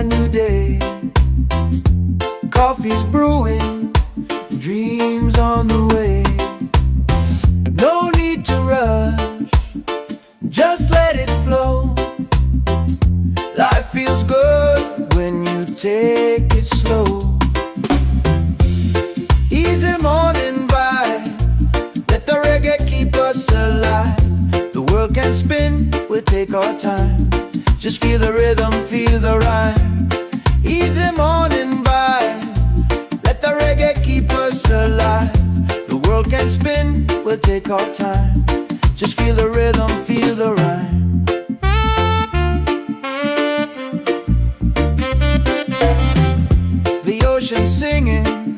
brand new day. Coffee's brewing, dreams on the way. No need to rush, just let it flow. Life feels good when you take it slow. Easy morning vibe, let the reggae keep us alive. The world can spin, we'll take our time. Just feel the rhythm, feel the rhyme. Easy morning vibe, let the reggae keep us alive. The world can spin, we'll take our time. Just feel the rhythm, feel the rhyme. The ocean singing,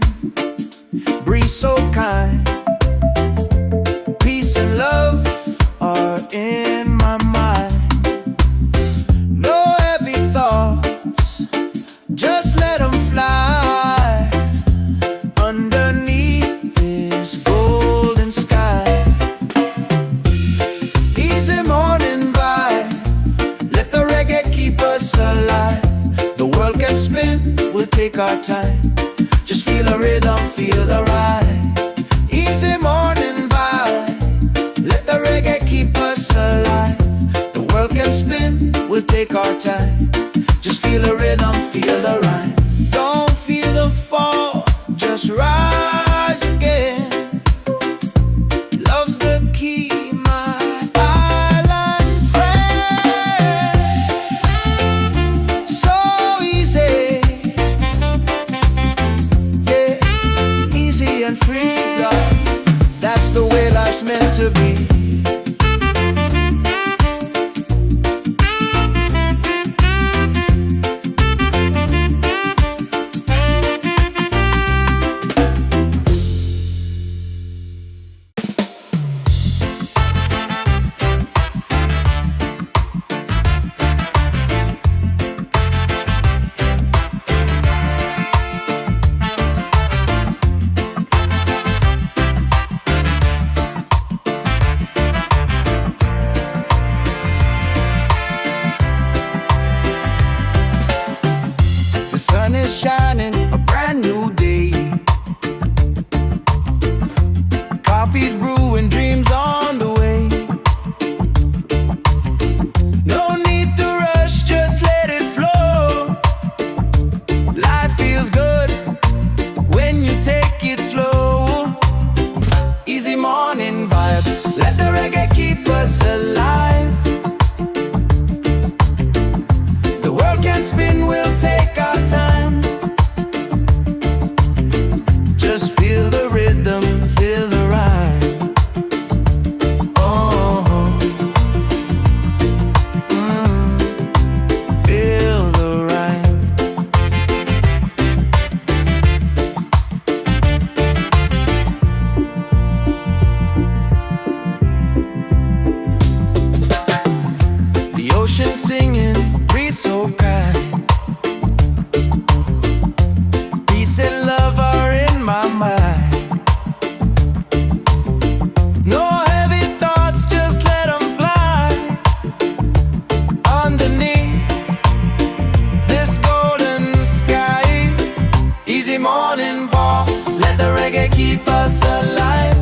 breeze so kind. Peace and love are in my mind. No heavy thoughts, just let them fly underneath this golden sky. Easy morning vibe, let the reggae keep us alive. The world can spin, we'll take our time. Just feel the rhythm, feel the ride. Easy morning vibe, let the reggae keep us alive. The world can spin, we'll take our time. Just feel the rhythm, feel the rhyme. Don't feel the fall, just rise again. Love's the key, my island friend. So easy, yeah, easy and free, love. That's the way life's meant to be. The sun is shining, a brand new day. Coffee's brewing, dreams on the way. No need to rush, just let it flow. Life feels good when you take it slow. Easy morning vibe, let the reggae keep us alive. The world can spin, we'll take our time. Just feel the rhythm, feel the rhyme. Oh, feel the rhyme. The ocean singing, breeze so kind. Peace and love are in my mind. No heavy thoughts, just let them fly underneath this golden sky. Easy morning walk, let the reggae keep us alive.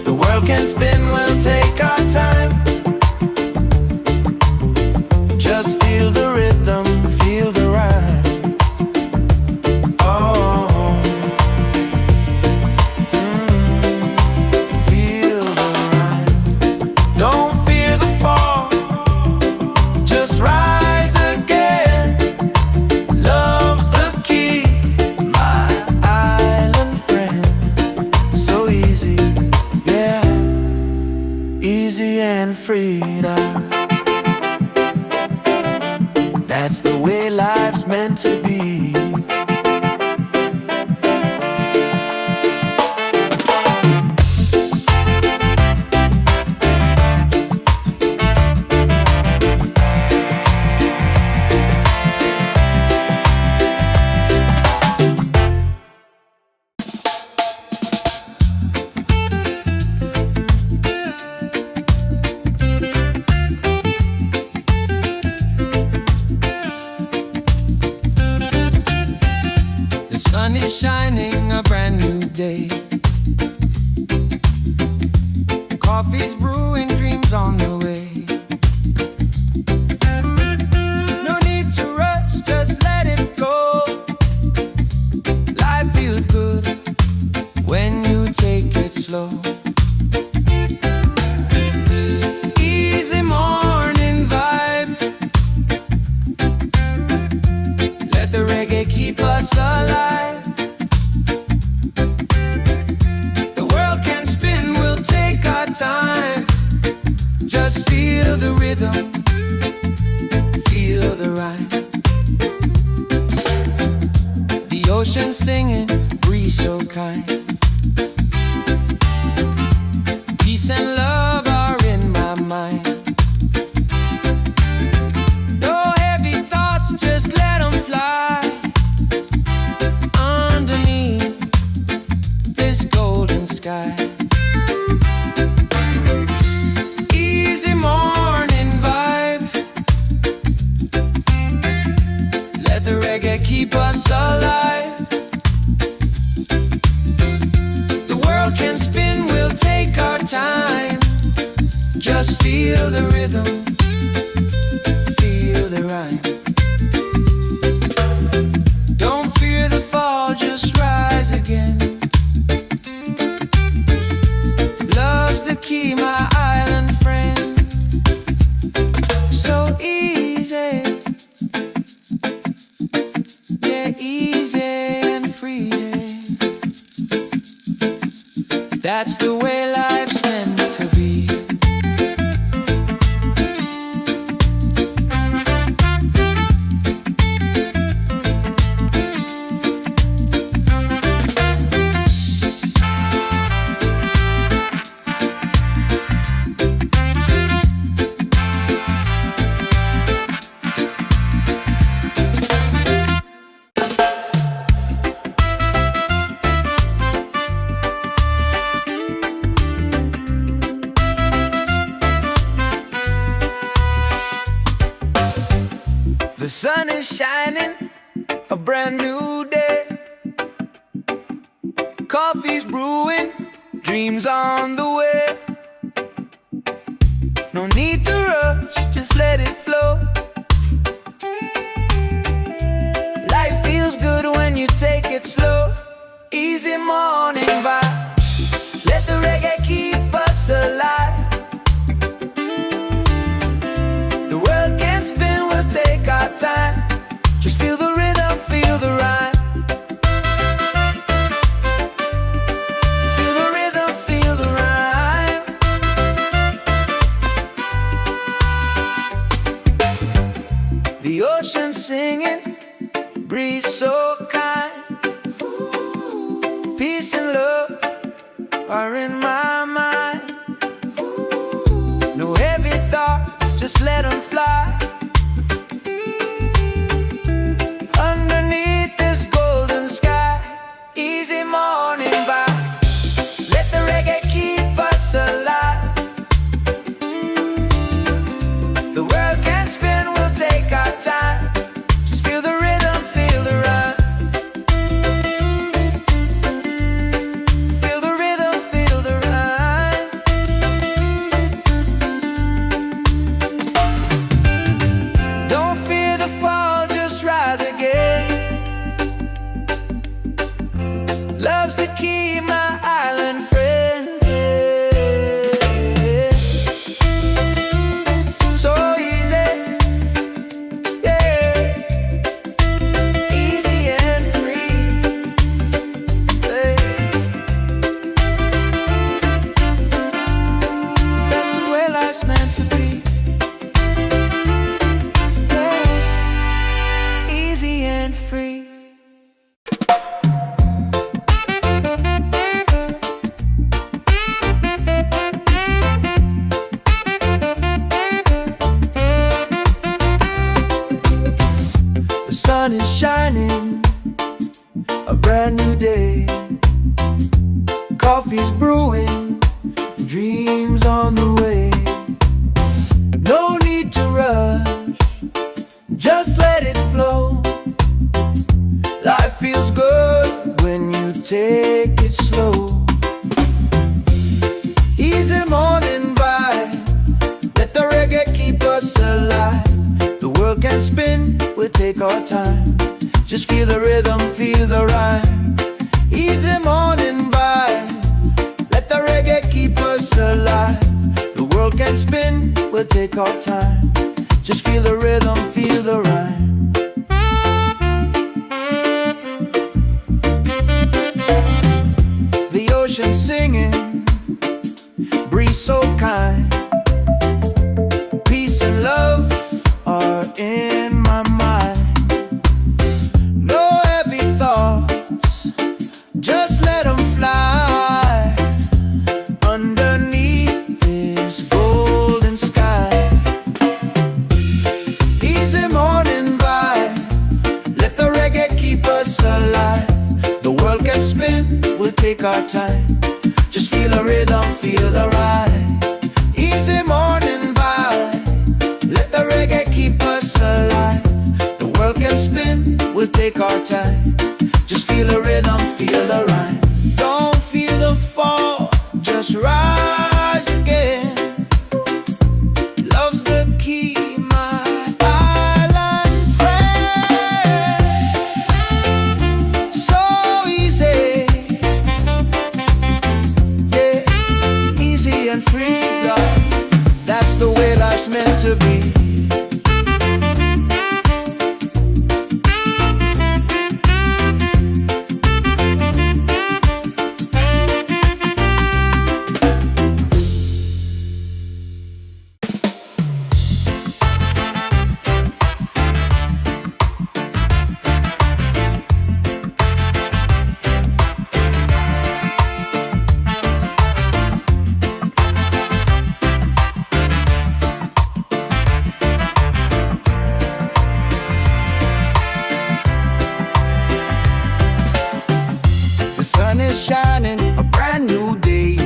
The world can spin, we'll take our time. Just feel the rhythm, feel the rhyme. Oh, feel the rhyme. Don't fear the fall, just rise again. Love's the key, my island friend. So easy, yeah, easy and free now. That's the way life's meant to be. sun is shining, a brand new day. Coffee's brewing, dreams on the way. No need to rush, just let it flow. Life feels good when you take it slow. Easy morning vibe. Let the reggae keep us alive. The world can spin, we'll take our time. Just feel the rhythm, feel the rhyme. The ocean singing, breeze so kind. Peace and love are in my mind. No heavy thoughts, just let them fly. Underneath this golden sky. Easy morning vibe. Let the reggae keep us alive. The world can spin, we'll take our time. Just feel the rhythm, feel the rhyme. Don't fear the fall, just rise again. Love's the key, my island friend. So easy, yeah, easy and free. That's the way life's meant to be. The sun is shining, a brand new day. Coffee's brewing, dreams on the way. No need to rush, just let it flow. Life feels good when you take it slow. Easy morning vibe. Let the reggae keep us alive. The world can spin, we'll take our time. Just feel the rhythm, feel the rhyme. Feel the rhythm, feel the rhyme. The ocean singing, breeze so kind. Peace and love are in my mind. No heavy thoughts, just let them fly. Underneath this golden sky. Easy morning vibe. Let the reggae keep us alive. The world can spin, we'll take our time. Just feel the rhythm, feel the rhyme. Feel the rhythm, feel the rhyme. Don't fear the fall, just rise again. Love's the key, my island friend. So easy, yeah, easy and free. Hey. That's the way life's meant to be. Yeah. Easy and free. The sun is shining, a brand new day. Coffee's brewing, dreams on the way. No need to rush, just let it flow. Life feels good take our time. Just feel the rhythm, feel the rhyme. Easy morning vibe. Let the reggae keep us alive. The world can spin, we'll take our time. Just feel the rhythm, feel the rhyme. The ocean singing, breeze so kind. Peace and love are in my mind. No heavy thoughts, just let them fly underneath this golden sky. Easy morning vibe. Let the reggae keep us alive. The world can spin, we'll take our time. Just feel the rhythm, feel the ride. Easy morning vibe. Let the reggae keep us alive. The world can spin, we'll take our time. Just feel the rhythm, feel the rhyme. Don't feel the fall, just rise again. Love's the key, my island friend. So easy, yeah, easy and free, God. That's the way life's meant to be. The sun is shining, a brand new day.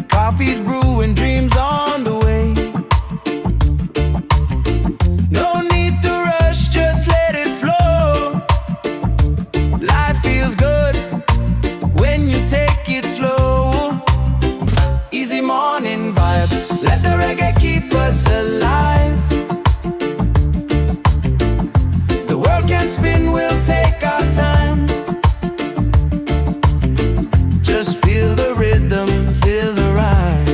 Coffee's brewing, dreams on the way. No need to rush, just let it flow. Life feels good when you take it slow. Easy morning vibe, let the reggae keep us alive. The world can spin, we'll take our time. Just feel the rhythm, feel the rhyme.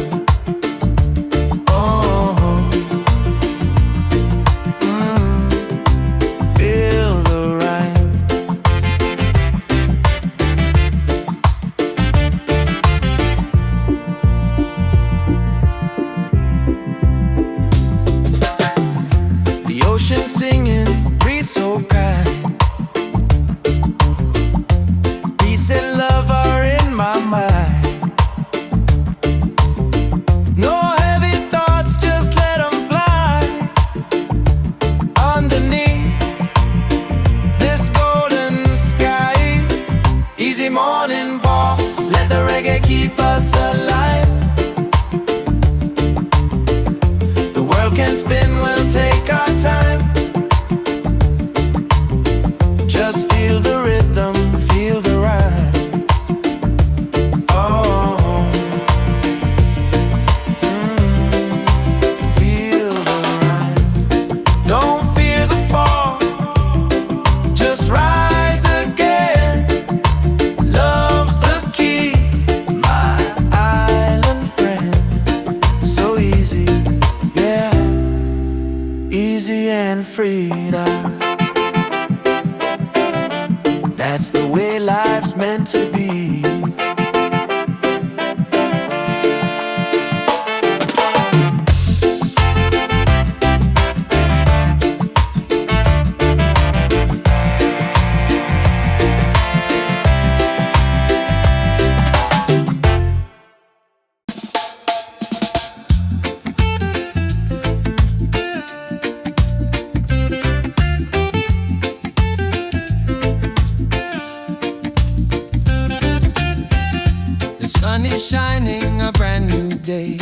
Oh, feel the rhyme. The ocean singing, breeze so kind. Peace and love are in my mind. No heavy thoughts, just let them fly underneath this golden sky. Easy morning walk, let the reggae keep us alive. The world can spin, we'll take our time. Just feel the rhythm, feel the rhyme. Oh, feel the rhyme. Don't fear the fall, just rise again. Love's the key, my island friend. So easy, yeah, easy and free. That's the way life's meant to be. The sun is shining, a brand new day.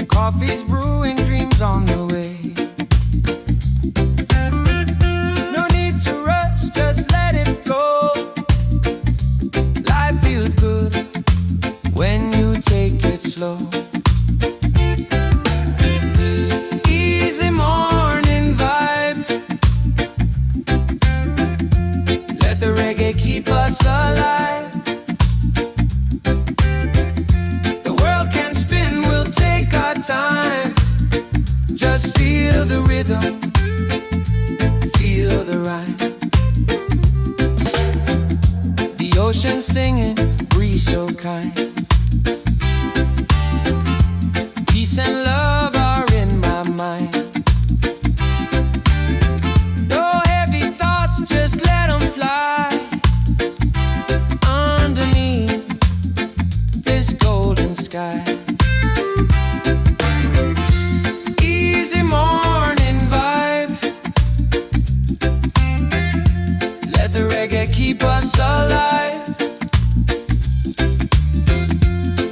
Coffee's brewing, dreams on the way. No need to rush, just let it flow. Life feels good when you take it slow. us alive. The world can spin, we'll take our time. Just feel the rhythm, feel the rhyme. The ocean singing, breeze so kind. Peace and love are in my mind. No heavy thoughts, just let them fly. Underneath this golden sky. Easy morning vibe. Let the reggae keep us alive.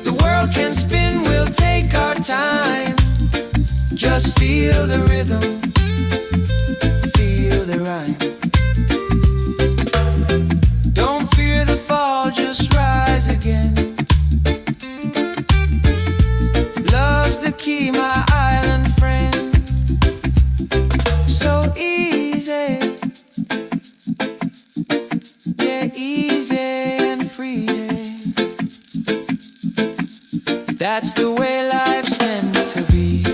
The world can spin, we'll take our time. Just feel the rhythm, feel the rhyme. Don't fear the fall, just rise again. Love's the key, my island friend. So easy, yeah, easy and free. That's the way life's meant to be.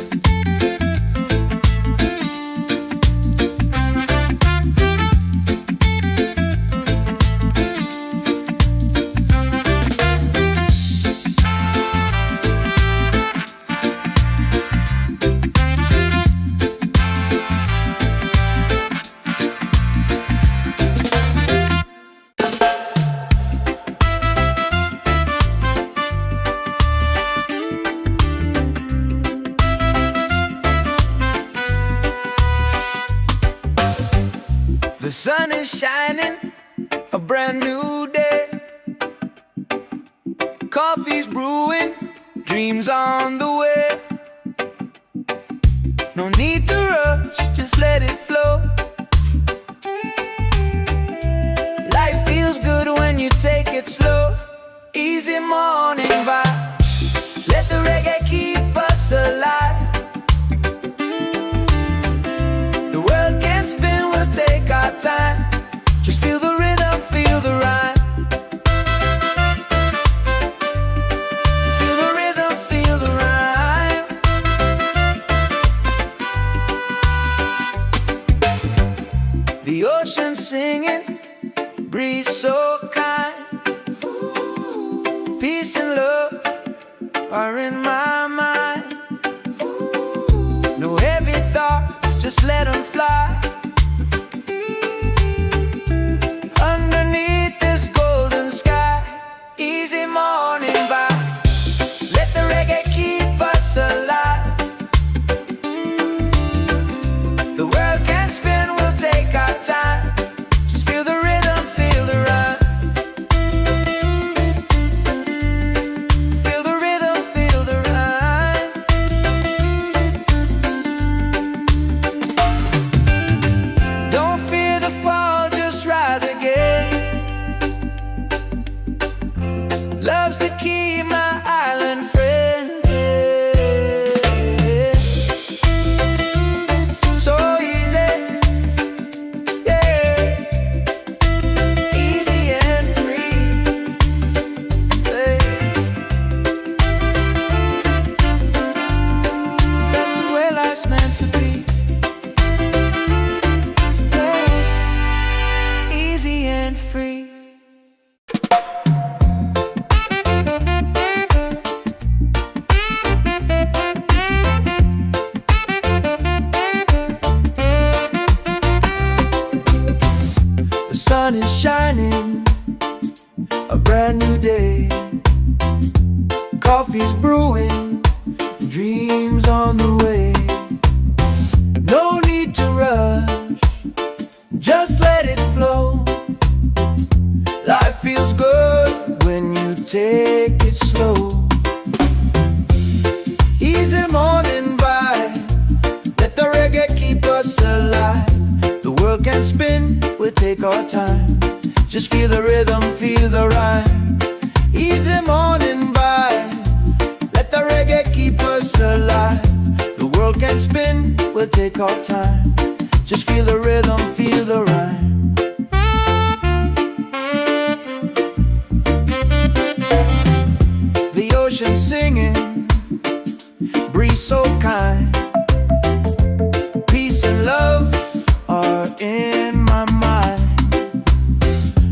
The sun is shining, a brand new day. Coffee's brewing, dreams on the way. No need to rush, just let it flow. Life feels good when you take it slow. Easy morning vibe. Let the reggae keep us alive. The world can spin, we'll take our time. Just feel the rhythm, feel the rhyme. Feel the rhythm, feel the rhyme. The ocean singing, breeze so kind. Peace and love are in my mind. No heavy thoughts, just let them fly. Underneath this golden sky. Easy morning vibe. Let the reggae keep us alive. The world can spin, we'll take our time. Just feel the rhythm, feel the rhyme. Feel the rhythm, feel the rhyme. Don't fear the fall, just rise again. Love's the key, my island friend. So easy, yeah, easy and free. Hey. That's the way life's meant to be. Hey. Easy and free. The sun is shining, a brand new day. Coffee's brewing, dreams on the way. No need to rush, just let it flow. Life feels good when you take it slow. Easy morning vibe. Let the reggae keep us alive. The world can spin, we'll take our time. Just feel the rhythm, feel the rhyme. Easy morning vibe. Let the reggae keep us alive. The world can spin, we'll take our time. Just feel the rhythm, feel the rhyme. breeze so kind. Peace and love are in my mind.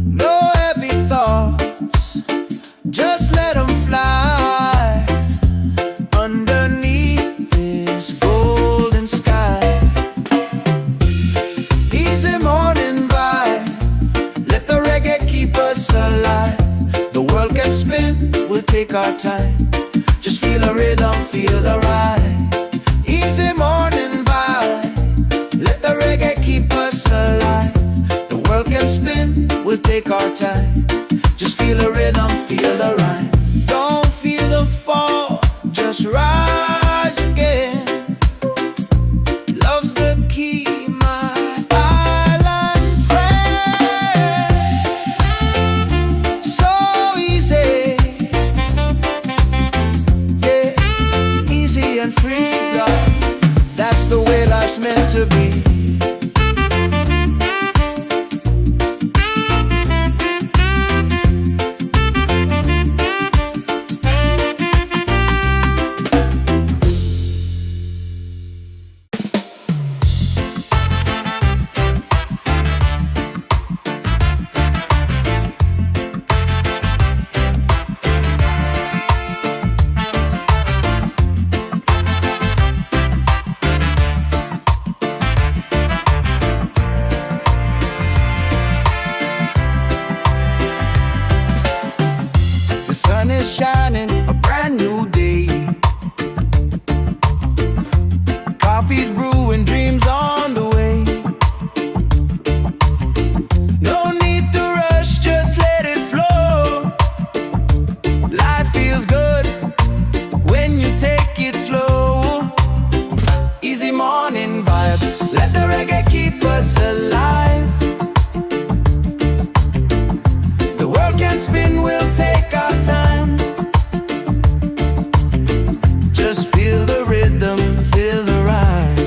No heavy thoughts, just let them fly underneath this golden sky. Easy morning vibe, let the reggae keep us alive. The world can spin, we'll take our time. Just feel the rhythm, feel the ride. Easy morning vibe, let the reggae keep us alive. The world can spin, we'll take our time. Just feel the rhythm, feel the ride. Don't feel the fall, just rise again. Love's the key, my island friend. So easy, yeah, easy and free, love. That's the way life's meant to be. The sun is shining, a brand new day. Coffee's brewing, dreams on the way. No need to rush, just let it flow. Life feels good when you take it slow. Easy morning vibe, let the reggae keep us alive. The world can spin, we'll take our time. Just feel the rhythm, feel the ride.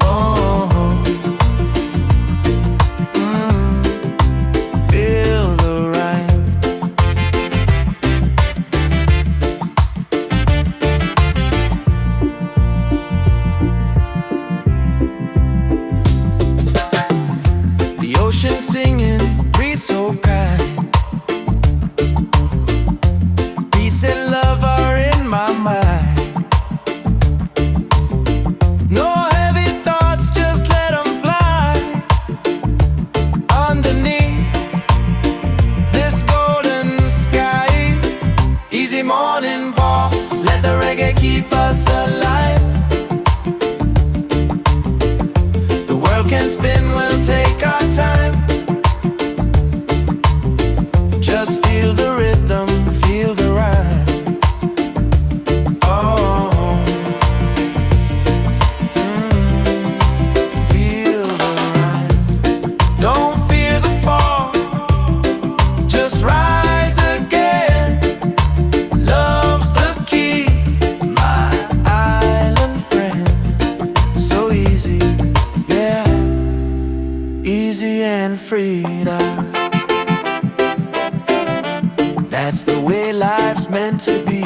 Oh, feel the ride. The ocean singing, breeze so kind. Peace and love are in my mind. No heavy thoughts, just let them fly underneath this golden sky. Easy morning ball, let the reggae keep us alive. The world can spin, we'll take our time. Just feel the rhythm, feel the ride. Oh, feel the ride. Don't fear the fall, just rise again. Love's the key, my island friend. So easy, yeah, easy and free. That's the way life's meant to be.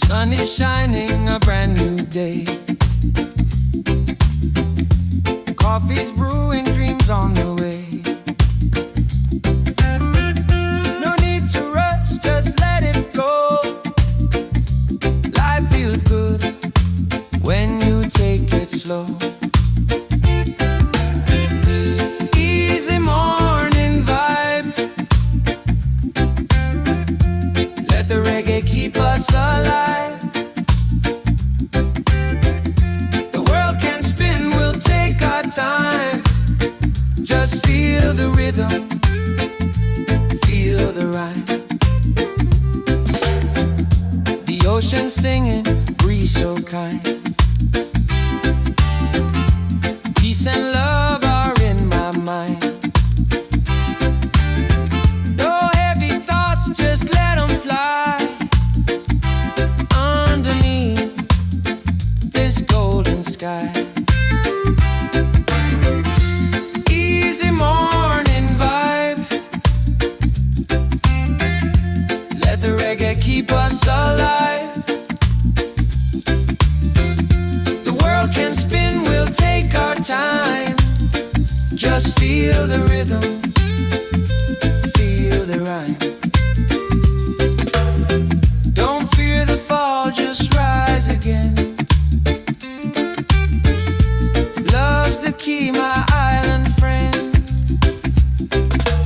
Sun is shining, a brand new day. Coffee's brewing, dreams on the way. No need to rush, just let it flow. Life feels good when you take it slow. Easy morning vibe, let the reggae keep us alive. Time, just feel the rhythm, feel the ride. The ocean ocean singing, breeze so kind. Peace and love are in my mind. No heavy thoughts, just let them fly underneath this golden sky. Easy morning vibe, let the reggae keep us alive. The world can spin, we'll take our time. Just feel the rhythm, feel the rhyme. Don't fear the fall, just rise again. Love's the key, my island friend.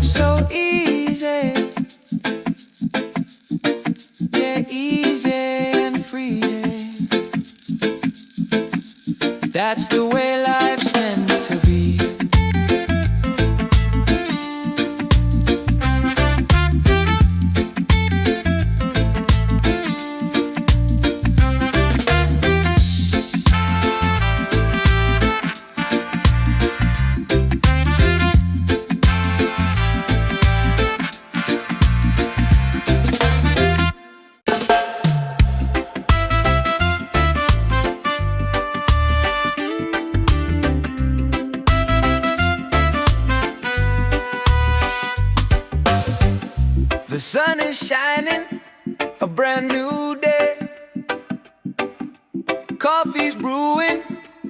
So easy, yeah, easy and free. That's the way life's meant to be. The sun is shining, a brand new day. Coffee's brewing,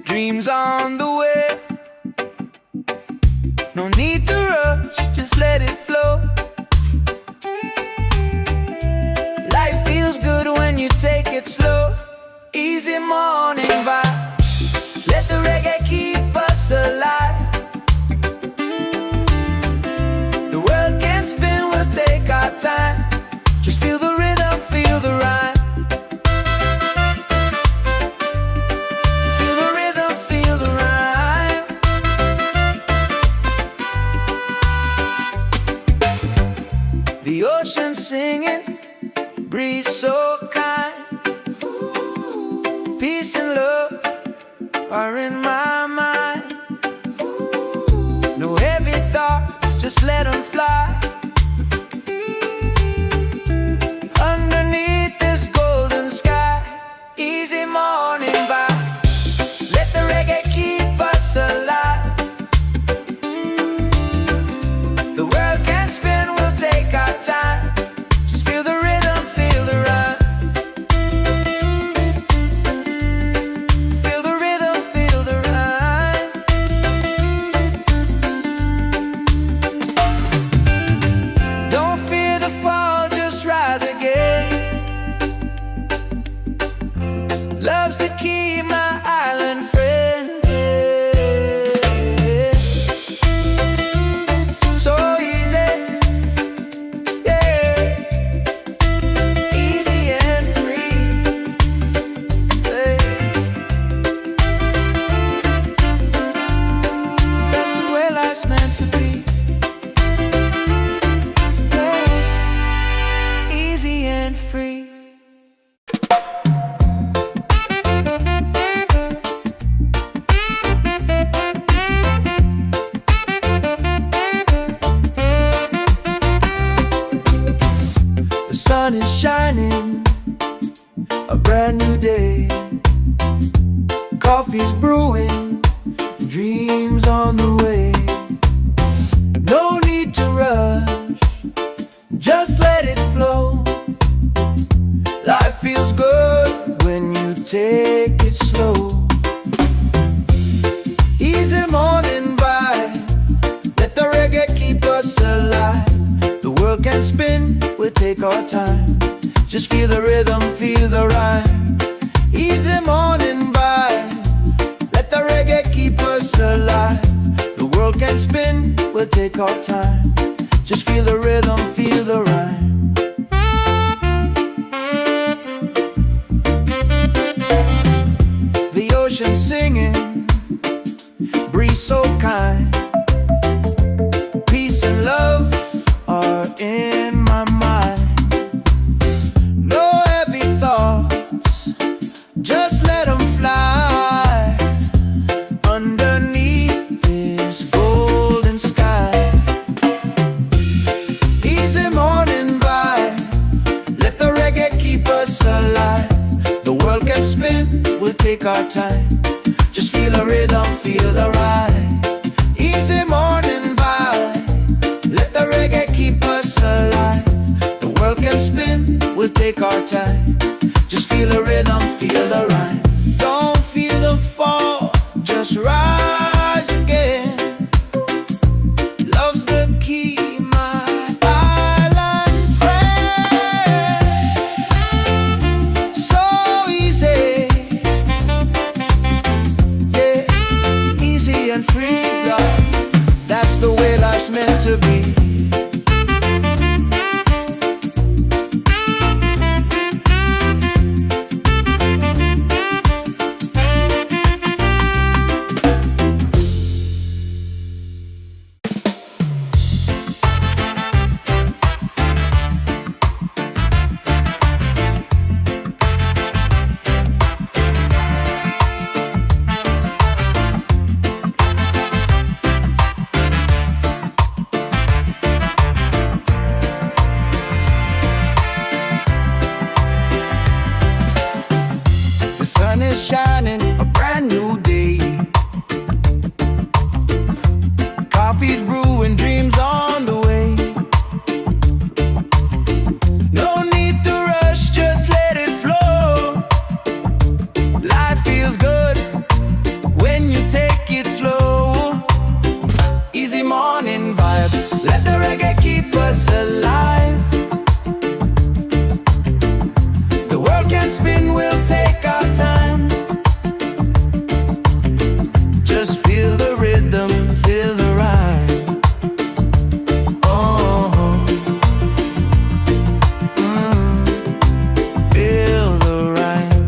dreams on the way. No need to rush, just let it flow. Life feels good when you take it slow. Easy morning vibe, let the reggae keep us alive. The world can spin, we'll take our time. Just feel the rhythm, feel the rhyme. Feel the rhythm, feel the rhyme. The ocean singing, breeze so kind. Peace and love are in my mind. No heavy thoughts, just let them fly underneath this golden sky. Easy morning vibe, let the reggae keep us alive. The world can spin, we'll take our time. Just feel the rhythm, feel the rhyme. Feel the rhythm, feel the rhyme. Don't fear the fall, just rise again. Love's the key, my island friend. So easy, yeah, easy and free. Yeah. That's the way life's meant to be. Yeah. Easy and free. The sun is shining, a brand new day. Coffee's brewing, dreams on the way. No need to rush, just let it flow. Life feels good when you take it slow. Easy morning vibe, let the reggae keep us alive. The world can spin, we'll take our time. Just feel the rhythm, feel the rhyme. Easy morning vibe, let the reggae keep us alive. The world can spin, we'll take our time. Just feel the rhythm, feel the rhyme. we'll take our time. Just feel the rhythm, feel the ride. Easy morning vibe, let the reggae keep us alive. The world can spin, we'll take our time. Just feel the rhythm, feel the ride. Don't feel the fall, just rise again. Love's the key, my island friend. So easy, yeah, easy and free, love. That's the way life's meant to be. The sun is shining, a brand new day. Coffee's brewing, dreams on the way. No need to rush, just let it flow. Life feels good when you take it slow. Easy morning vibe, let the reggae keep us alive. The world can spin, we'll take our time. Just feel the rhythm, feel the ride. Oh, feel the ride.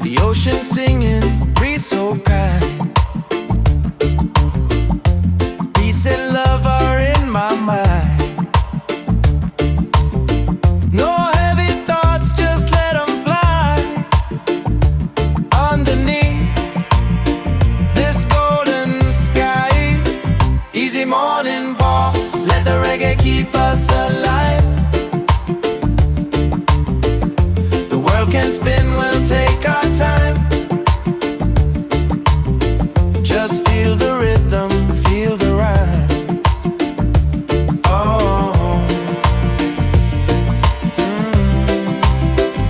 The ocean singing, breeze so kind. Peace and love are in my mind. No heavy thoughts, just let them fly. Underneath this golden sky, easy morning walk, let the reggae keep us alive. The world can spin, we'll take our time. Just feel the rhythm, feel the ride. Oh,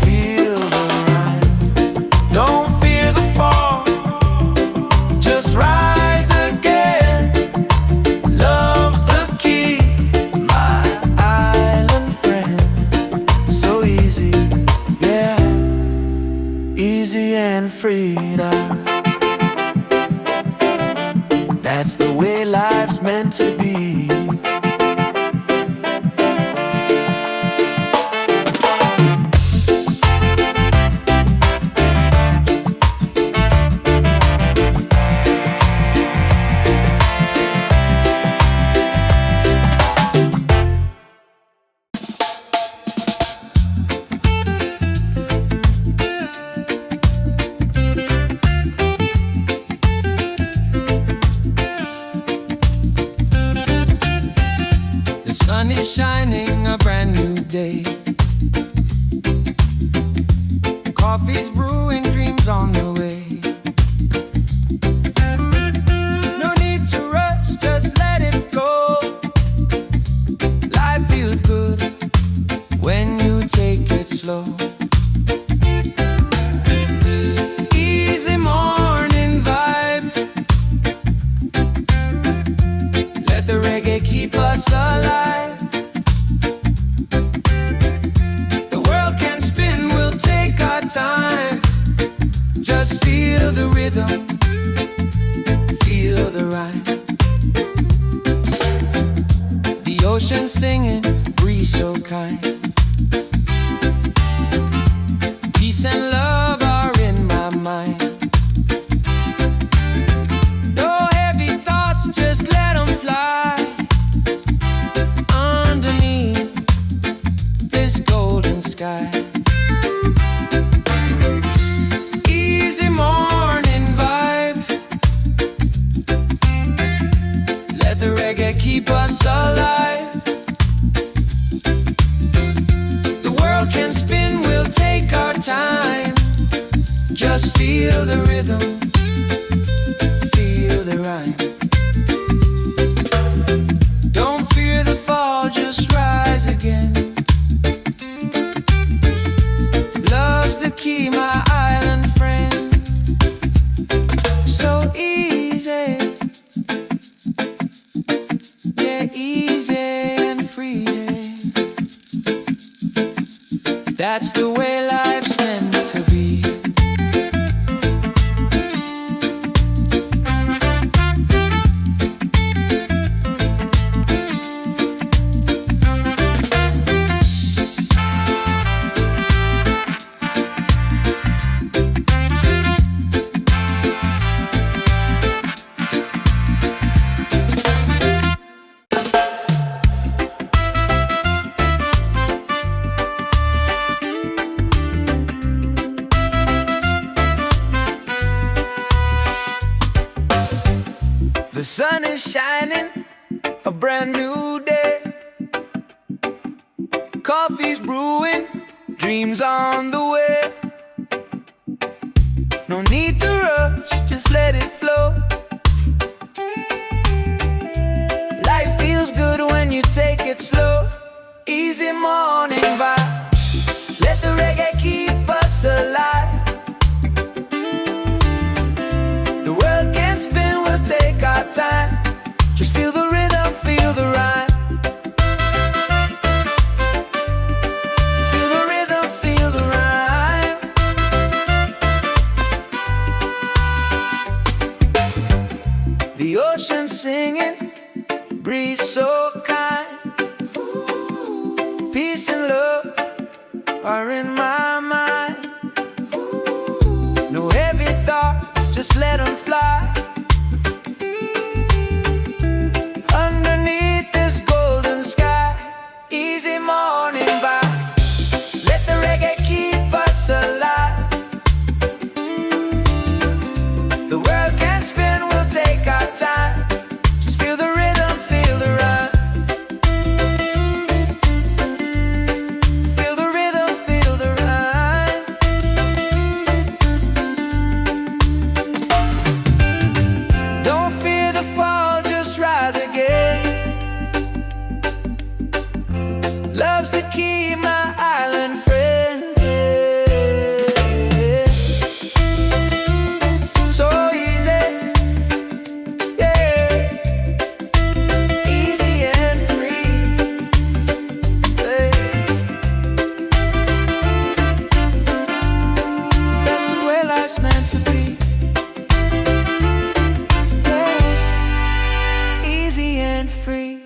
feel the ride. Don't fear the fall, just rise again. Love's the key, my island friend. So easy, yeah, easy and free now. That's the way life's meant to be. The sun is shining, a brand new day. Coffee's brewing, dreams on the way. No need to rush, just let it flow. Life feels good when you take it slow. Easy morning vibe, let the reggae keep us alive. The world can spin, we'll take our time. Just feel the rhythm, feel the ride. The ocean singing, breeze so kind. Peace and love are in my mind. No heavy thoughts, just let them fly. Underneath this golden sky, easy morning vibe, reggae keep us alive. The world can spin, we'll take our time. Just feel the rhythm, feel the rhyme. Don't fear the fall, just rise again. Love's the key, my island friend. So easy, yeah, easy and free. That's the way life's meant to be. The sun is shining, a brand new day. Coffee's brewing, dreams on the way. No need to rush, just let it flow. Life feels good when you take it slow. Easy morning vibe, let the reggae keep us alive. The world can spin, we'll take our time. Just feel the rhythm, feel the rhyme. Feel the rhythm, feel the rhyme. The ocean singing, breeze so kind. Peace and love are in my mind. No heavy thoughts, just let them fly. Underneath this golden sky, easy morning vibe, let the reggae keep us alive. The world can spin, we'll take our time. Just feel the rhythm, feel the rhyme. Feel the rhythm, feel the rhyme. Don't fear the fall, just rise again. Love's the key, my island friend. So easy, yeah, easy and free. That's the way life's meant to be. Easy and free.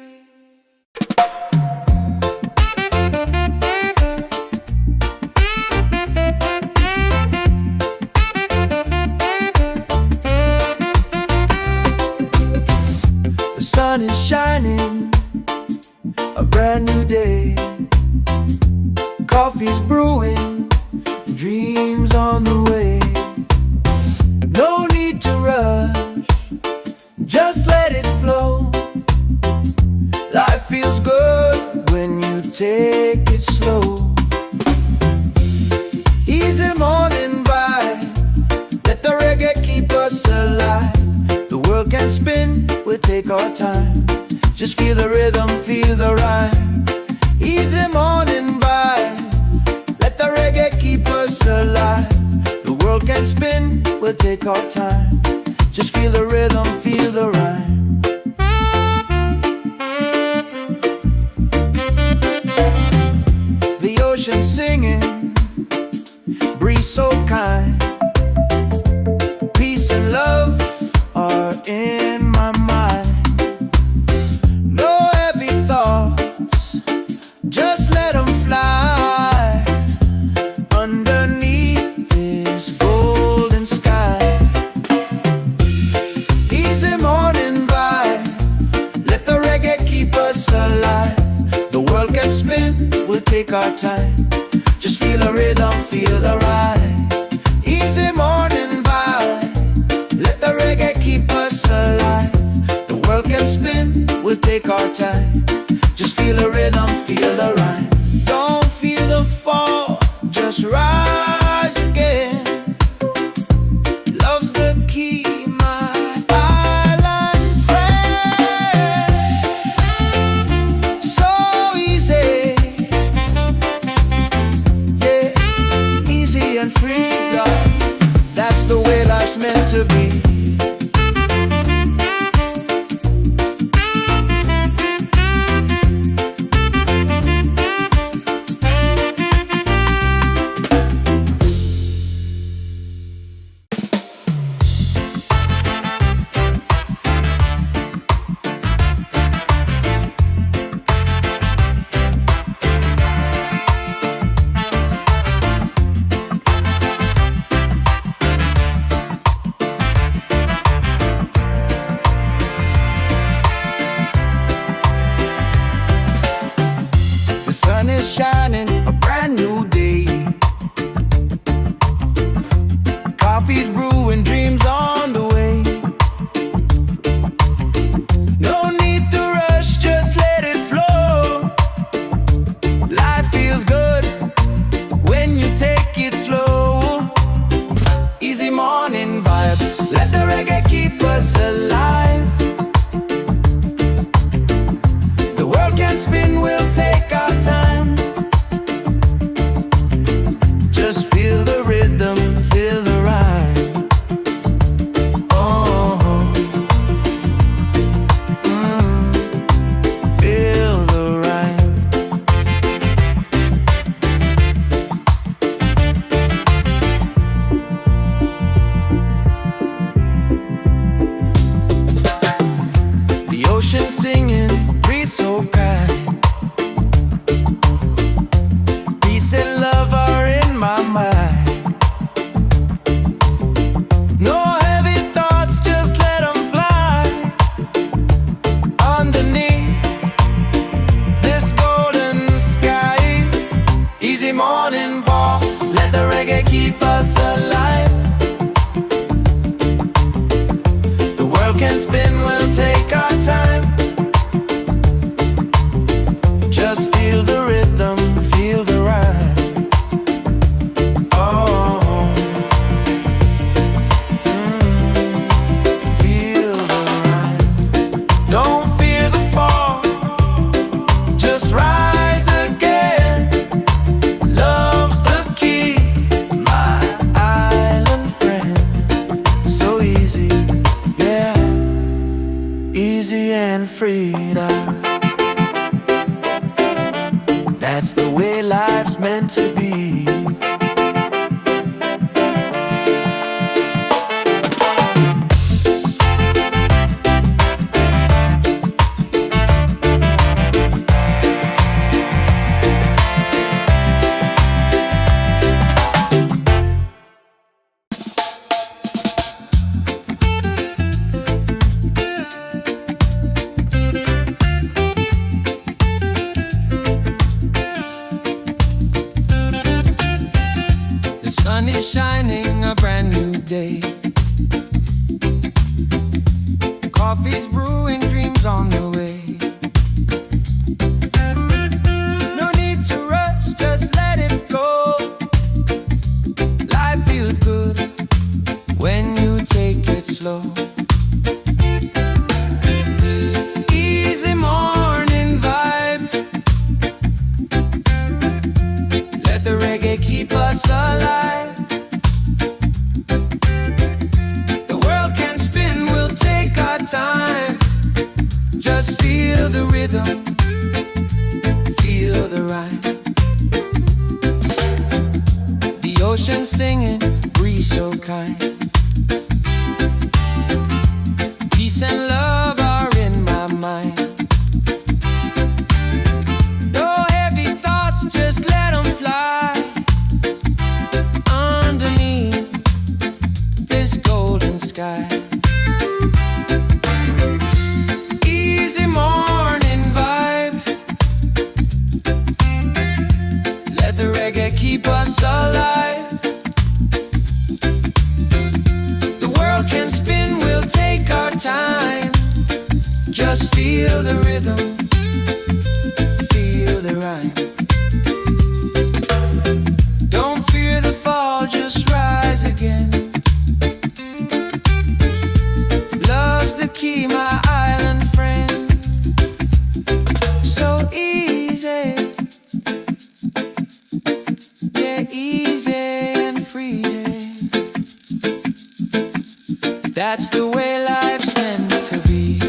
The sun is shining, a brand new day. Coffee's brewing, dreams on the way. No need to rush, just let it flow. Life feels good when you take it slow. Easy morning vibe, let the reggae keep us alive. The world can spin, we'll take our time. Just feel the rhythm, feel the rhyme. Easy morning vibe, let the reggae keep us alive. The world can spin, we'll take our time. Just feel the rhythm, feel the rhyme. The ocean singing, breeze so kind. Peace and love are in my mind. No heavy thoughts, just let them fly. Underneath this golden sky, easy morning vibe, let the reggae keep us alive. The world can spin, we'll take our time. Just feel the rhythm, feel the ride. Easy morning vibe, let the reggae keep us alive. The world can spin, we'll take our time. Just feel the rhythm, feel the rhyme. Don't feel the fall, just rise again. Love's the key, my island friend. So easy, yeah, easy and free, God. That's the way life's meant to be. The sun is shining, a brand new day. Coffee's brewing, dreams on the way. No need to rush, just let it flow. Life feels good when you take it slow. Easy morning vibe, let the reggae keep us alive. The world can spin, we'll take our time. Just feel the rhythm, feel the rhyme. Oh, feel the rhyme. The ocean singing, breeze so kind. Peace and love are in my mind. No heavy thoughts, just let them fly. Underneath this golden sky, easy morning walk, let the reggae keep us alive. The world can spin, we'll take our time. Just feel the rhythm, feel the rhyme. Oh, feel the rhyme. Don't fear the fall, just rise again. Love's the key, my island friend. So easy, yeah, easy and free now. That's the way life's meant to be. The sun is shining, a brand new day. Coffee's brewing, dreams on the way. No need to rush, just let it flow. Life feels good when you take it slow. Easy morning vibe, let the reggae keep us alive. The world can spin, we'll take our time. Just feel the rhythm, feel the rhyme. The ocean singing, breeze so kind. Peace and love are in my mind. No heavy thoughts, just let them fly. Underneath this golden sky, easy morning vibe, let the reggae keep us alive. The world can spin, we'll take our time. Just feel the rhythm, feel the rhyme. Don't fear the fall, just rise again. Love's the key, my island friend. So easy, yeah, easy and free. That's the way life's meant to be.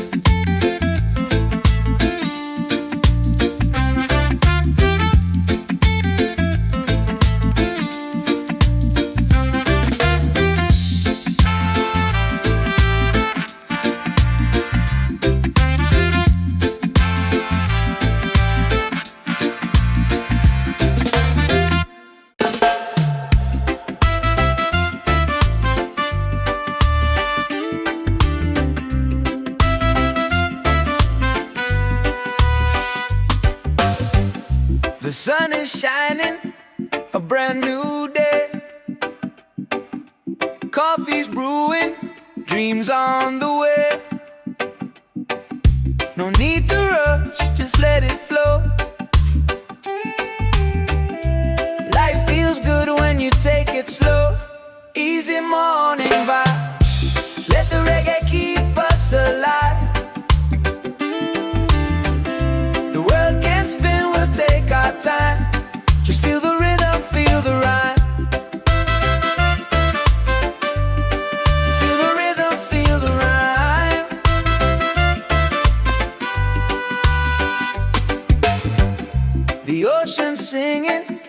The sun is shining, a brand new day. Coffee's brewing, dreams on the way. No need to rush, just let it flow. Life feels good when you take it slow. Easy morning vibe, let the reggae keep us alive. The world can spin, we'll take our time. Just feel the rhythm, feel the rhyme. Feel the rhythm, feel the rhyme. The ocean singing,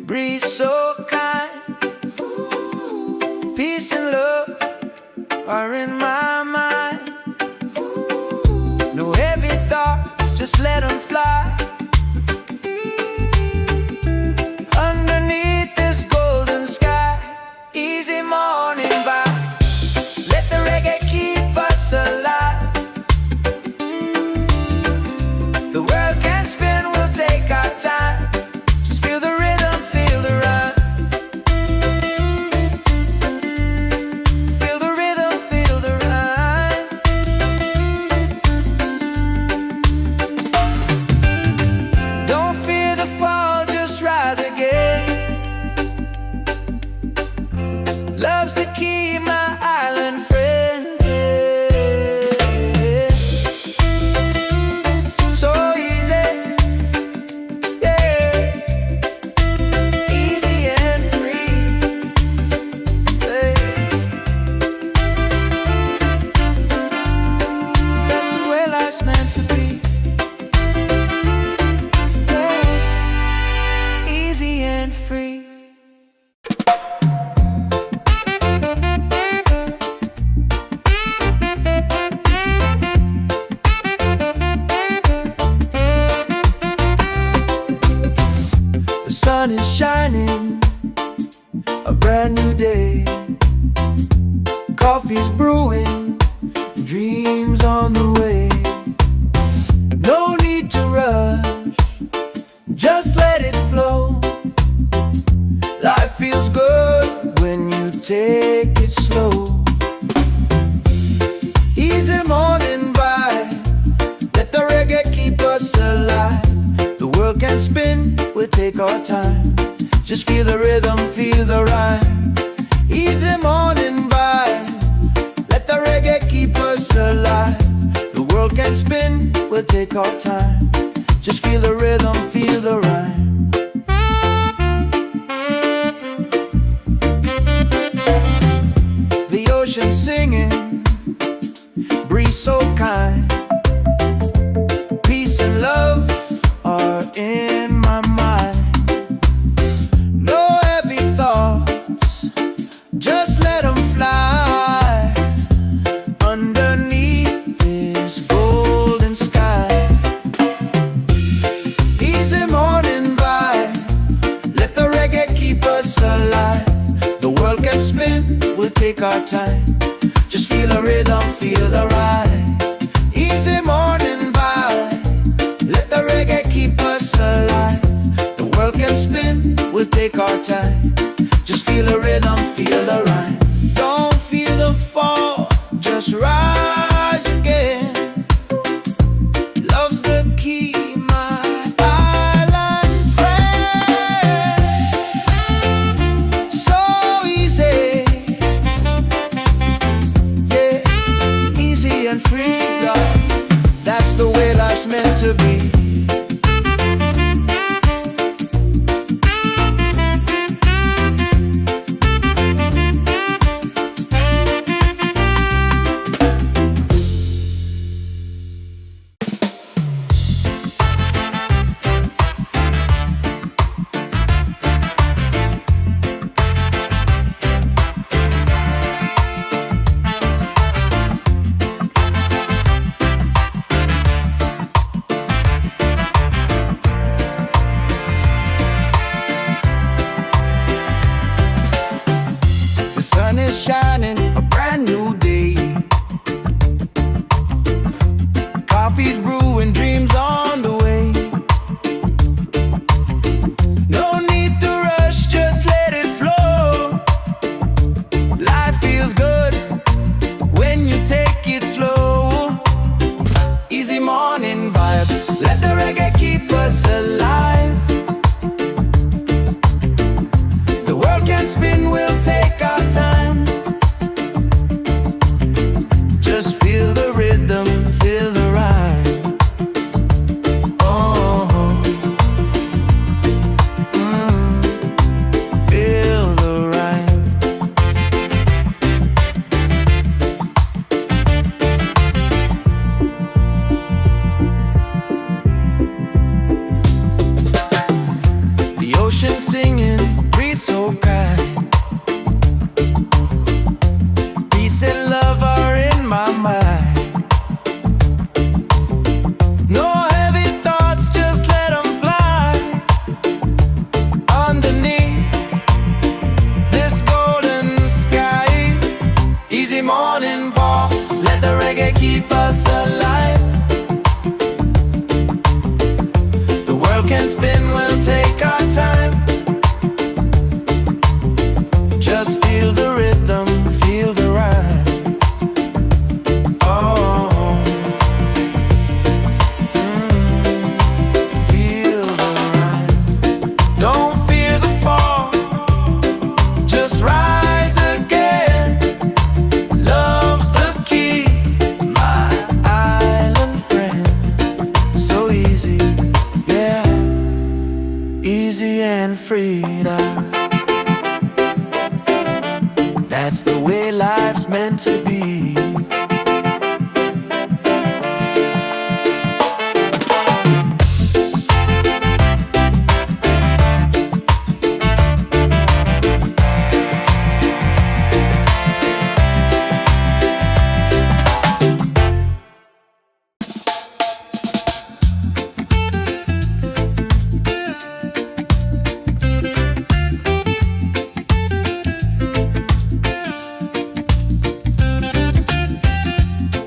breeze so kind. Peace and love are in my mind. No heavy thoughts, just let them fly. Underneath this golden sky, easy morning vibe. Let the reggae keep us alive. The world can spin, we'll take our time. Just feel the rhythm, feel the rhyme. Feel the rhythm, feel the rhyme. Don't fear the fall, just rise again. Love's the key, my island friend. So easy, yeah, easy and free. Hey. That's the way life's meant to be. Yeah. Easy and free. The sun is shining, a brand new day. Coffee's brewing, dreams on the way. No need to rush, just let it flow. Life feels good when you take it slow. Easy morning vibe, let the reggae keep us alive. The world can spin, we'll take our time. Just feel the rhythm, feel the rhyme. Easy morning vibe, let the reggae keep us alive. The world can spin, we'll take our time. Just feel the rhythm, feel the rhyme. The ocean singing, breeze so kind. Peace and love are in my mind. No heavy thoughts, just let them fly. Underneath this golden sky, easy morning vibe, let the reggae keep us alive. The world can spin, we'll take our time. Just feel the rhythm, feel the ride. Easy morning vibe, let the reggae keep us alive. The world can spin, we'll take our time. Just feel the rhythm, feel the rhyme. Don't feel the fall, just rise again. That's the way life's meant to be. The sun is shining, a brand new day. Coffee's brewing, dreams on the way. No need to rush, just let it flow. Life feels good when you take it slow. Easy morning vibe, let the reggae keep us alive. The world can spin, we'll take our time. Just feel the rhythm, feel the rhyme. Oh, feel the rhyme. The ocean singing, breeze so kind. Peace and love are in my mind. No heavy thoughts, just let them fly. Underneath this golden sky. Easy morning walk, let the reggae keep us alive. The world can spin, we'll take our time. Just feel the rhythm, feel the rhyme. Oh, feel the rhyme. Don't fear the fall, just rise again. Love's the key, my island friend. So easy, yeah, easy and freedom. That's the way life's meant to be.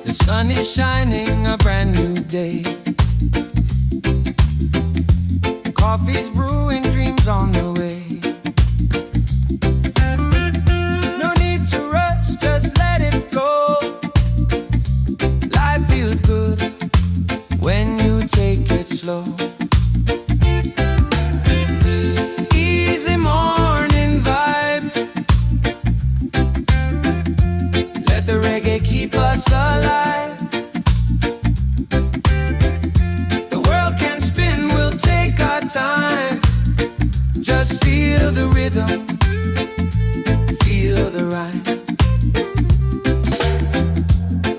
The sun is shining, a brand new day. Coffee's brewing, dreams on the way. No need to rush, just let it flow. Life feels good when you take it slow. Easy morning vibe, let the reggae keep us alive. The world can spin, we'll take our time. Just feel the rhythm, feel the rhyme.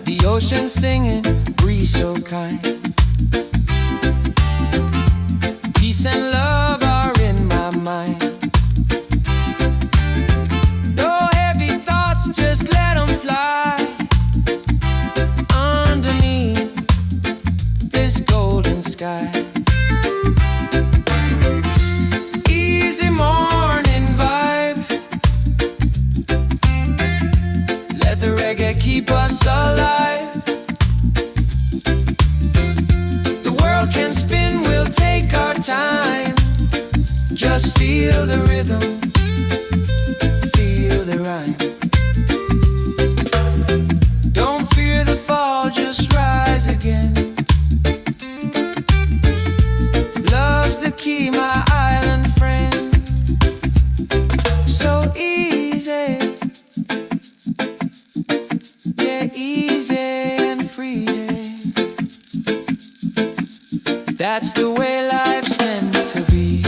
The ocean singing, breeze so kind. Peace and love are in my mind. No heavy thoughts, just let them fly. Underneath this golden sky. Easy morning vibe, let the reggae keep us alive. The world can spin, we'll take our time. Just feel the rhythm, feel the rhyme. Don't fear the fall, just rise again. Love's the key, my island friend. So easy, yeah, easy and free. That's the way life's meant to be.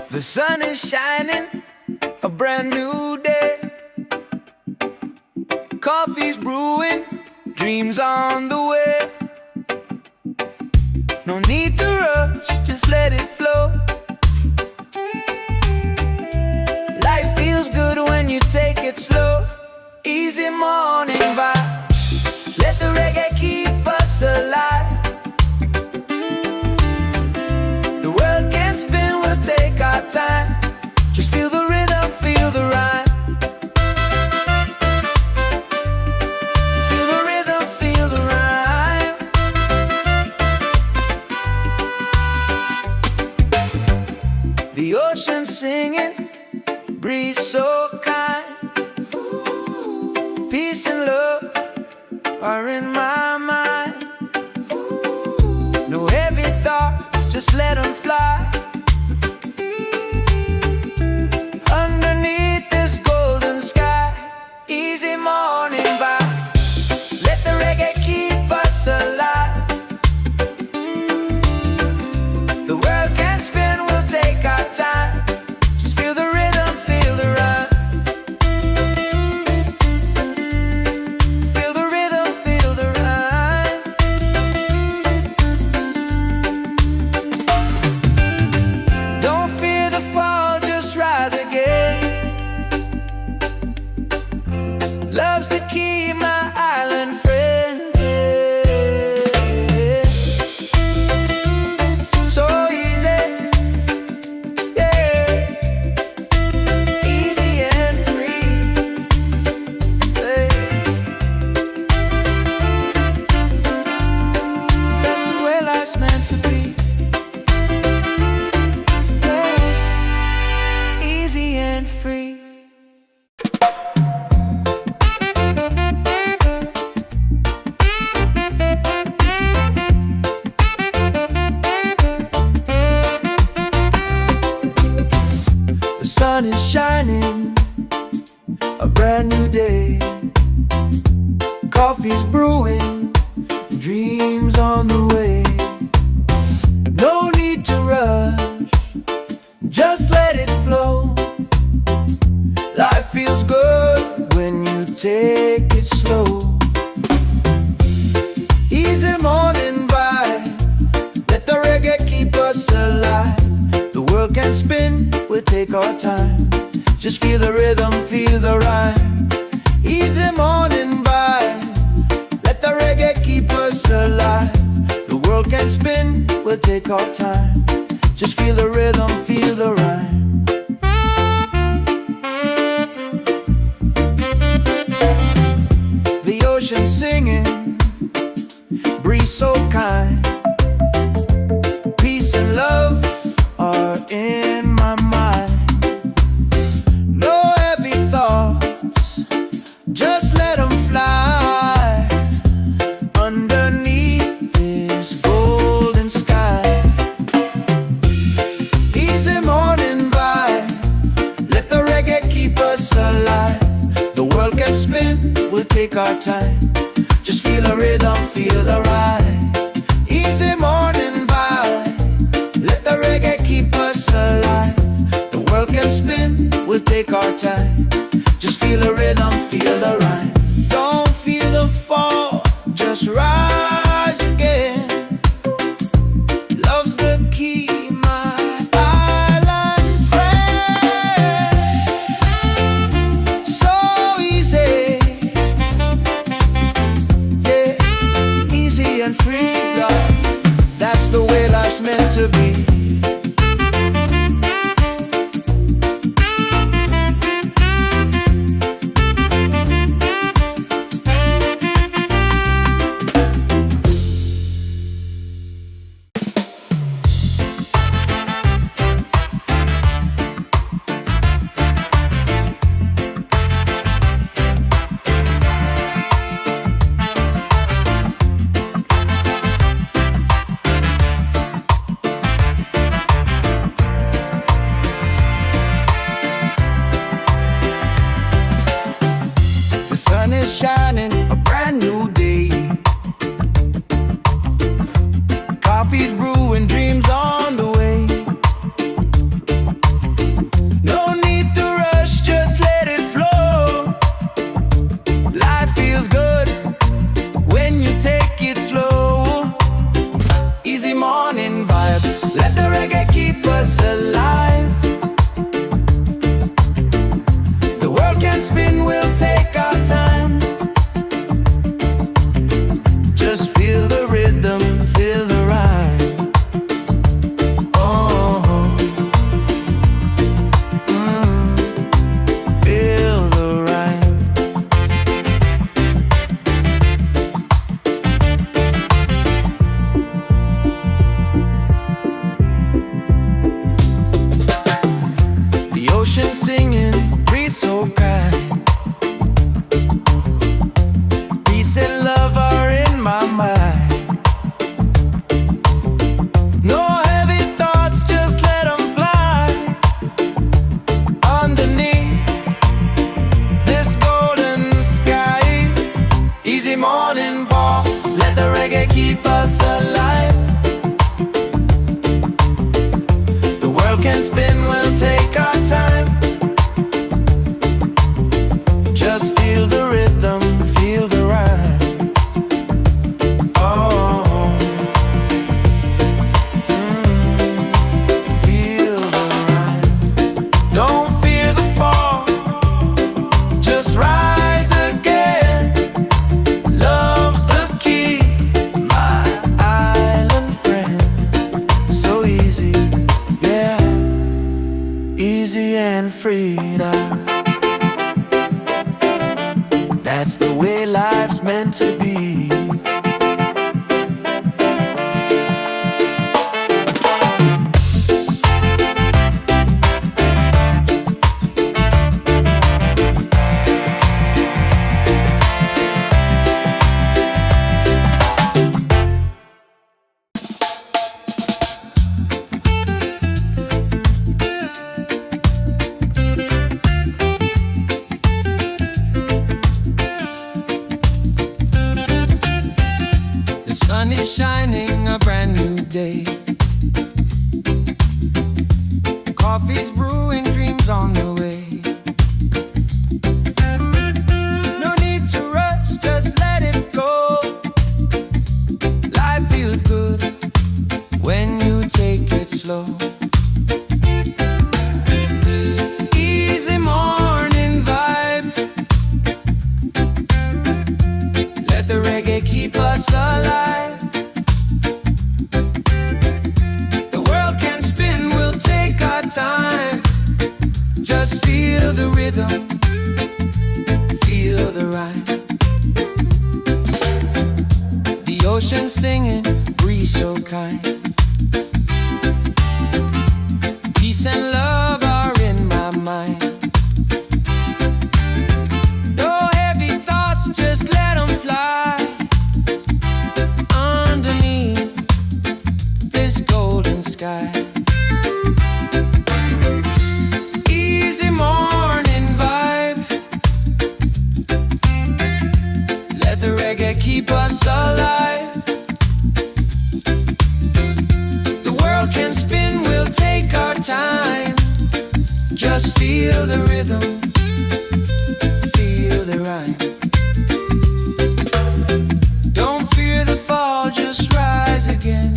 The sun is shining, a brand new day. Coffee's brewing, dreams on the way. No need to rush, just let it flow. Life feels good when you take it slow. Easy morning vibe, let the reggae keep us alive. The world can spin, we'll take our time. Just feel the rhythm, feel the rhyme. Feel the rhythm, feel the rhyme. The ocean singing, breeze so kind. Peace and love are in my mind. No heavy thoughts, just let them fly. Underneath this golden sky, easy morning vibe. Let the reggae keep us alive. The world can spin, we'll take our time. Just feel the rhythm, feel the rhyme. Feel the rhythm, feel the rhyme. Don't fear the fall, just rise again. Love's the key, my island friend. So easy, yeah. Easy and free, yeah. That's the way life's meant to be, yeah. Easy and free. The sun is shining, a brand new day. Coffee's brewing, dreams on the way. No need to rush, just let it flow. Life feels good when you take it slow. Easy morning vibe, let the reggae keep us alive. The world can spin, we'll take our time. Just feel the rhythm, feel the rhyme. Easy morning vibe, let the reggae keep us alive. The world can spin, we'll take our time. Just feel the rhythm, feel the rhyme. The ocean singing, breeze so kind. Peace and love are in my mind. No heavy thoughts, just let them fly. Underneath this golden sky, easy morning vibe, let the reggae keep us alive. The world can spin, we'll take our time. Just feel the rhythm, feel the ride. Easy morning vibe, let the reggae keep us alive. The world can spin, we'll take our time. Just feel the rhythm, feel the rhyme. Don't feel the fall, just rise again. Love's the key, my island friend. So easy, yeah, easy and free, love. That's the way life's meant to be. is shining, a brand new day. Coffee's brewing, dreams on the way. No need to rush, just let it flow. Life feels good when you take it slow. Easy morning vibe, let the reggae keep us alive. The world can spin, we'll take our time. Just feel the rhythm, feel the rhyme. Oh, feel the rhyme. The ocean singing, breeze so kind. Peace and love are in my mind. No heavy thoughts, just let them fly. Underneath this golden sky, easy morning walk, let the reggae keep us alive. The world can spin, we'll take our time. Just feel the rhythm, feel the rhyme. Oh, feel the rhyme. Don't fear the fall, just rise again. Love's the key, my island friend. So easy, yeah, easy and free now. That's the way life's meant to be. The sun is shining, a brand new day. Coffee's brewing, dreams on the way. No need to rush, just let it flow. Life feels good when you take it slow. Easy morning vibe, let the reggae keep us alive. The world can spin, we'll take our time. Just feel the rhythm, feel the rhyme. The ocean singing, breeze so kind. Peace and love are in my mind. No heavy thoughts, just let them fly. Underneath this golden sky, easy morning vibe, let the reggae keep us alive. The world can spin, we'll take our time. Just feel the rhythm, feel the rhyme. Don't fear the fall, just rise again.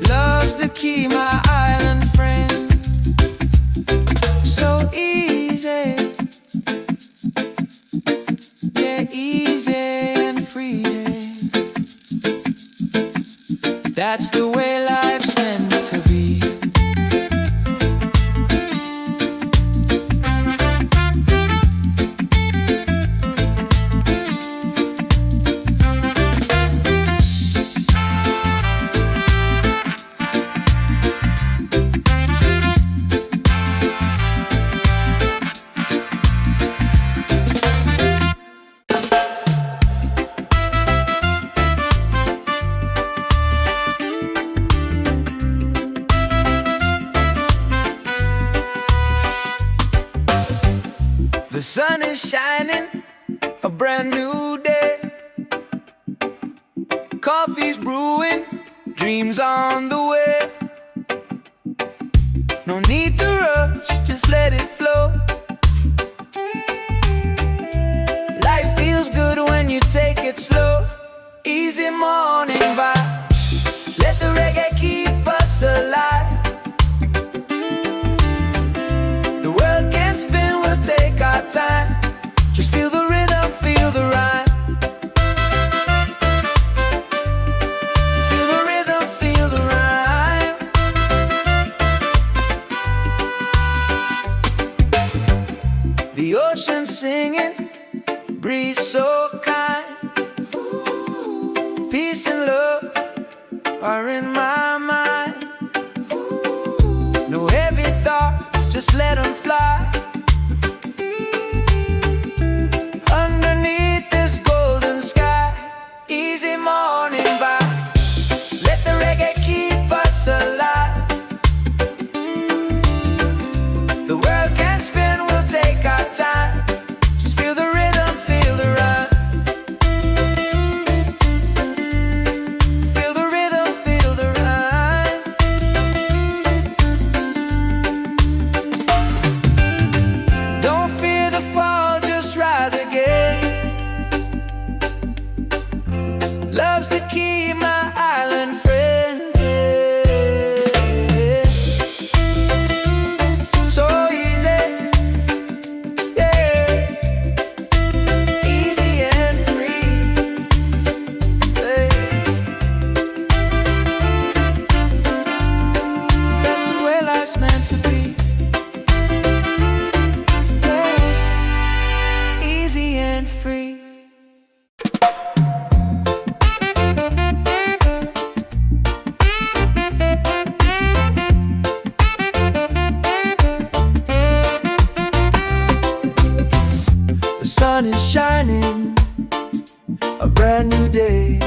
Love's the key, my island friend. So easy, yeah, easy and free. That's the way life's meant to be. The sun is shining, a brand new day. Coffee's brewing, dreams on the way. No need to rush, just let it flow. Life feels good when you take it slow. Easy morning vibe, let the reggae keep us alive. The world can spin, we'll take our time. Just feel the rhythm, feel the rhyme. Feel the rhythm, feel the rhyme. The ocean singing, breeze so kind. Peace and love are in my mind. No heavy thoughts, just let them fly. Underneath this golden sky, easy morning vibe, let the reggae keep us alive. The world can spin, we'll take our time. Just feel the rhythm, feel the rhyme. Feel the rhythm, feel the rhyme. Don't fear the fall, just rise again. Love's the key, my island friend. So easy, yeah. Easy and free, yeah. That's the way life's meant to be, yeah. Easy and free. The sun is shining, a brand new day.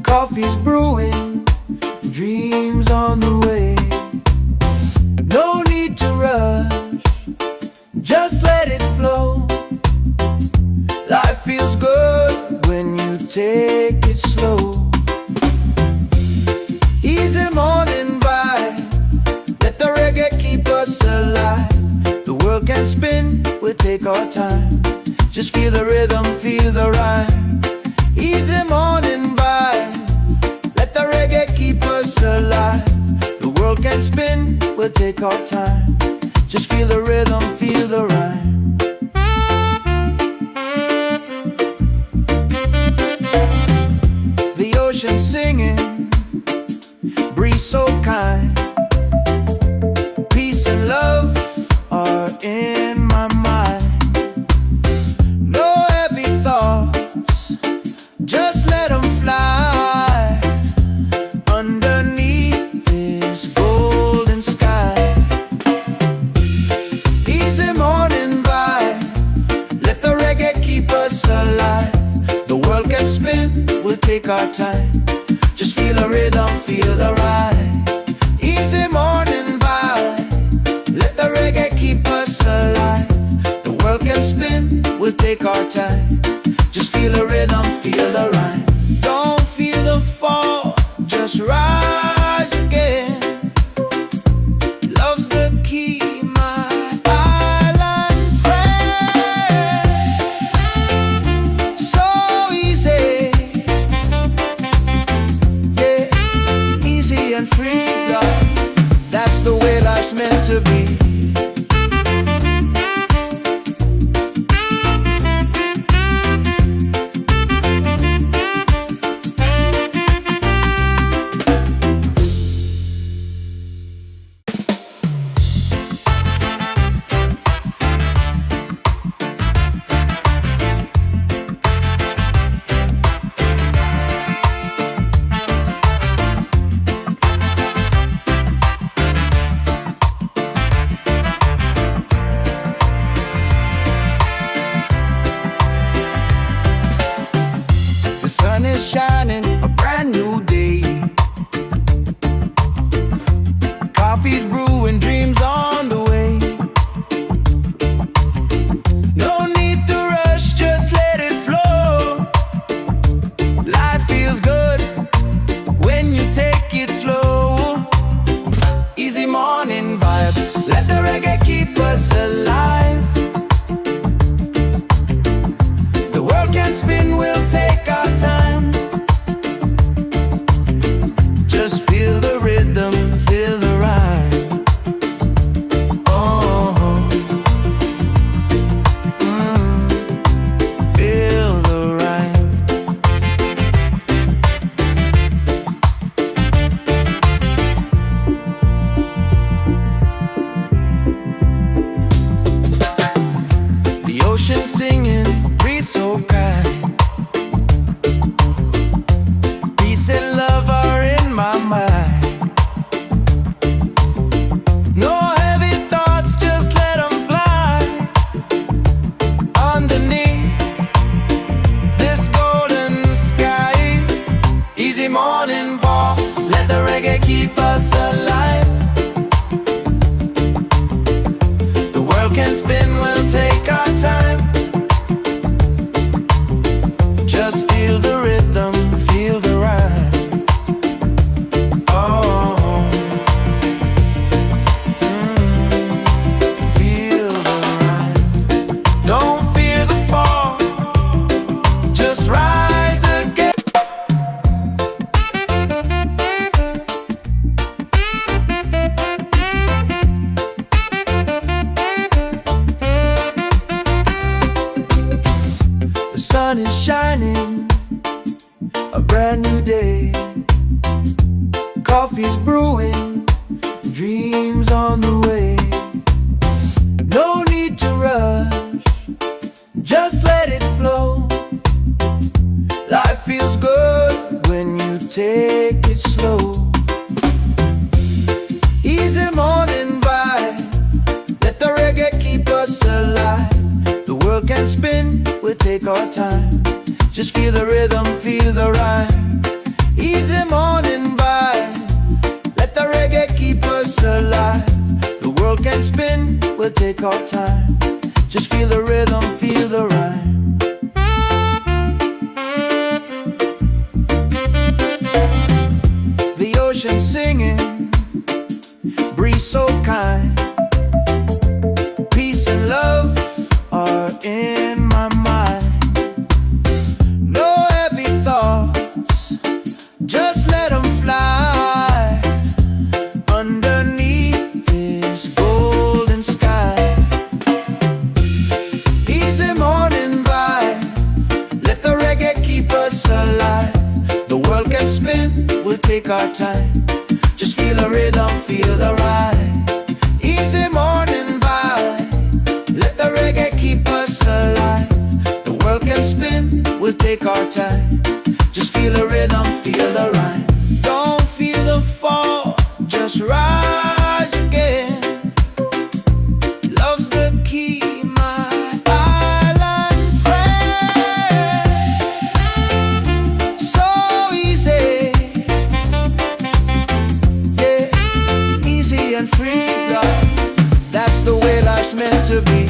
Coffee's brewing, dreams on the way. No need to rush, just let it flow. Life feels good when you take it slow. Easy morning vibe, let the reggae keep us alive. The world can spin, we'll take our time. Just feel the rhythm, feel the rhyme. Easy morning vibe, let the reggae keep us alive. The world can spin, we'll take our time. Just feel the rhythm, feel the rhyme. The ocean singing, breeze so kind. Peace and love are in my mind. No heavy thoughts, just let them fly. Underneath this golden sky, easy morning vibe, let the reggae keep us alive. The world can spin, we'll take our time. Just feel the rhythm, feel the ride. Easy morning vibe, let the reggae keep us alive. The world can spin, we'll take our time. Just feel the rhythm, feel the rhyme. Don't feel the fall, just rise again. Love's the key, my island friend. So easy, sun is shining, a brand new day. Coffee's brewing, dreams on the way. No need to rush, just let it flow. Life feels good when you take it slow. Easy morning vibe, let the reggae keep us alive. The world can spin, we'll take our time. Just feel the rhythm, feel the rhyme. Easy morning vibe, let the reggae keep us alive. The world can spin, we'll take our time. Just feel the rhythm, feel the rhyme. The ocean singing, breeze so kind. Peace and love are in my mind. No heavy thoughts, just let them fly underneath this golden sky. Easy morning vibe, let the reggae keep us alive. The world can spin, we'll take our time. Just feel the rhythm, feel the ride. Easy morning vibe, let the reggae keep us alive. The world can spin, we'll take our time. Just feel the rhythm, feel the rhyme. Don't feel the fall, just rise again. Love's the key, my island friend. So easy, yeah, easy and free, love. That's the way life's meant to be.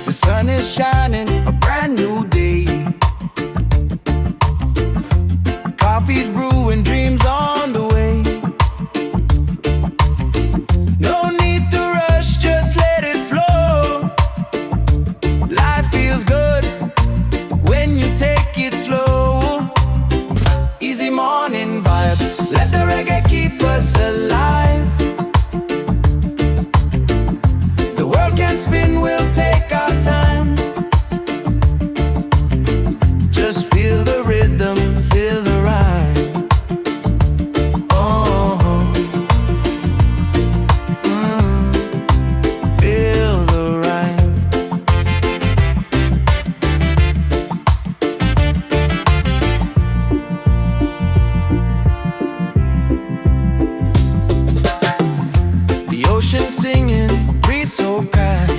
The sun is shining, a brand new day. Coffee's brewing, dreams on the way. No need to rush, just let it flow. Life feels good when you take it slow. Easy morning vibe, let the reggae keep us alive. The world can spin, we'll take our time. Just feel the rhythm, feel the rhyme. Oh, feel the rhyme. The ocean singing, breeze so kind.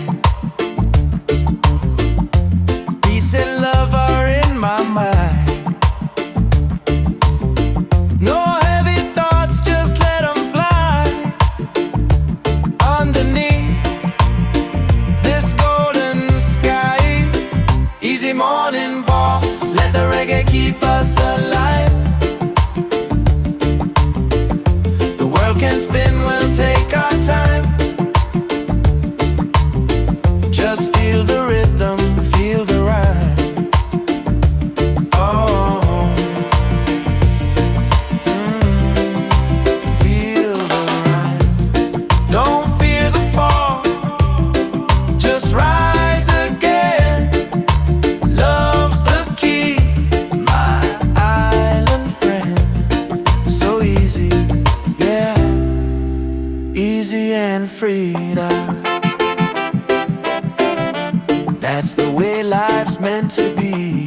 Peace and love are in my mind. No heavy thoughts, just let them fly underneath this golden sky. Easy morning walk, let the reggae keep us alive. The world can spin, we'll take our time. Just feel the rhythm, feel the rhyme. Oh, feel the rhyme. Don't fear the fall, just rise again. Love's the key, my island friend. So easy, yeah, easy and free now. That's the way life's meant to be.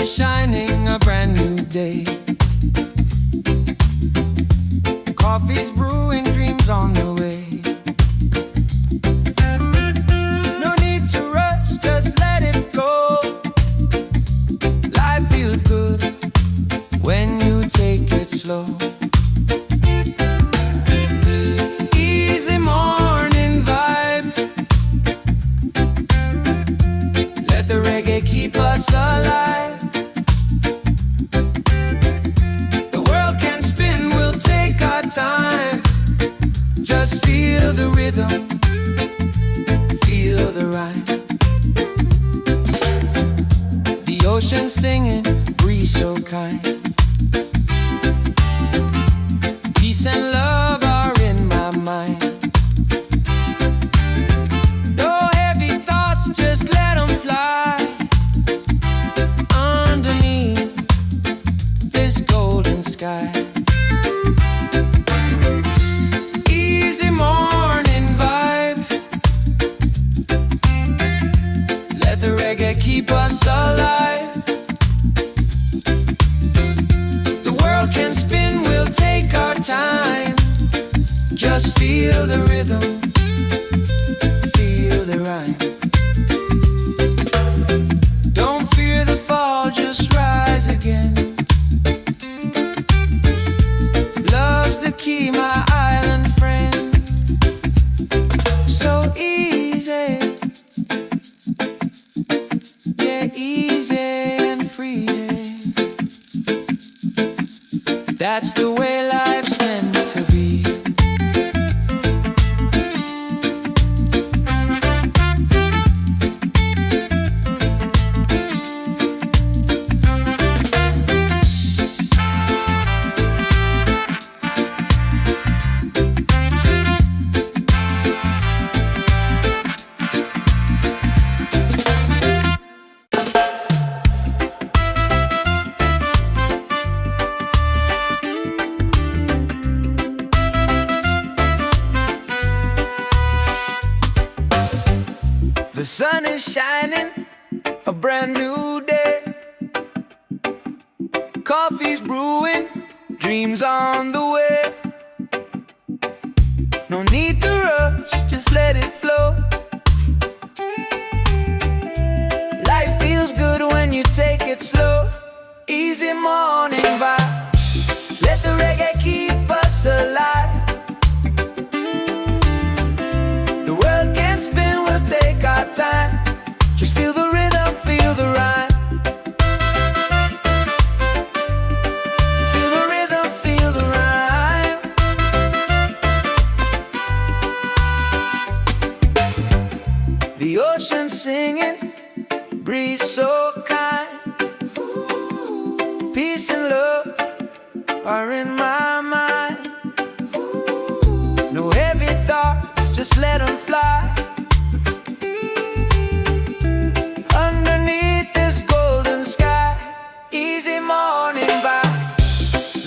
is shining, a brand new day. Coffee's brewing, dreams on the way. No need to rush, just let it flow. Life feels good when you take it slow. Easy morning vibe, let the reggae keep us alive. The world can spin, we'll take our time. Just feel the rhythm, feel the rhyme. The ocean singing, breeze so kind. Peace and love are in my mind. No heavy thoughts, just let them fly. Underneath this golden sky. Easy morning vibe, let the reggae keep us alive. The world can spin, we'll take our time. Just feel the rhythm, feel the rhyme. Don't fear the fall, just rise again. Love's the key, my island friend. So easy, yeah, easy and free. That's the way life's meant to be. The sun is shining, a brand new day. Coffee's brewing, dreams on the way. No need to rush, just let it flow. Life feels good when you take it slow. Easy morning vibe, let the reggae keep us alive. The world can spin, we'll take our time. Just feel the rhythm, feel the rhyme. Feel the rhythm, feel the rhyme. The ocean singing, breeze so kind. Peace and love are in my mind. No heavy thoughts, just let them fly. Underneath this golden sky. Easy morning vibe,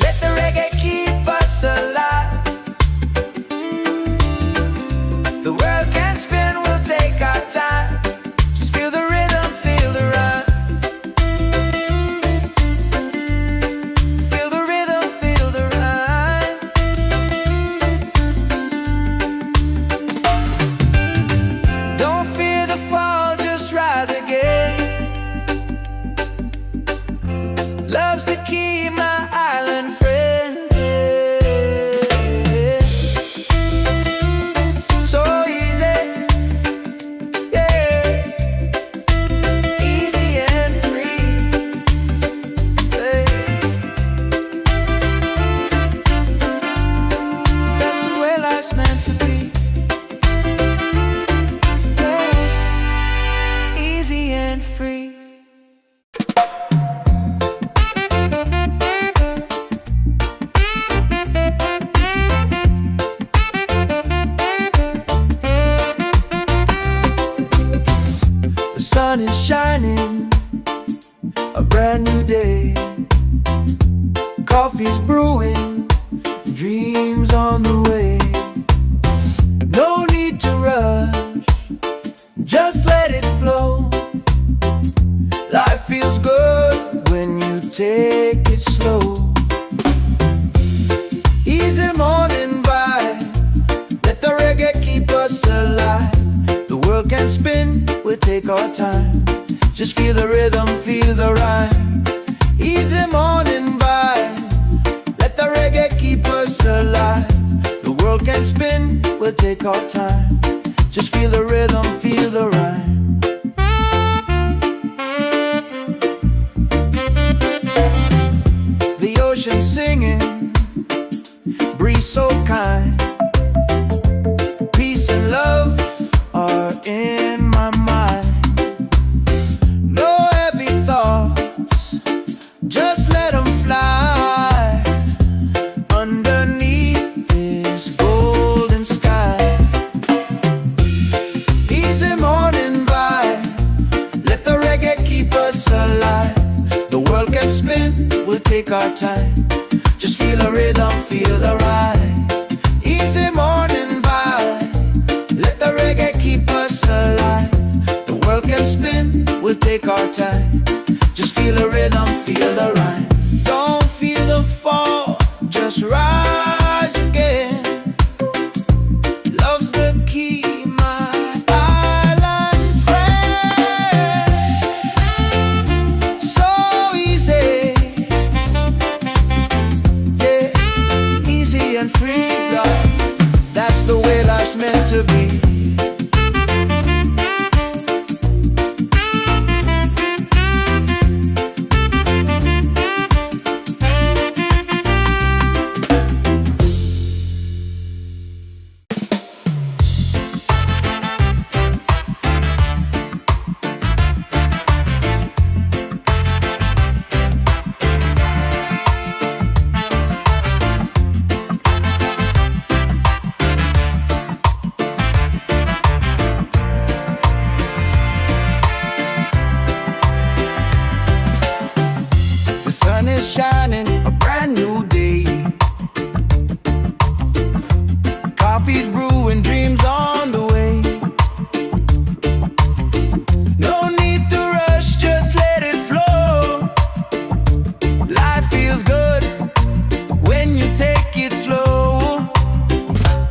let the reggae keep us alive. The world can spin, we'll take our time. Just feel the rhythm, feel the rhyme. Feel the rhythm, feel the rhyme. Don't fear the fall, just rise again. Love's the key, my island friend. So easy, yeah, easy and free. Hey. That's the way life's meant to be. Yeah. Easy and free. The sun is shining, a brand new day. Coffee's brewing, dreams on the way. No need to rush, just let it flow. Life feels good when world can spin, we'll take our time. Just feel the rhythm, feel the rhyme. The ocean singing, breeze so kind. Peace and love are in my mind. No heavy thoughts, just let them fly underneath this golden sky. Easy morning vibe, let the reggae keep us alive. The world can spin, we'll take our time. Just feel the rhythm, feel the ride. Easy morning vibe, let the reggae keep us alive. The world can spin, we'll take our time. Just feel the rhythm, feel the rhyme. Don't feel the fall, just rise again. Love's the key, my island friend. So easy, yeah, easy and free, love. That's the way life's meant to be. The sun is shining, a brand new day. Coffee's brewing, dreams on the way. No need to rush, just let it flow. Life feels good when you take it slow.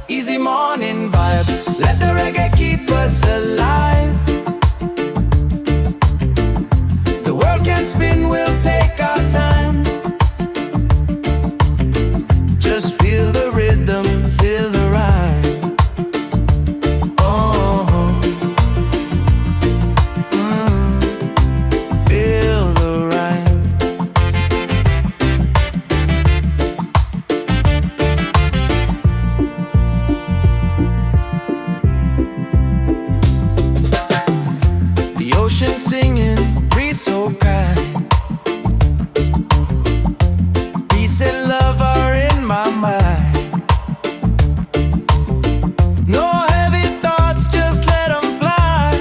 Easy morning vibe, let the reggae keep us alive. The world can spin, we'll take our time. Just feel the rhythm, feel the rhyme. Oh, feel the rhyme. The ocean singing, breeze so kind. Peace and love are in my mind. No heavy thoughts, just let them fly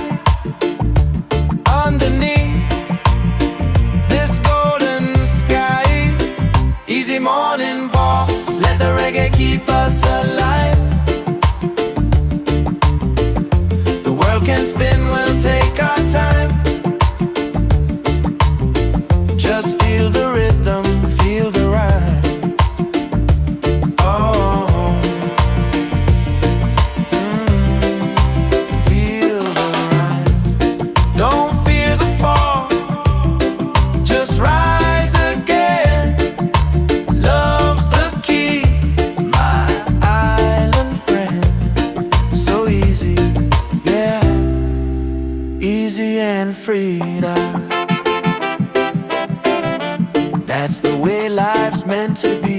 underneath this golden sky. Easy morning walk, let the reggae keep us alive. The world can spin, we'll take our time. Just feel the rhythm, feel the rhyme. Oh, feel the rhyme. Don't fear the fall, just rise again. Love's the key, my island friend. So easy, yeah, easy and free now. That's the way life's meant to be.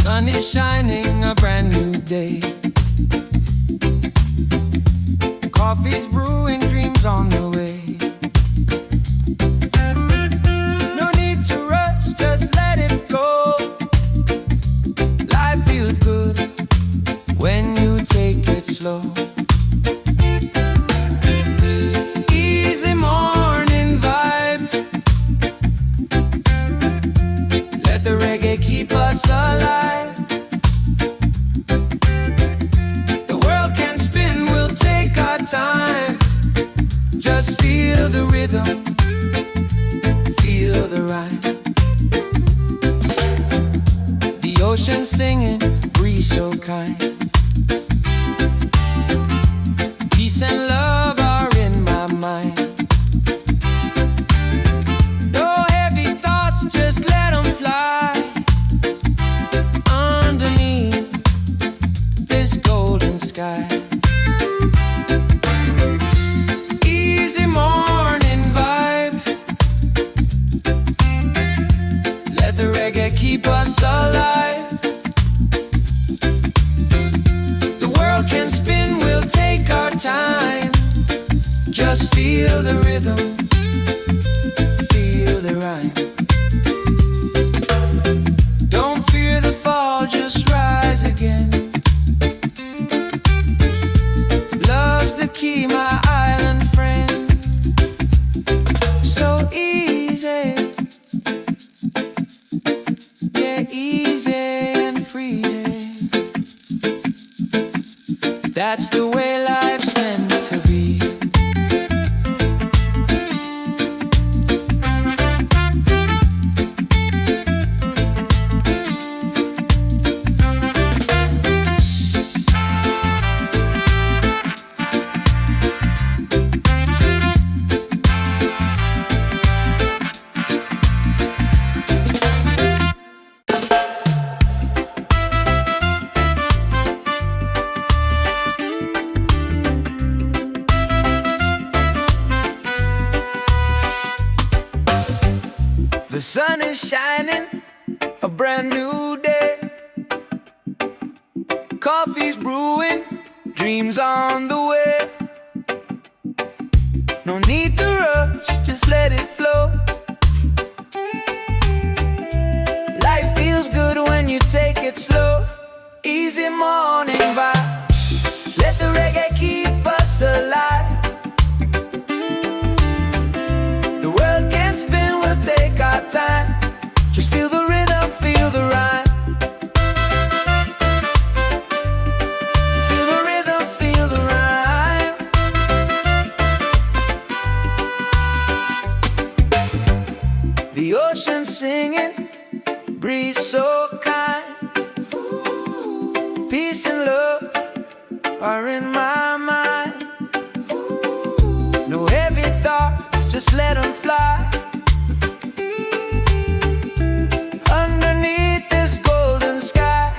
Sun is shining, a brand new day. Coffee's brewing, dreams on the way. No need to rush, just let it flow. Life feels good when you take it slow. Easy morning vibe, let the reggae keep us alive. the rhythm, feel the rhyme. The ocean singing, breeze so kind. Peace and love are in my mind. No heavy thoughts, just let them fly underneath this golden sky. Easy morning vibe. Let the reggae keep us alive. The world can spin, we'll take our time. Just feel the rhythm, feel the rhyme. Don't fear the fall, just rise again. Love's the key, my island friend. So easy, yeah, easy and free. That's the way life's meant to be. The sun is shining, a brand new day. Coffee's brewing, dreams on the way. No need to rush, just let it flow. Life feels good when you take it slow. Easy morning vibe. Let the reggae keep us alive. The world can spin, we'll take our time. Just feel the rhythm, feel the rhyme. Feel the rhythm, feel the rhyme. The ocean singing, breeze so kind. Peace and love are in my mind. No heavy thoughts, just let them fly underneath this golden sky.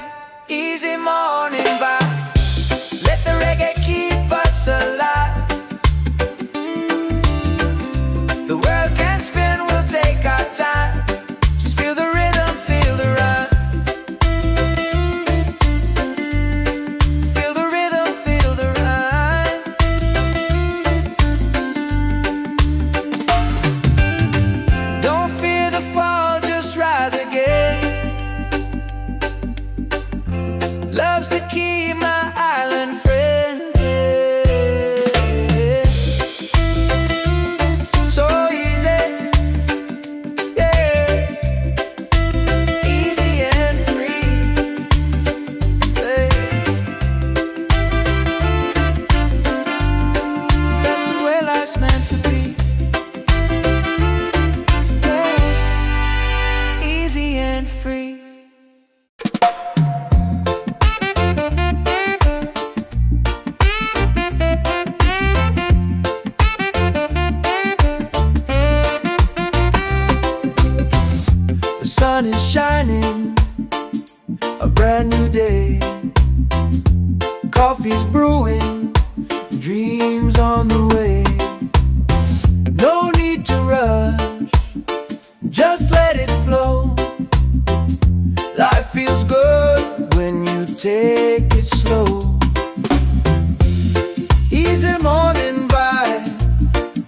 Easy morning vibe. Let the reggae keep us alive. The world can spin, we'll take our time. Just feel the rhythm, feel the rhyme. Feel the rhythm, feel the rhyme. Don't fear the fall, just rise again. Love's the key, my island friend. So easy, yeah, easy and free. Yeah. That's the way life's meant to be. Yeah. Easy and free. The sun is shining, a brand new day. Coffee's brewing, dreams on the way. No need to rush, just let it flow. Life feels good when you take it slow. Easy morning vibe.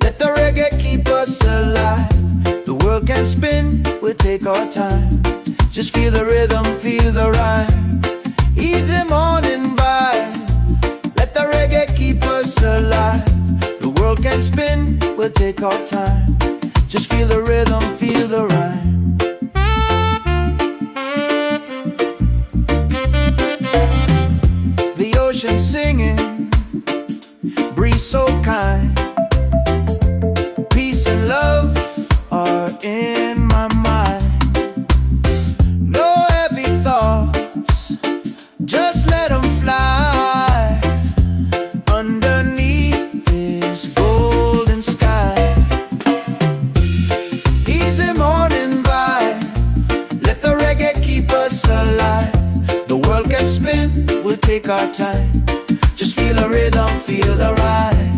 Let the reggae keep us alive. The world can spin, we'll take our time. Just feel the rhythm, feel the rhyme. Easy morning vibe. Let the reggae keep us alive. The world can spin, we'll take our time. Just feel the rhythm, feel the rhyme. The ocean singing, breeze so kind. Peace alive. The world can spin, we'll take our time. Just feel the rhythm, feel the ride.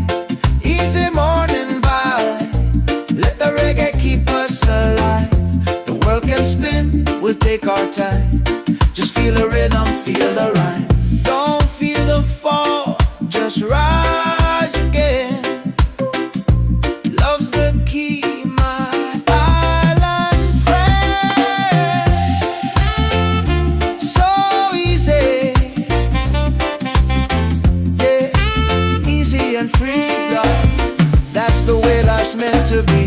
Easy morning vibe, let the reggae keep us alive. The world can spin, we'll take our time. Just feel the rhythm, feel the ride. Don't feel the fall, just rise again. Love's the key, my island friend. So easy, yeah, easy and free, love. That's the way life's meant to be.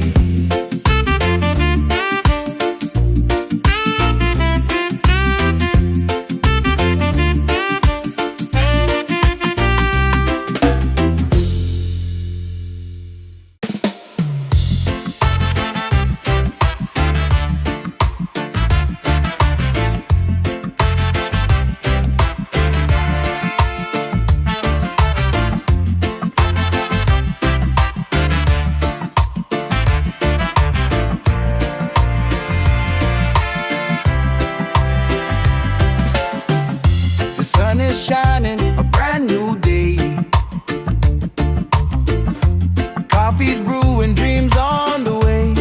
The sun is shining, a brand new day. Coffee's brewing, dreams on the way.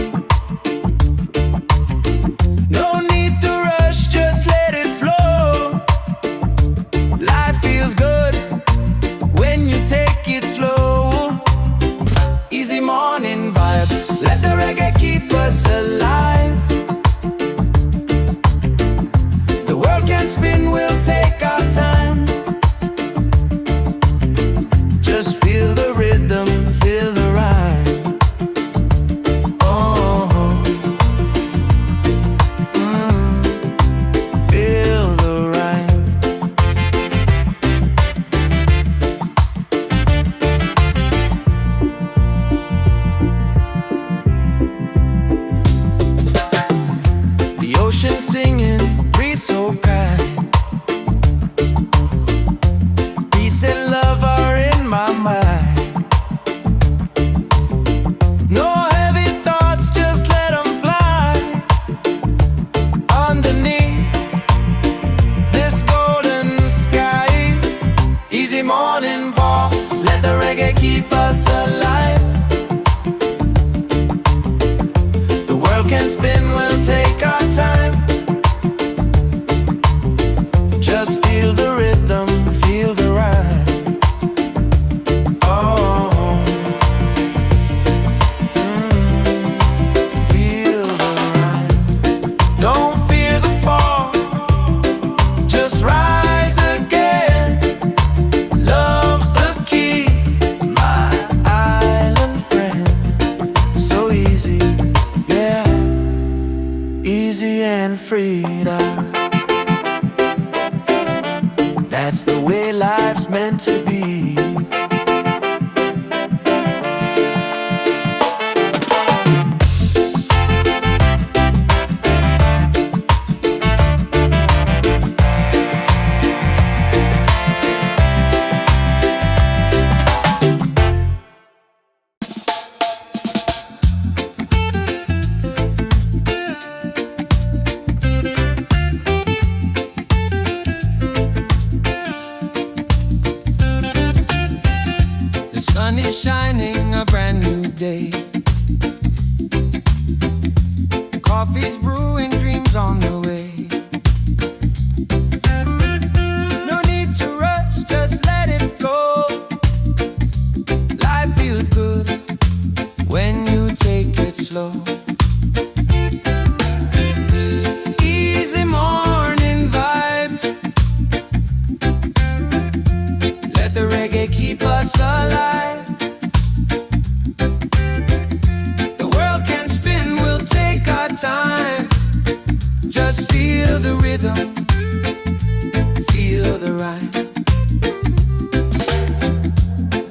No need to rush, just let it flow. Life feels good when you take it slow. Easy morning vibe, let the reggae keep us alive. The world can spin, we'll take our time. Just feel the rhythm, feel the ride. Oh, feel the ride. The ocean singing, breeze so kind. Peace and love are in my mind. No heavy thoughts, just let them fly. Underneath this golden sky. Easy morning walk, let the reggae keep us alive. The world can spin, we'll take our time. Just feel the rhythm, feel the ride. Oh, feel the ride. Don't fear the fall, just rise again. Love's the key, my island friend. So easy, yeah, easy and free. That's the way life's meant to be. The sun is shining, a brand new day. Coffee's brewing, dreams on the way. No need to rush, just let it flow. Life feels good when you take it slow. Easy morning vibe, let the reggae keep us alive. The world can spin, we'll take our time. Just feel the rhythm, feel the ride.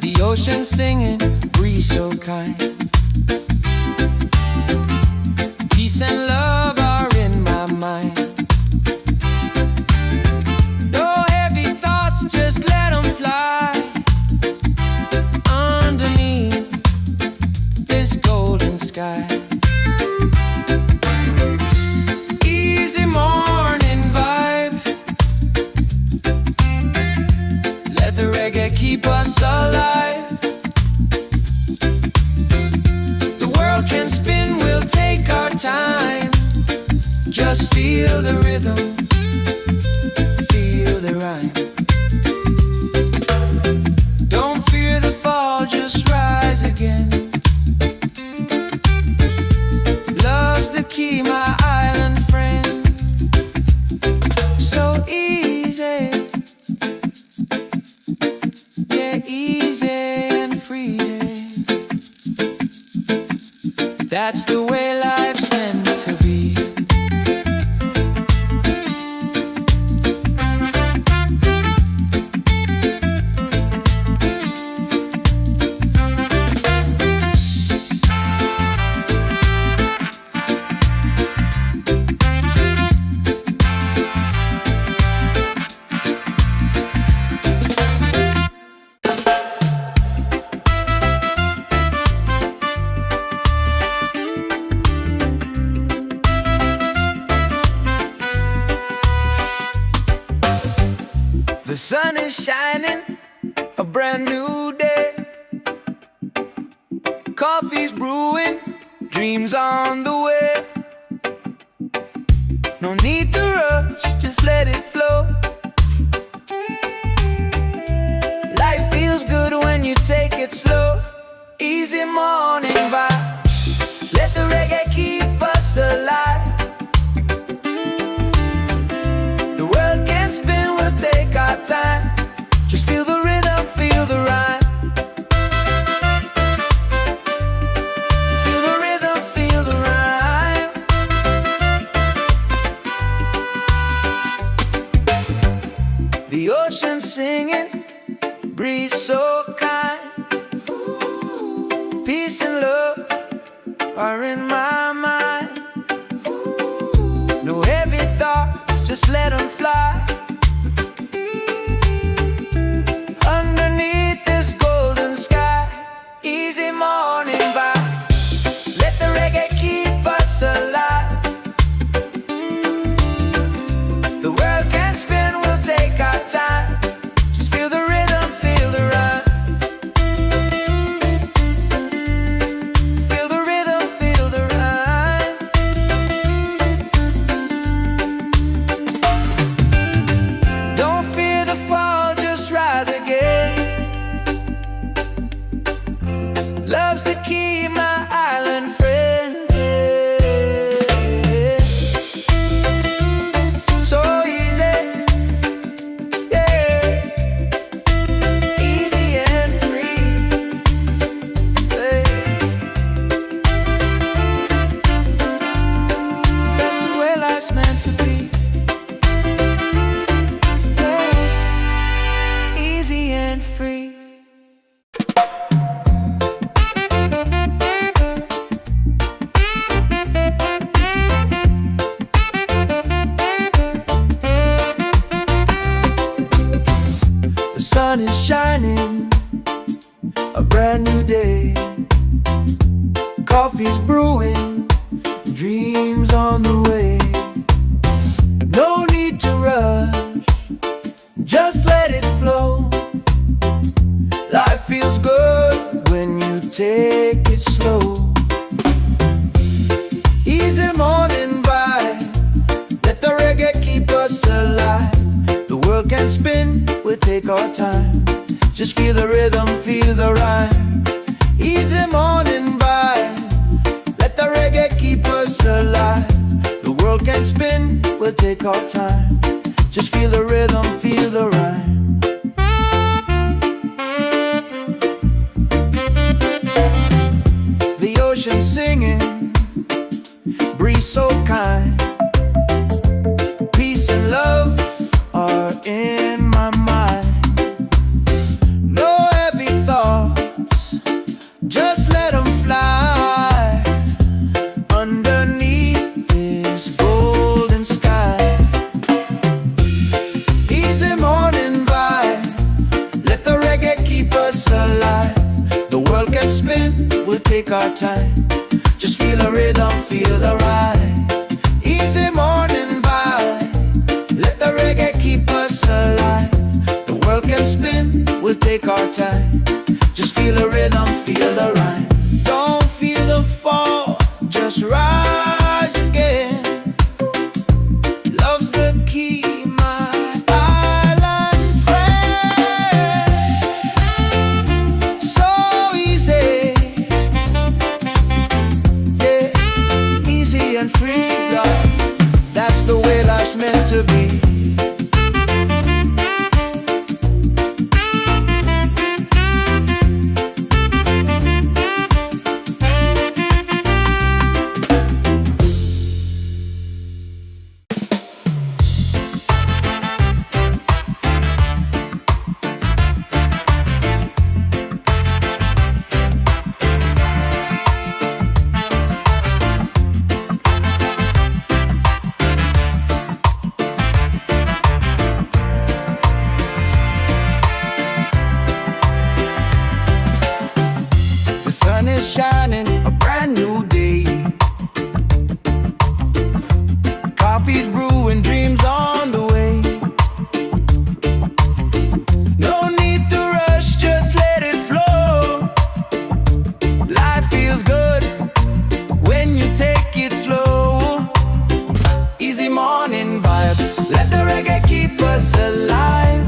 The ocean singing, breeze so kind. Peace and love are in my mind. No heavy thoughts, just let them fly. Underneath this golden sky. Easy morning vibe, keep us alive. The world can spin, we'll take our time. Just feel the rhythm, feel the rhyme. Don't fear the fall, just rise again. Love's the key, my island friend. So easy, yeah, easy and free. That's the way life's meant to be. The sun is shining, a brand new day. Coffee's brewing, dreams on the way. No need to rush, just let it flow. Life feels good when you take it slow. Easy morning vibe, let the reggae keep us alive. The world can spin, we'll take our time. Just feel the rhythm, feel the rhyme. Feel the rhythm, feel the rhyme. The ocean singing, breeze so kind. Peace and love are in my mind. No heavy thoughts, just let them fly. Underneath this golden sky, easy morning vibe. Let the reggae keep us alive. The world can spin, we'll take our time. Just feel the rhythm, feel the rhyme. Feel the rhythm, feel the rhyme. Don't fear the fall, just rise again. Love's the key, my island friend. So easy, yeah, easy and free. Yeah. That's the way life's meant to be. Yeah. Easy and free. The sun is shining, a brand new day. Coffee's brewing, dreams on the way. No need to rush, just let it flow. Life feels good when you take it slow. Easy morning vibe, let the reggae keep us alive. The world can spin, we'll take our time. Just feel the rhythm, feel the rhyme. Easy morning vibe, let the reggae keep us alive. The world can spin, we'll take our time. Just feel the rhythm, feel the rhyme. The ocean singing, breeze so kind. Peace and love are in my mind. No heavy thoughts, just let them fly. Underneath this golden sky, easy morning vibe, let the reggae keep us alive. The world can spin, we'll take our time. Just feel the rhythm, feel the ride. Easy morning vibe, let the reggae keep us alive. The world can can spin, we'll take our time. Just feel the rhythm, feel the rhyme. Don't feel the fall, just rise again. Love's the key, my island friend. So easy, yeah, easy and free, love. That's the way life's meant to be. The sun is shining, a brand new day. Coffee's brewing, dreams on the way. No need to rush, just let it flow. Life feels good when you take it slow. Easy morning vibe, let the reggae keep us alive.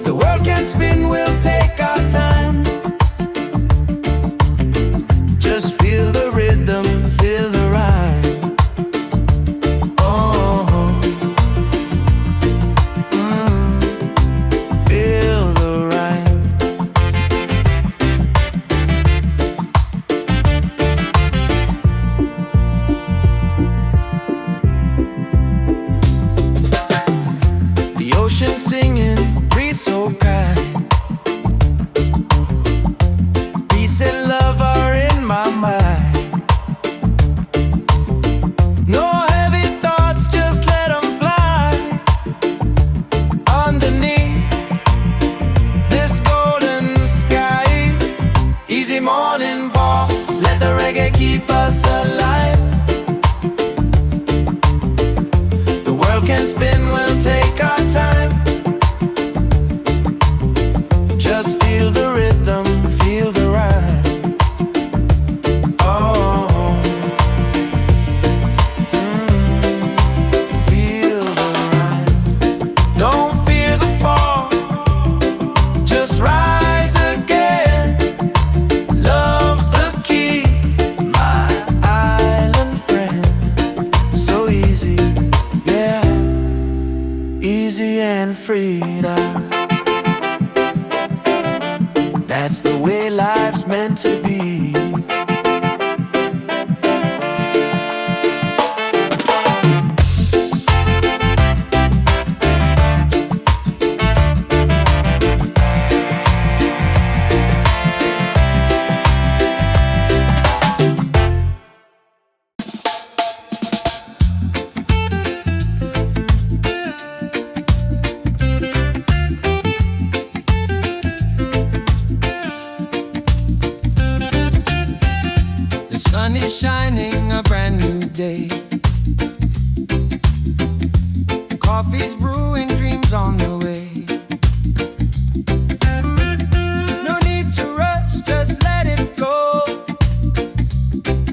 The world can spin, we'll take our time. Just feel the rhythm, feel the rhyme. Oh, feel the rhyme. The ocean singing, breeze so kind. Peace and love are in my mind. No heavy thoughts, just let them fly. Underneath this golden sky. Easy morning walk, let the reggae keep us alive. The world can spin, we'll take our time. Just feel the rhythm, feel the rhyme. Oh, feel the rhyme. Don't fear the fall, just rise again. Love's the key, my island friend. So easy, yeah, easy and free. That's the way life's meant to be. The sun is shining, a brand new day. Coffee's brewing, dreams on the way. No need to rush, just let it flow.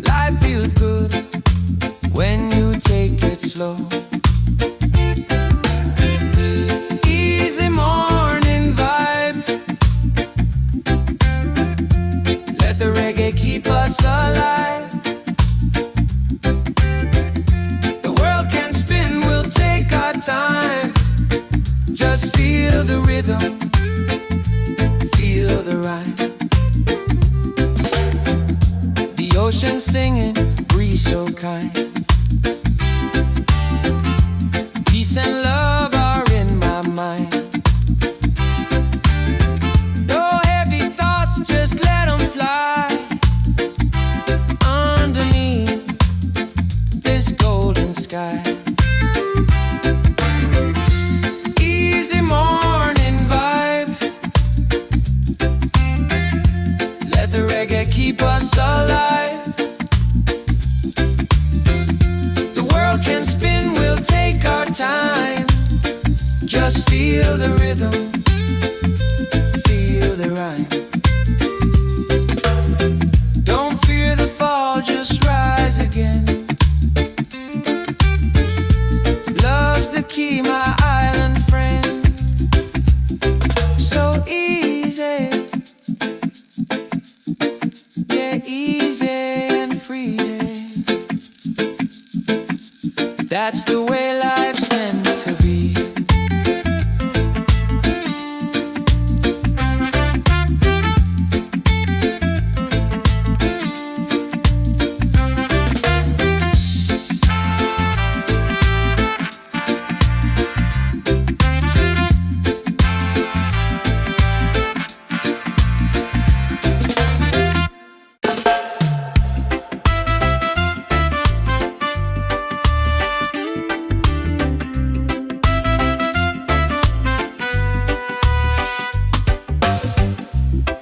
Life feels good when you take it slow. Easy morning vibe, let the reggae keep us alive. The world can spin, we'll take our time. Just feel the rhythm, feel the rhyme. The ocean singing, breeze so kind. Peace and love are in my mind. No heavy thoughts, just let them fly. Underneath this golden sky. Easy morning vibe, let the reggae keep us alive. The world can spin, we'll take our time. Just feel the rhythm, feel the rhyme. Don't fear the fall, just rise again. Love's the key, my island friend. So easy, yeah, easy and free. That's the way life's meant to be.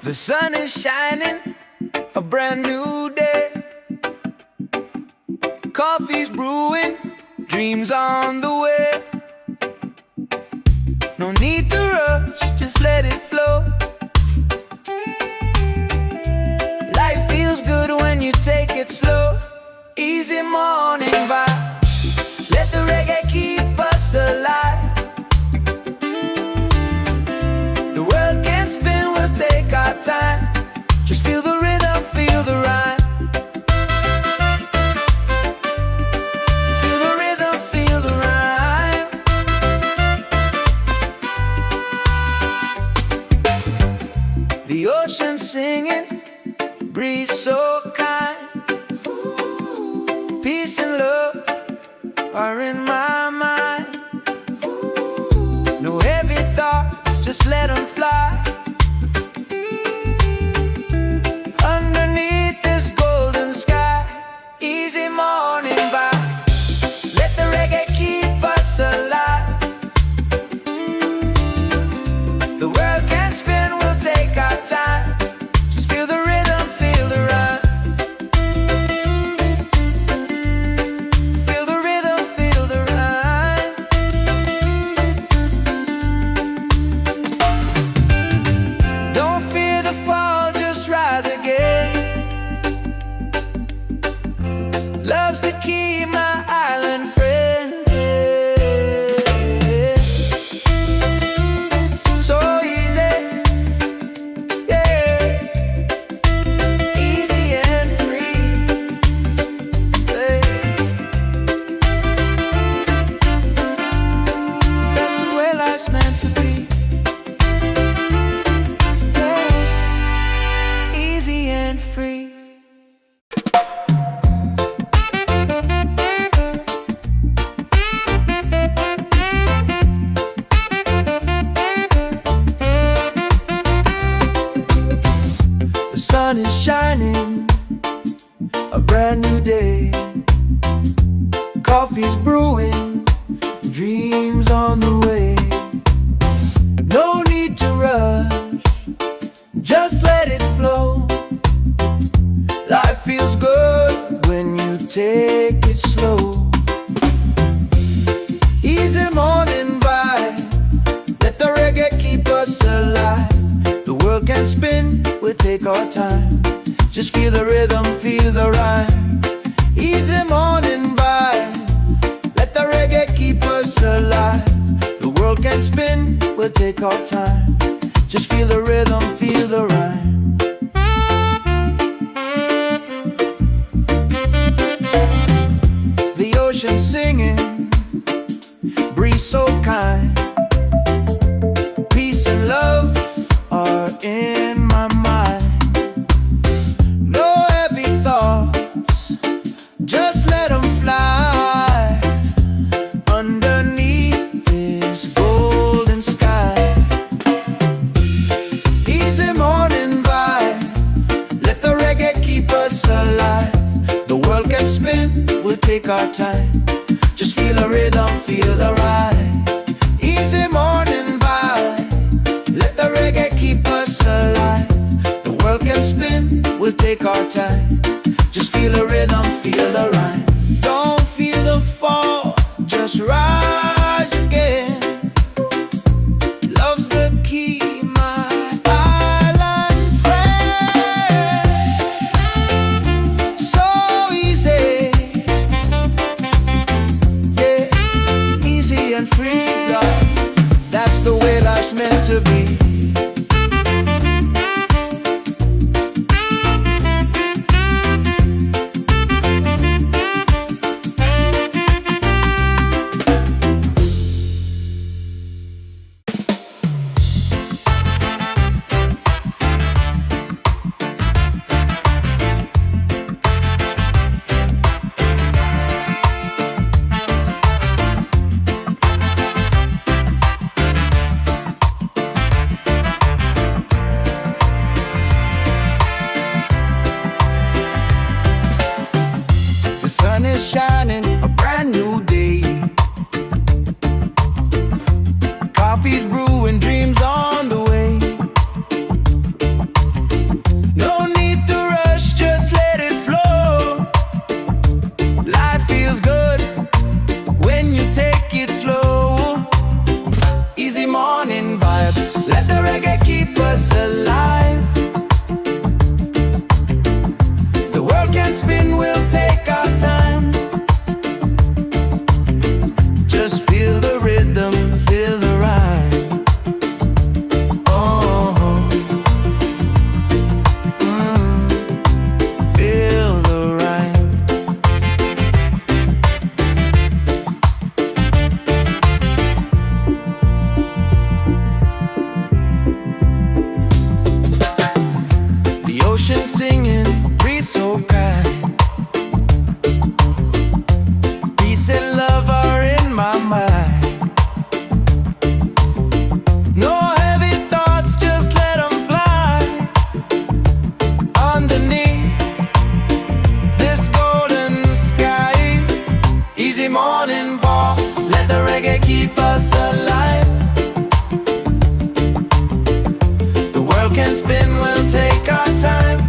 The sun is shining, a brand new day. Coffee's brewing, dreams on the way. No need to rush, just let it flow. Life feels good when you take it slow. Easy morning vibe, let the reggae keep us alive. The world can spin, we'll take our time. Just feel the rhythm, feel the rhyme. Feel the rhythm, feel the rhyme. The ocean singing, breeze so kind. Peace and love are in my mind. No heavy thoughts, just let them fly. Underneath this golden sky, easy morning vibe, let the reggae keep us alive. The world can spin, we'll take our time. Just feel the rhythm, feel the rhyme. Feel the rhythm, feel the rhyme. Don't fear the fall, just rise again. Love's the key, my island friend. So easy, yeah, easy and free. Hey. That's the way life's meant to be. Yeah. Easy and free. The sun is shining, a brand new day. Coffee's brewing, dreams on the way. No need to rush, just let it flow. Life feels good when you take it slow. Easy morning vibe, let the reggae keep us alive. The world can spin, we'll take our time. Just feel the rhythm, feel the rhyme. Easy morning vibe, let the reggae keep us alive. The world can spin, we'll take our time. Just feel the rhythm, feel the rhyme. The ocean singing, breeze so kind. Peace and love are in my mind. No heavy thoughts, just let them fly. Underneath this golden sky, easy morning vibe, let the reggae keep us alive. The world can spin, we'll take our time. Just feel the rhythm, feel the ride. Easy morning vibe, let the reggae keep us alive. The world can spin, we'll take our time. Just feel the rhythm, feel the rhyme. Don't feel the fall, just rise again. life's meant to be. The sun is shining, a brand new day. Coffee's brewing, dreams on the way. No need to rush, just let it flow. Life feels good when you take it slow. Easy morning vibe, let the reggae keep us alive. The world can spin, we'll take our time. Just feel the rhythm, feel the rhyme. Oh, feel the rhyme. The ocean singing, breeze so kind. Peace and love are in my mind. No heavy thoughts, just let them fly. Underneath this golden sky. Easy morning walk, let the reggae keep us alive. The world can spin, we'll take our time.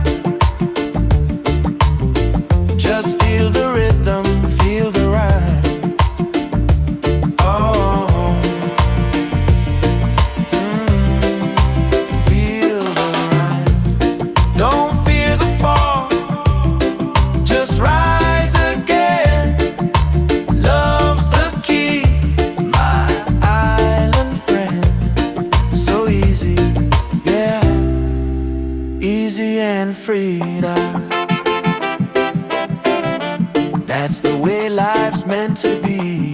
Just feel the rhythm, feel the rhyme. Oh, feel the rhyme. Don't fear the fall, just rise again. Love's the key, my island friend. So easy, yeah, easy and free now. That's the way life's meant to be.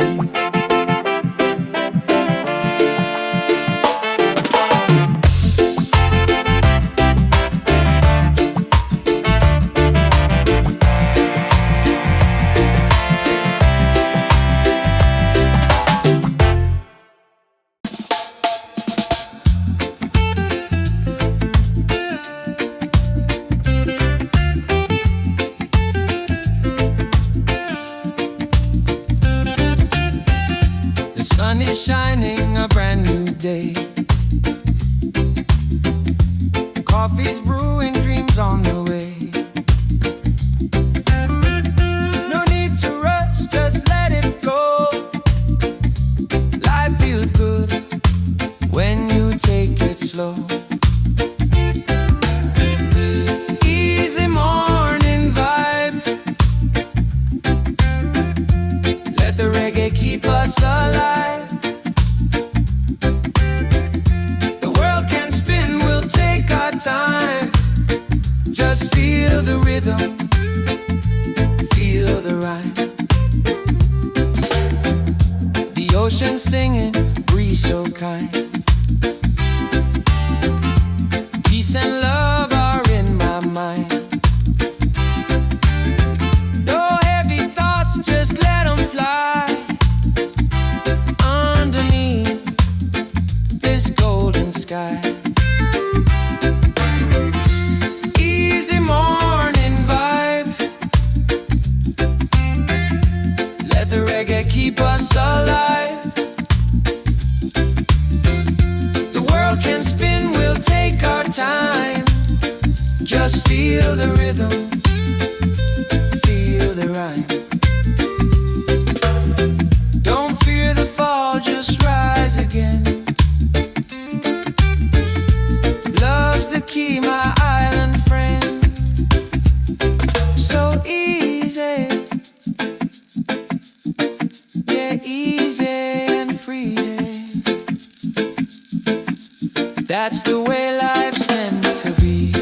The sun is shining, a brand new day. Coffee's brewing, dreams on the way. No need to rush, just let it flow. Life feels good when you take it slow. Easy morning vibe, let the reggae keep us alive. The world can spin, we'll take our time. Just feel the rhythm, feel the rhyme. The ocean singing, breeze so kind. Peace and love are in my mind. No heavy thoughts, just let them fly. Underneath this golden sky. Easy morning vibe, let the reggae keep us alive. The world can spin, we'll take our time. Just feel the rhythm, feel the rhyme. Don't fear the fall, just rise again. Love's the key, my island friend. So easy, yeah, easy and free. That's the way life's meant to be.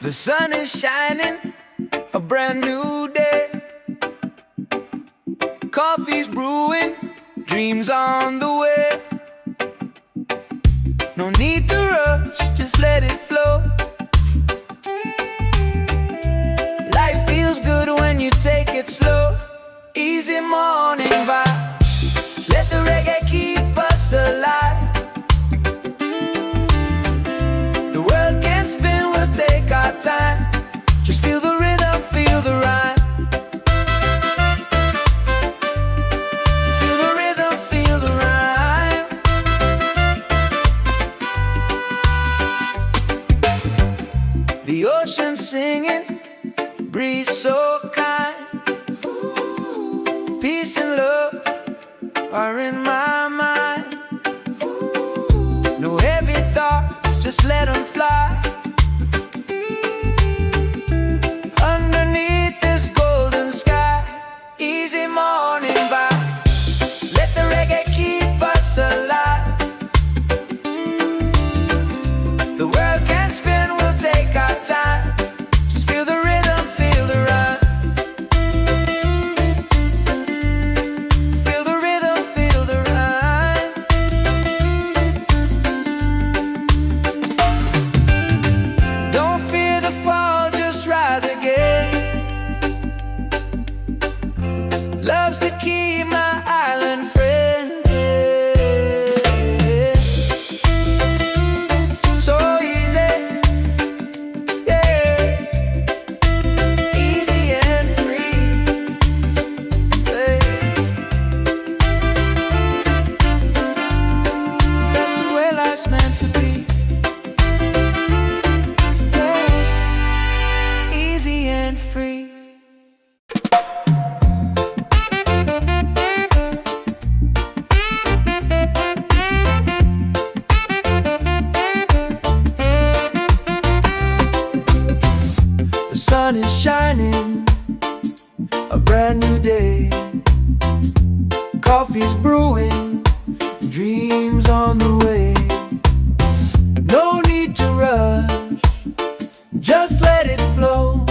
The sun is shining, a brand new day. Coffee's brewing, dreams on the way. No need to rush, just let it flow. Life feels good when you take it slow. Easy morning vibe, let the reggae keep us alive. The world can spin, we'll take our time. Just feel the rhythm, feel the rhyme. Feel the rhythm, feel the rhyme. The ocean singing, breeze so kind. Peace and love are in my mind. No heavy thoughts, just let them fly. Underneath this golden sky, easy morning vibe. Let the reggae keep us alive. The world can spin, we'll take our time. Just feel the rhythm, feel the rhyme. Feel the rhythm, feel the rhyme. Don't fear the fall, just rise again. Love's the key, my island friend. So easy, yeah. Easy and free, yeah. That's the way life's meant to be, yeah. Easy and free. The sun is shining, a brand new day. Coffee's brewing, dreams on the way. No need to rush, just let it flow.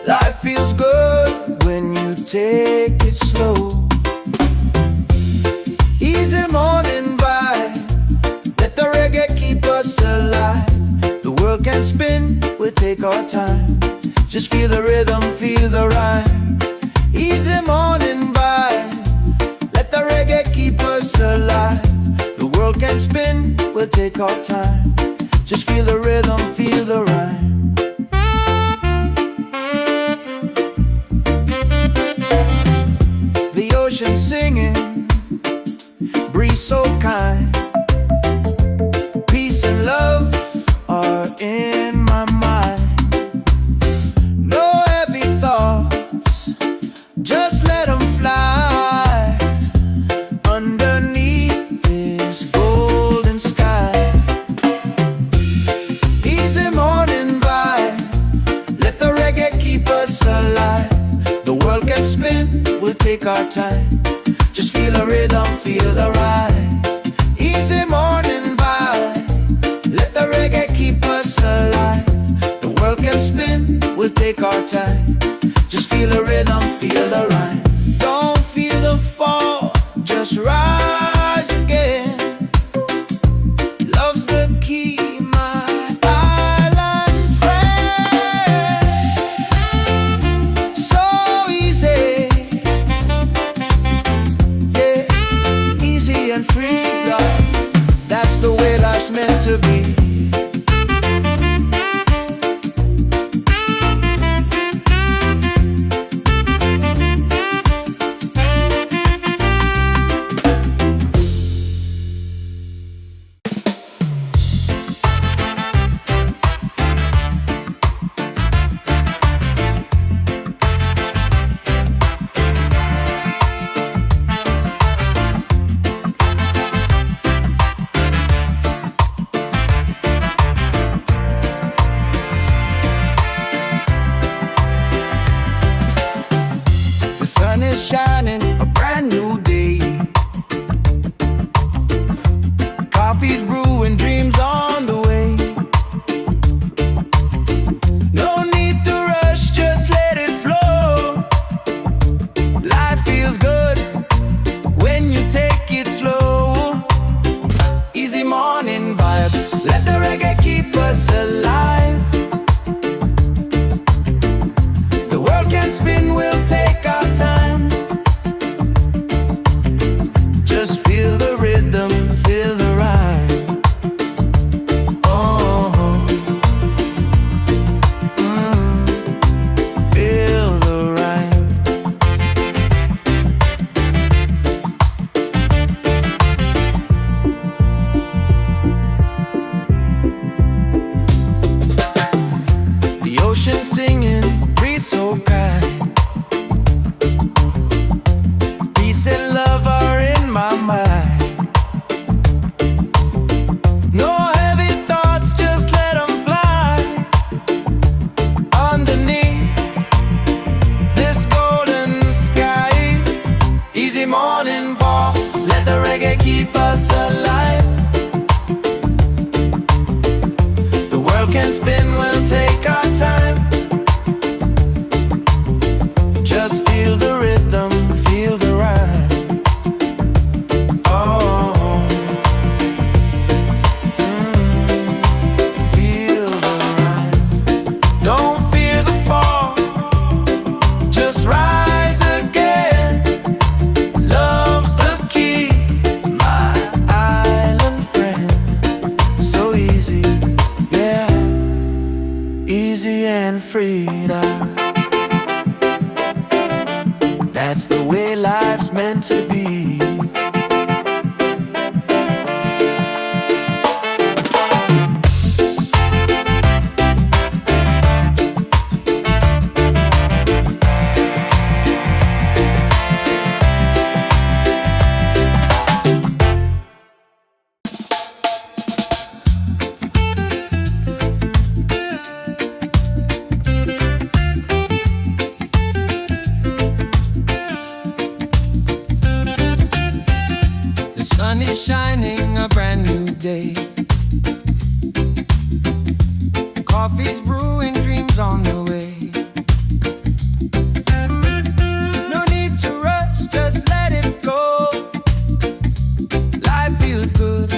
Life feels good when you take it slow. Easy morning vibe, let the reggae keep us alive. The world can spin, we'll take our time. Just feel the rhythm, feel the rhyme. Easy morning vibe, let the reggae keep us alive. The world can spin, we'll take our time. Just feel the rhythm, feel the rhyme. The ocean singing, breeze so kind. Peace and love are in my mind. No heavy thoughts, just let them fly. Underneath this golden sky, easy morning vibe, let the reggae keep us alive. The world can spin, we'll take our time. Just feel the rhythm, feel the ride. Easy morning vibe, let the reggae keep us alive. The world can spin, we'll take our time. Just feel the rhythm, feel the rhyme. Don't feel the fall, just rise again. Love's the key, my island friend. So easy, yeah, easy and free, love. That's the way life's meant to be. keep us alive. The world can spin, we'll take our time. Just feel the rhythm, feel the rhyme. Oh, feel the rhyme. Don't fear the fall, just rise again. Love's the key, my island friend. So easy, yeah, easy and freedom. That's the way life's meant to be. The sun is shining, a brand new day. Coffee's brewing, dreams on the way. No need to rush, just let it flow. Life feels good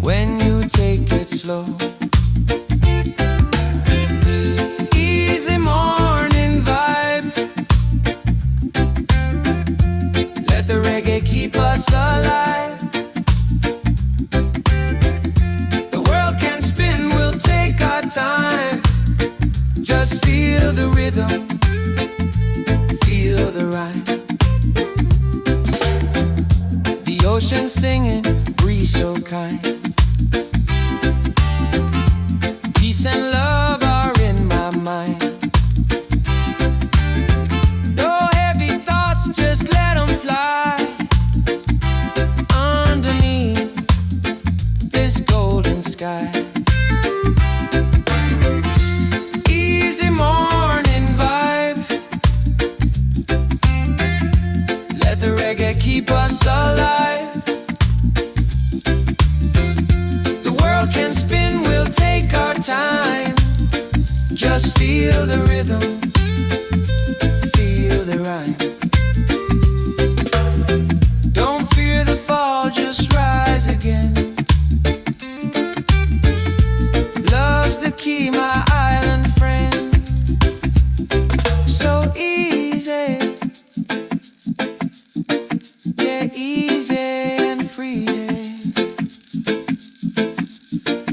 when you take it slow. Easy morning vibe. Let the reggae keep us alive. The world can spin, we'll take our time. Just feel the rhythm, feel the rhyme. The ocean singing, breeze so kind. Peace and love are in my mind. No heavy thoughts, just let them fly. Underneath this golden sky. Easy morning vibe. Let the reggae keep us alive. The world can spin, we'll take our time. Just feel the rhythm, feel the rhyme. Don't fear the fall, just rise again. Love's the key, my island friend. So easy, yeah, easy and free.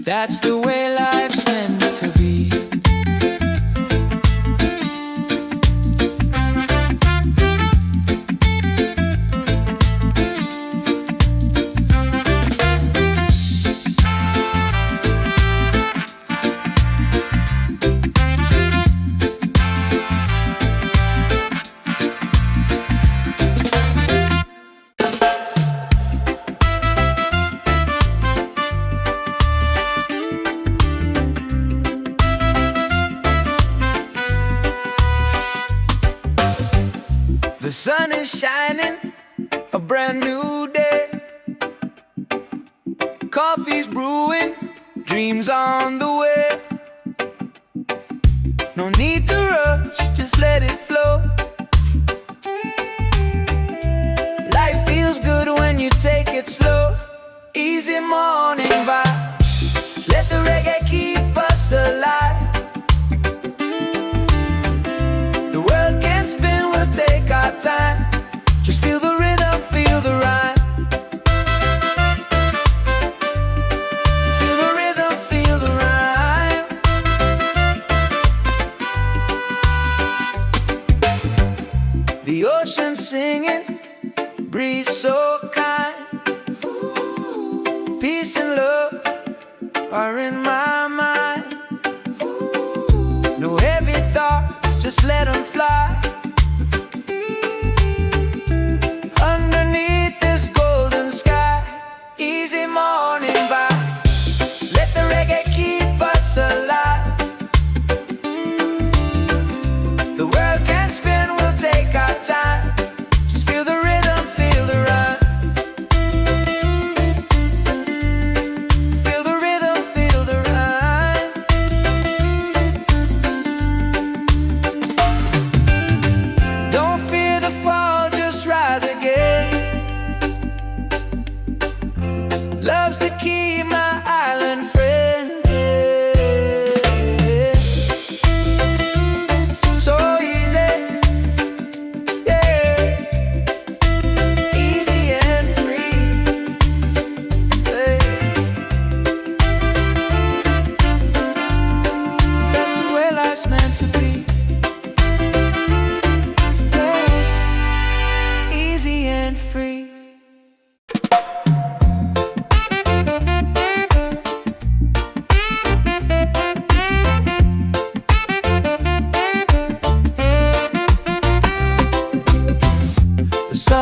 That's the way life's meant to be. The sun is shining, a brand new day. Coffee's brewing, dreams on the way. No need to rush, just let it flow. Life feels good when you take it slow. Easy morning vibe. Let the reggae keep us alive. The world can spin, we'll take our time. Just feel the rhythm, feel the rhyme. Feel the rhythm, feel the rhyme. The ocean singing, breeze so kind. Peace and love are in my mind. No heavy thoughts, just let them fly. Underneath this golden sky. Easy morning vibe. Let the reggae keep us alive. The world can spin, we'll take our time. Just feel the rhythm, feel the rhyme.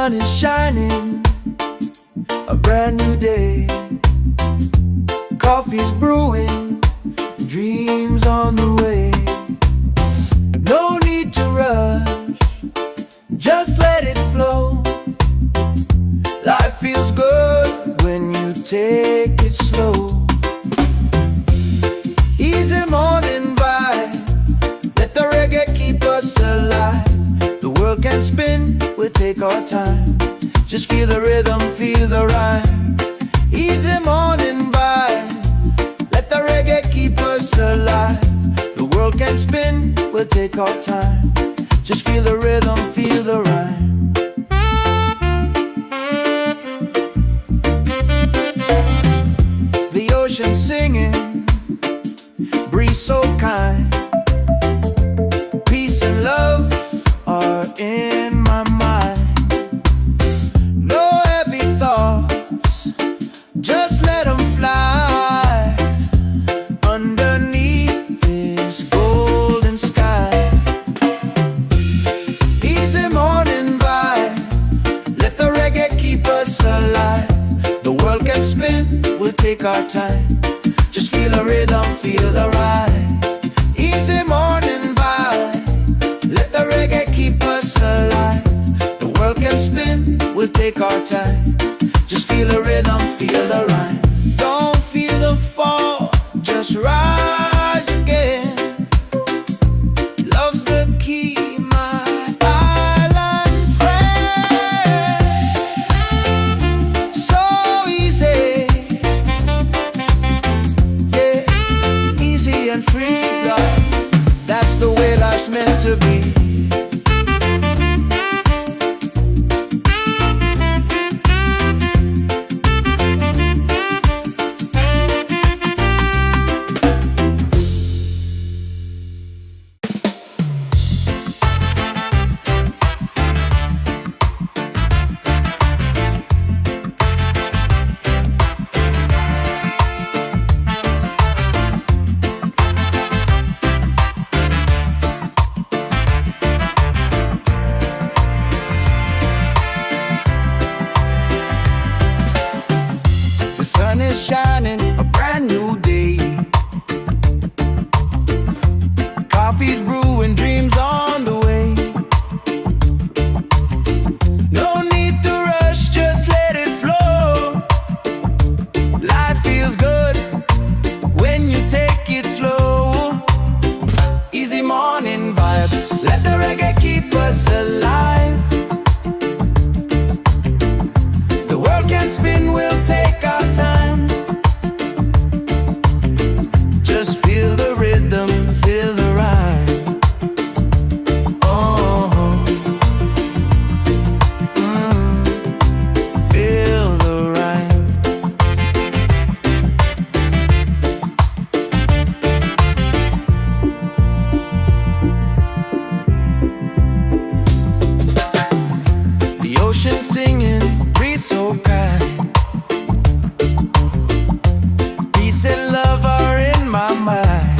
sun is shining, a brand new day. Coffee's brewing, dreams on the way. No need to rush, just let it flow. Life feels good when you take it slow. Easy morning vibe, let the reggae keep us alive. The world can spin, we'll take our time. Just feel the rhythm, feel the rhyme. Easy morning vibe, let the reggae keep us alive. The world can spin, we'll take our time. Just feel the rhythm, feel the rhyme. The ocean singing, breeze so kind. Peace and love are in my mind. No heavy thoughts, just let them fly underneath this golden sky. Easy morning vibe, let the reggae keep us alive. The world can spin, we'll take our time. Just feel the rhythm, feel the ride. Easy morning vibe, let the reggae keep us alive. The world can spin, we'll take our time. Just feel the rhythm, feel the rhyme. Don't feel the fall, just rise again. Love's the key, my island friend. So easy, yeah, easy and free, love. That's the way life's meant to be. The sun is shining, a brand new day. Coffee's brewing, dreams on the way. No need to rush, just let it flow. Life feels good when you take it slow. Easy morning vibe, let the reggae keep us alive. The world can spin, we'll take our time. Just feel the rhythm, feel the rhyme. Oh, feel the rhyme. The ocean singing, breeze so kind. Peace and love are in my mind.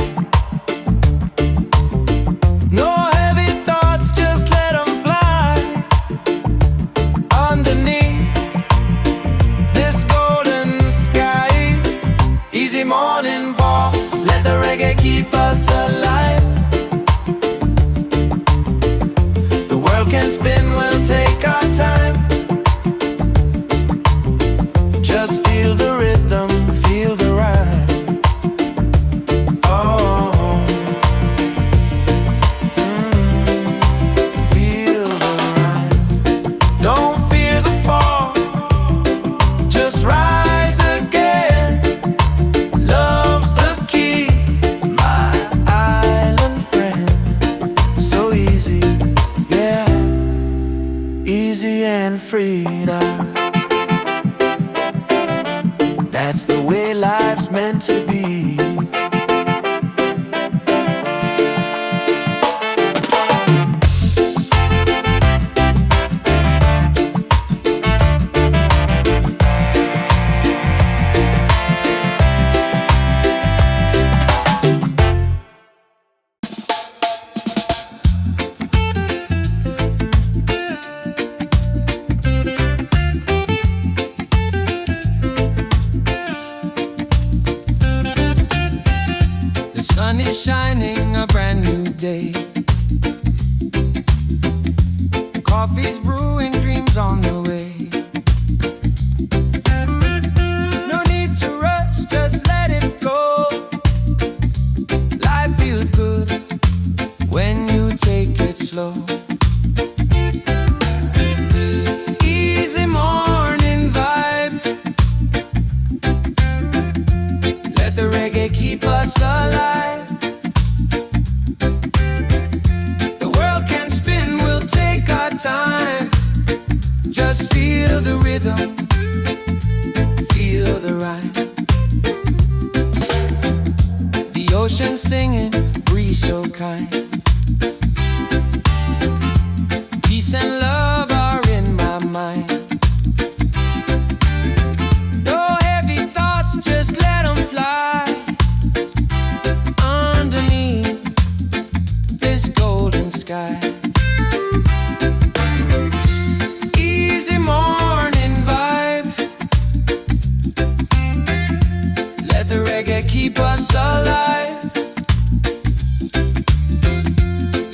No heavy thoughts, just let them fly underneath this golden sky. Easy morning walk, let the reggae keep us alive. The world can spin, we'll take our time. Just feel the rhythm, feel the rhyme. Oh, feel the rhyme. Don't fear the fall, just rise again. Love's the key, my island friend. So easy, yeah, easy and free. That's the way life's meant to be. is shining, a brand new day. Coffee's brewing, dreams on the way. No need to rush, just let it flow. Life feels good when you take it slow. Easy morning vibe. Let the reggae keep us alive. The world can spin, we'll take our time. Just feel the rhythm, feel the rhyme. The ocean singing, breeze so kind. Peace and love are in my mind. No heavy thoughts, just let them fly. Underneath this golden sky. Easy morning vibe. Let the reggae keep us alive.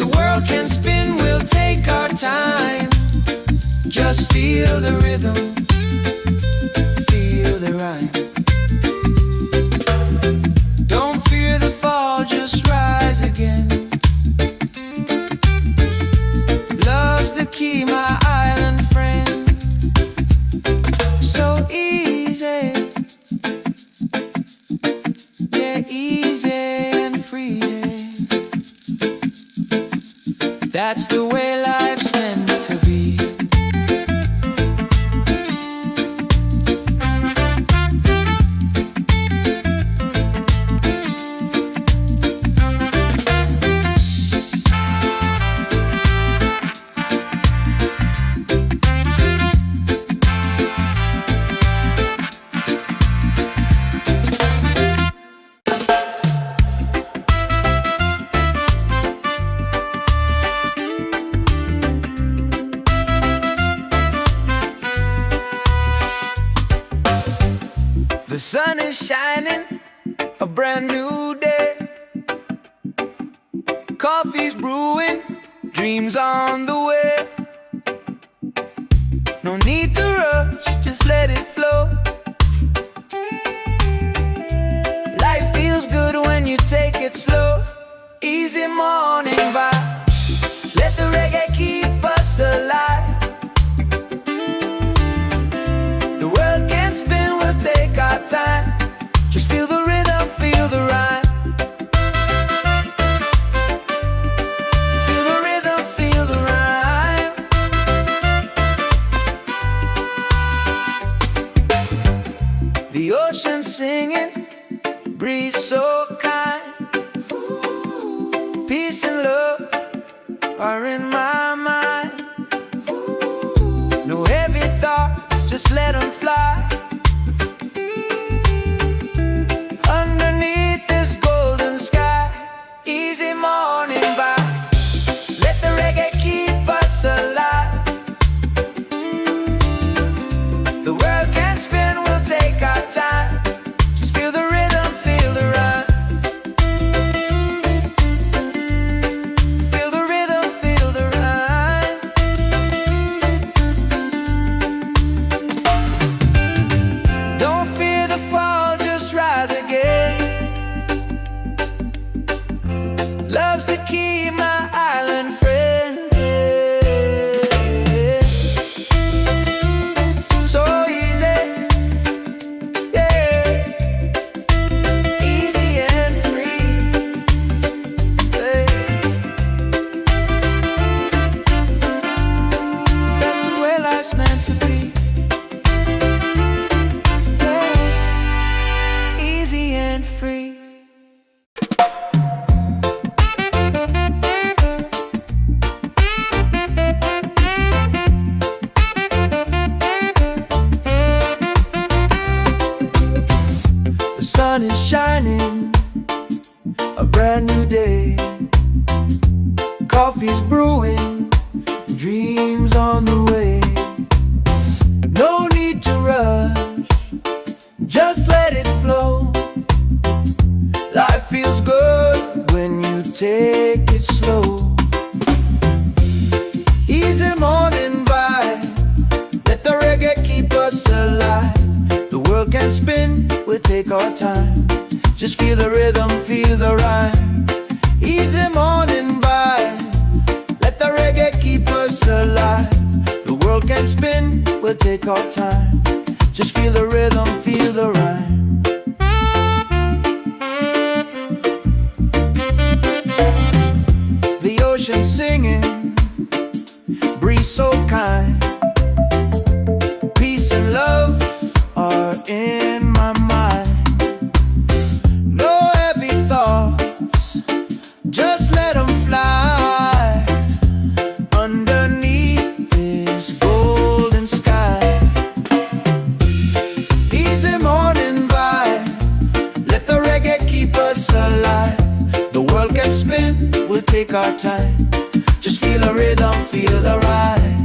The world can spin, we'll take our time. Just feel the rhythm, feel the rhyme. Don't fear the fall, just rise again. Love's the key, my island friend. So easy, yeah, easy and free. That's the way life's meant to be. The sun is shining, a brand new day. Coffee's brewing, dreams on the way. No need to rush, just let it flow. Life feels good when you take it slow. Easy morning vibe. Let the reggae keep us alive. The world can spin, we'll take our time. Just feel the rhythm, feel the rhyme. Feel the rhythm, feel the rhyme. The ocean singing, breeze so kind. Peace and love are in my mind. No heavy thoughts, just let them fly. Underneath this golden sky. Easy morning vibe. Let the reggae keep us alive. The world can spin, we'll take our time. Just feel the rhythm, feel the rhyme. Feel the rhythm, feel the rhyme. Don't fear the fall, just rise again. Love's the key, my island friend. So easy, yeah, easy and free. Hey. That's the way life's meant to be. Yeah. Easy and free. The sun is shining, a brand new day. Coffee's brewing, dreams on the way. No need to rush, just let it flow. Life feels good spin, we'll take our time. Just feel the rhythm, feel the rhyme. Easy morning vibe, let the reggae keep us alive. The world can spin, we'll take our time. Just feel the rhythm, feel the rhyme. The ocean singing, breeze so kind. Peace and love are in my mind. No heavy thoughts, just let them fly underneath this golden sky. Easy morning vibe, let the reggae keep us alive. The world can spin, we'll take our time. Just feel the rhythm, feel the ride.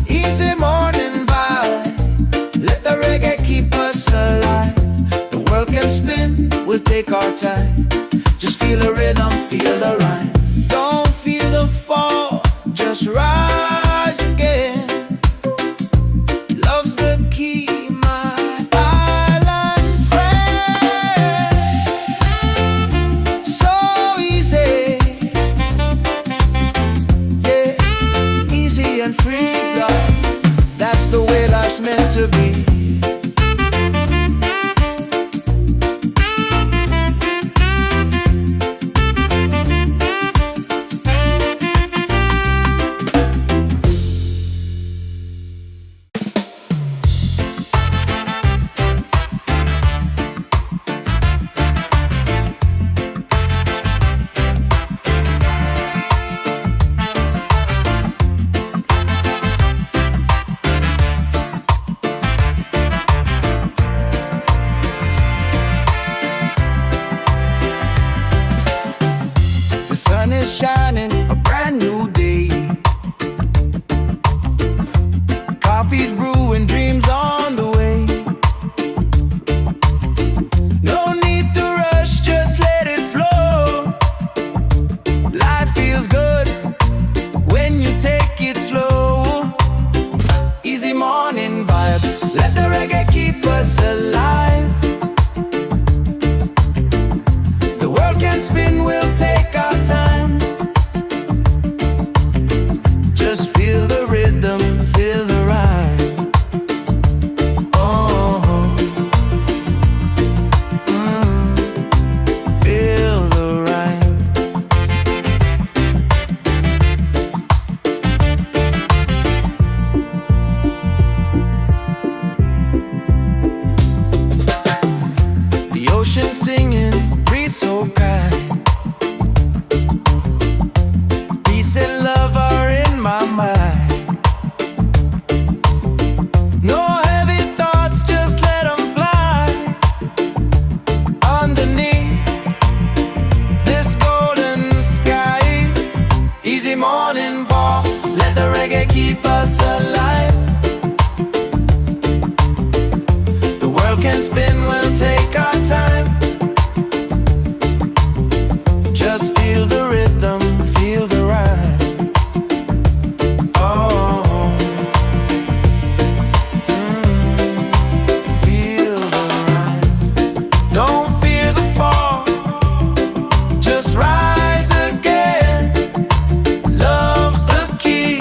Easy morning vibe, let the reggae keep us alive. The world can spin, we'll take our time. Just feel the rhythm, feel the rhyme. Don't feel the fall, just rise again. Love's the key, my island friend. So easy, yeah, easy and free, God. That's the way life's meant to be. The sun is shining, a brand new day. Coffee's brewing, dreams on the way. No need to rush, just let it flow. Life feels good when you take it slow. Easy morning vibe, let the reggae keep us alive. The world can spin, we'll take our time. Just feel the rhythm, feel the rhyme. Oh, feel the rhyme. The ocean singing, breeze so kind. Peace and love are in my mind. No heavy thoughts, just let them fly underneath this golden sky. Easy morning walk, let the reggae keep us alive. The world can spin, we'll take our time. Just feel the rhythm, feel the rhyme. Oh, feel the rhyme. Don't fear the fall, just rise again. Love's the key,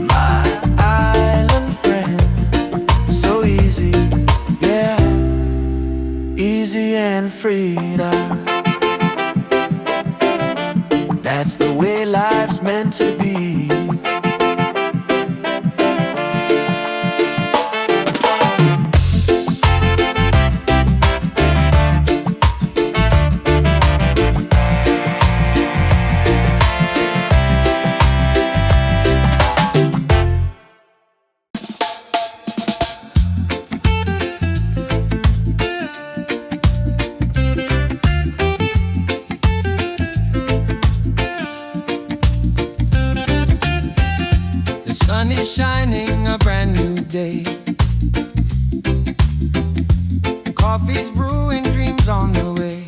my island friend. So easy, yeah, easy and free now. That's the way life's meant to be. The sun is shining, a brand new day. Coffee's brewing, dreams on the way.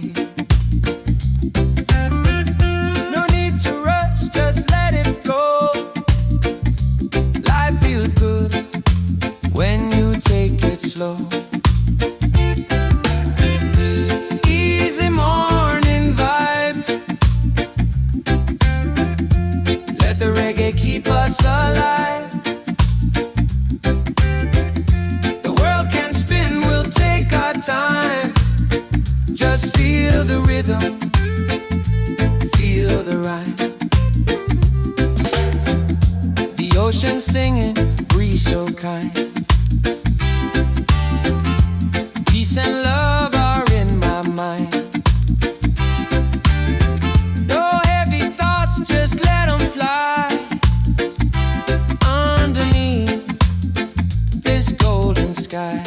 No need to rush, just let it flow. Life feels good when you take it slow. breeze so kind. Peace and love are in my mind. No heavy thoughts, just let them fly underneath this golden sky.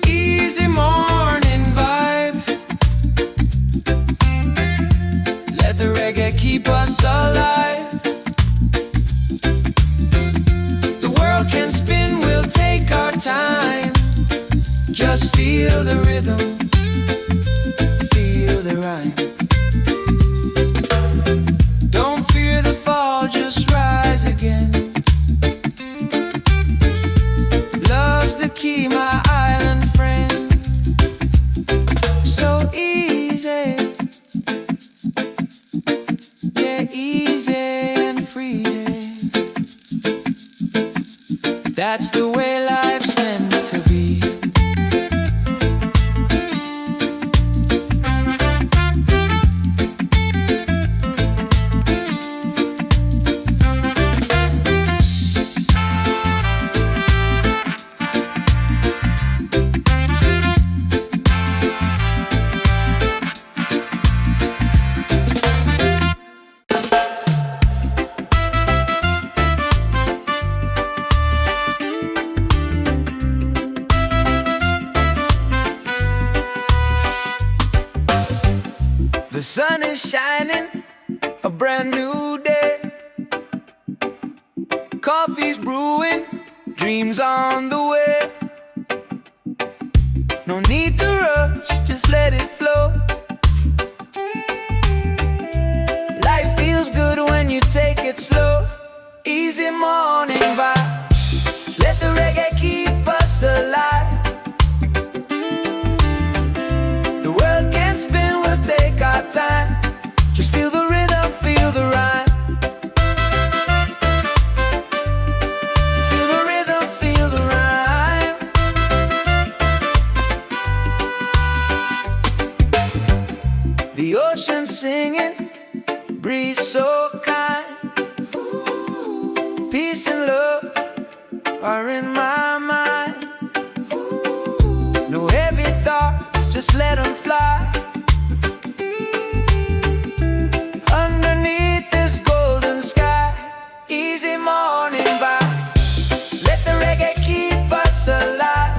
Easy morning vibe. Let the reggae keep us alive. The world can spin, we'll take our time. Just feel the rhythm, feel the rhyme. Don't fear the fall, just rise again. Love's the key, my island friend. So easy, yeah, easy and free. That's the way life's meant to be. The sun is shining, a brand new day. Coffee's brewing, dreams on the way. No need to rush, just let it flow. Life feels good when you take it slow. Easy morning vibe. Let the reggae keep us alive. The world can spin, we'll take our time. Just feel the rhythm, feel the rhyme. Feel the rhythm, feel the rhyme. The ocean singing, breeze so kind. Peace and love are in my mind. No heavy thoughts, just let them fly underneath this golden sky. Easy morning vibe. Let the reggae keep us alive.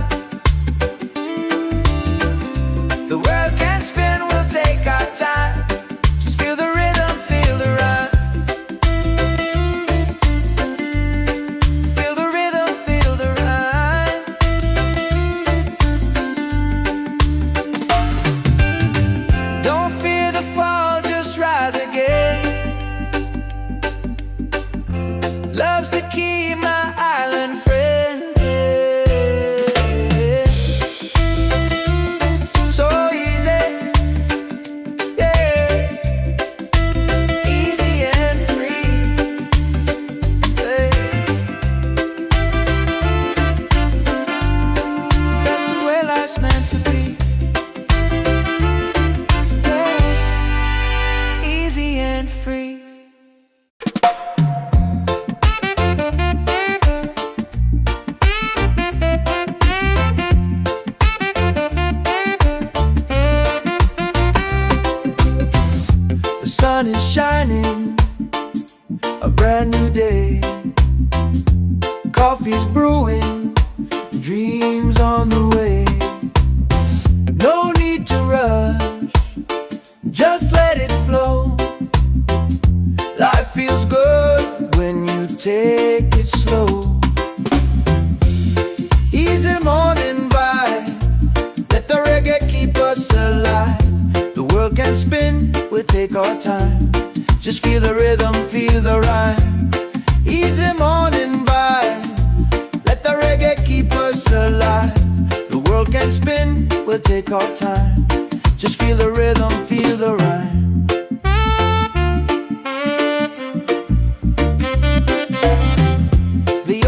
The world can spin, we'll take our time. Just feel the rhythm, feel the rhyme. Feel the rhythm, feel the rhyme. Don't fear the fall, just rise again. Love's the key, my island friend. So easy, yeah, easy and free. Hey. That's the way life's meant to be. Yeah. Easy and free. The sun is shining, a brand new day. Coffee's brewing, dreams on the way. No need to rush, just let it flow. Life feels good when you take it slow. Easy morning vibe. Let the reggae keep us alive. The world can spin, we'll take our time. Just feel the rhythm, feel the rhyme. Easy morning vibe. Let the reggae keep us alive. The world can spin, we'll take our time. Just feel the rhythm, feel the rhyme. The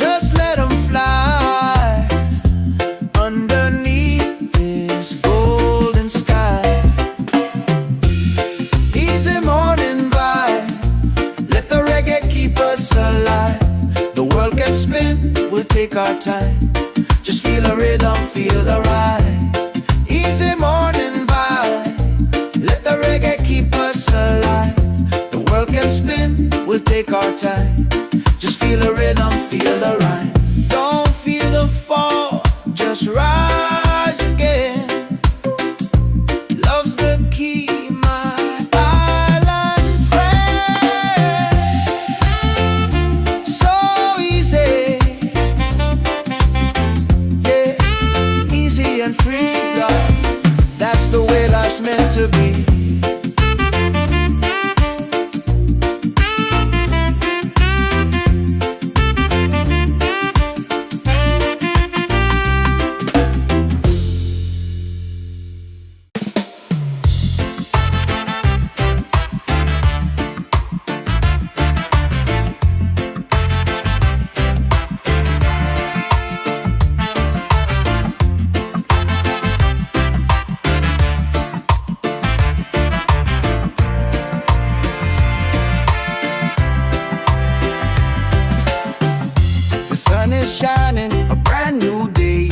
Just let 'em fly underneath this golden sky. Easy morning vibe, let the reggae keep us alive. The world can spin, we'll take our time. Just feel the rhythm, feel the ride. Easy morning vibe, let the reggae keep us alive. The world can spin, we'll take our time. Just feel the rhythm, feel the rhyme. Don't feel the fall, just rise again. Love's the key, my island friend. So easy, yeah, easy and free, love. That's the way life's meant to be. Sun is shining, a brand new day.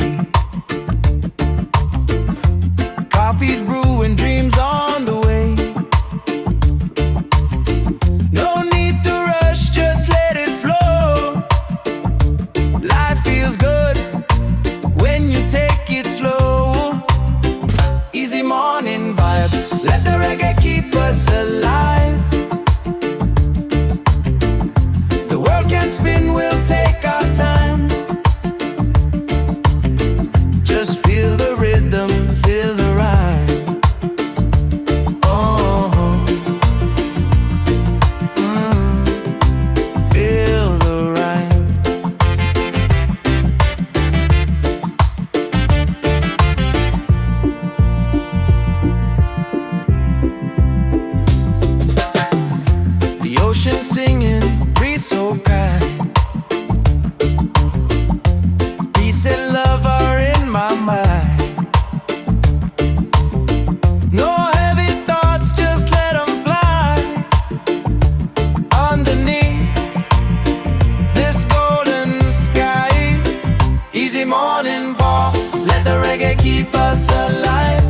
Coffee's brewing, dreams on the way. No need to rush, just let it flow. Life feels good when you take it slow. Easy morning vibe, let the reggae keep us alive. The world can spin, we'll take our time. Just feel the rhythm, feel the rhyme. Oh, feel the rhyme. The ocean singing, breeze so kind. Peace and love are in my mind. No heavy thoughts, just let 'em fly underneath this golden sky. Easy morning ball, let the reggae keep us alive.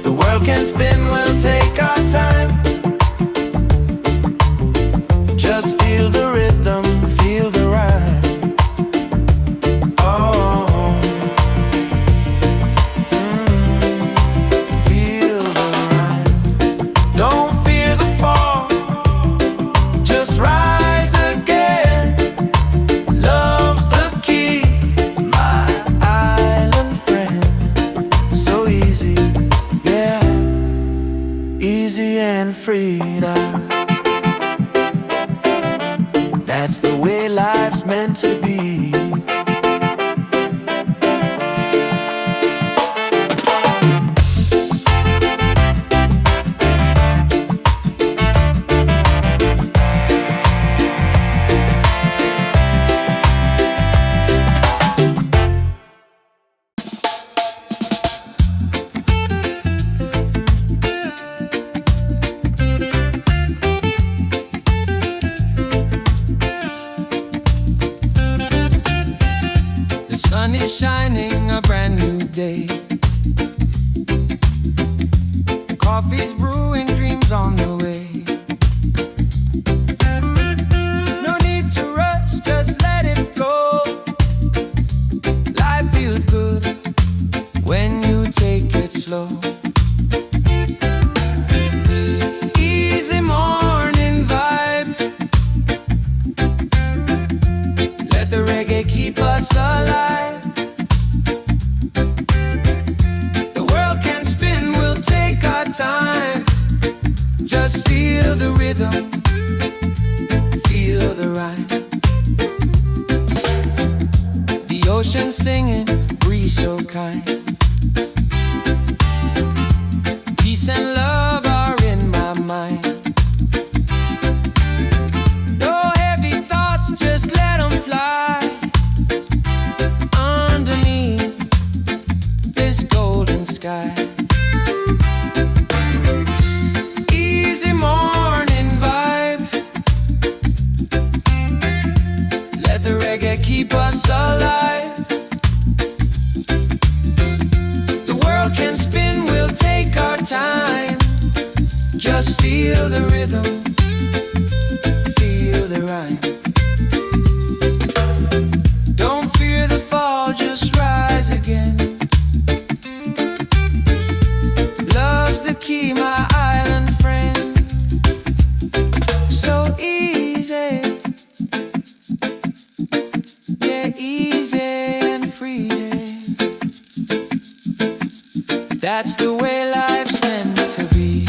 The world can spin, we'll take our time. Just feel the rhythm, feel the rhyme. Oh, feel the rhyme. Don't fear the fall, just rise again. Love's the key, my island friend. So easy, yeah, easy and free now. That's the way life's meant to be. The sun is shining, a brand new day. Coffee's brewing, dreams on the way. No need to rush, just let it flow. Life feels good when you take it slow. Easy morning vibe, let the reggae keep us alive. The world can spin, we'll take our time. Just feel the rhythm, feel the rhyme. The ocean singing, breeze so kind. Peace and love are in my mind. No heavy reggae keep us alive. The world can spin, we'll take our time. Just feel the rhythm, feel the rhyme. Don't fear the fall, just rise again. Love's the key, my island friend. So easy, yeah, easy and free. That's the way life's meant to be.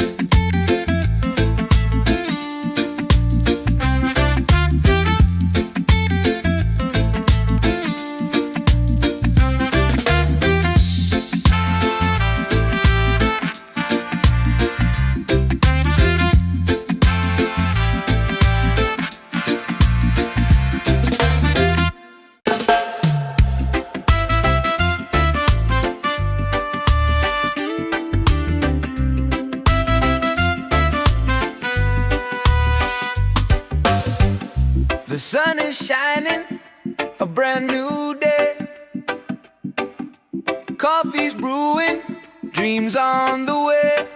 The sun is shining, a brand new day. Coffee's brewing, dreams on the way.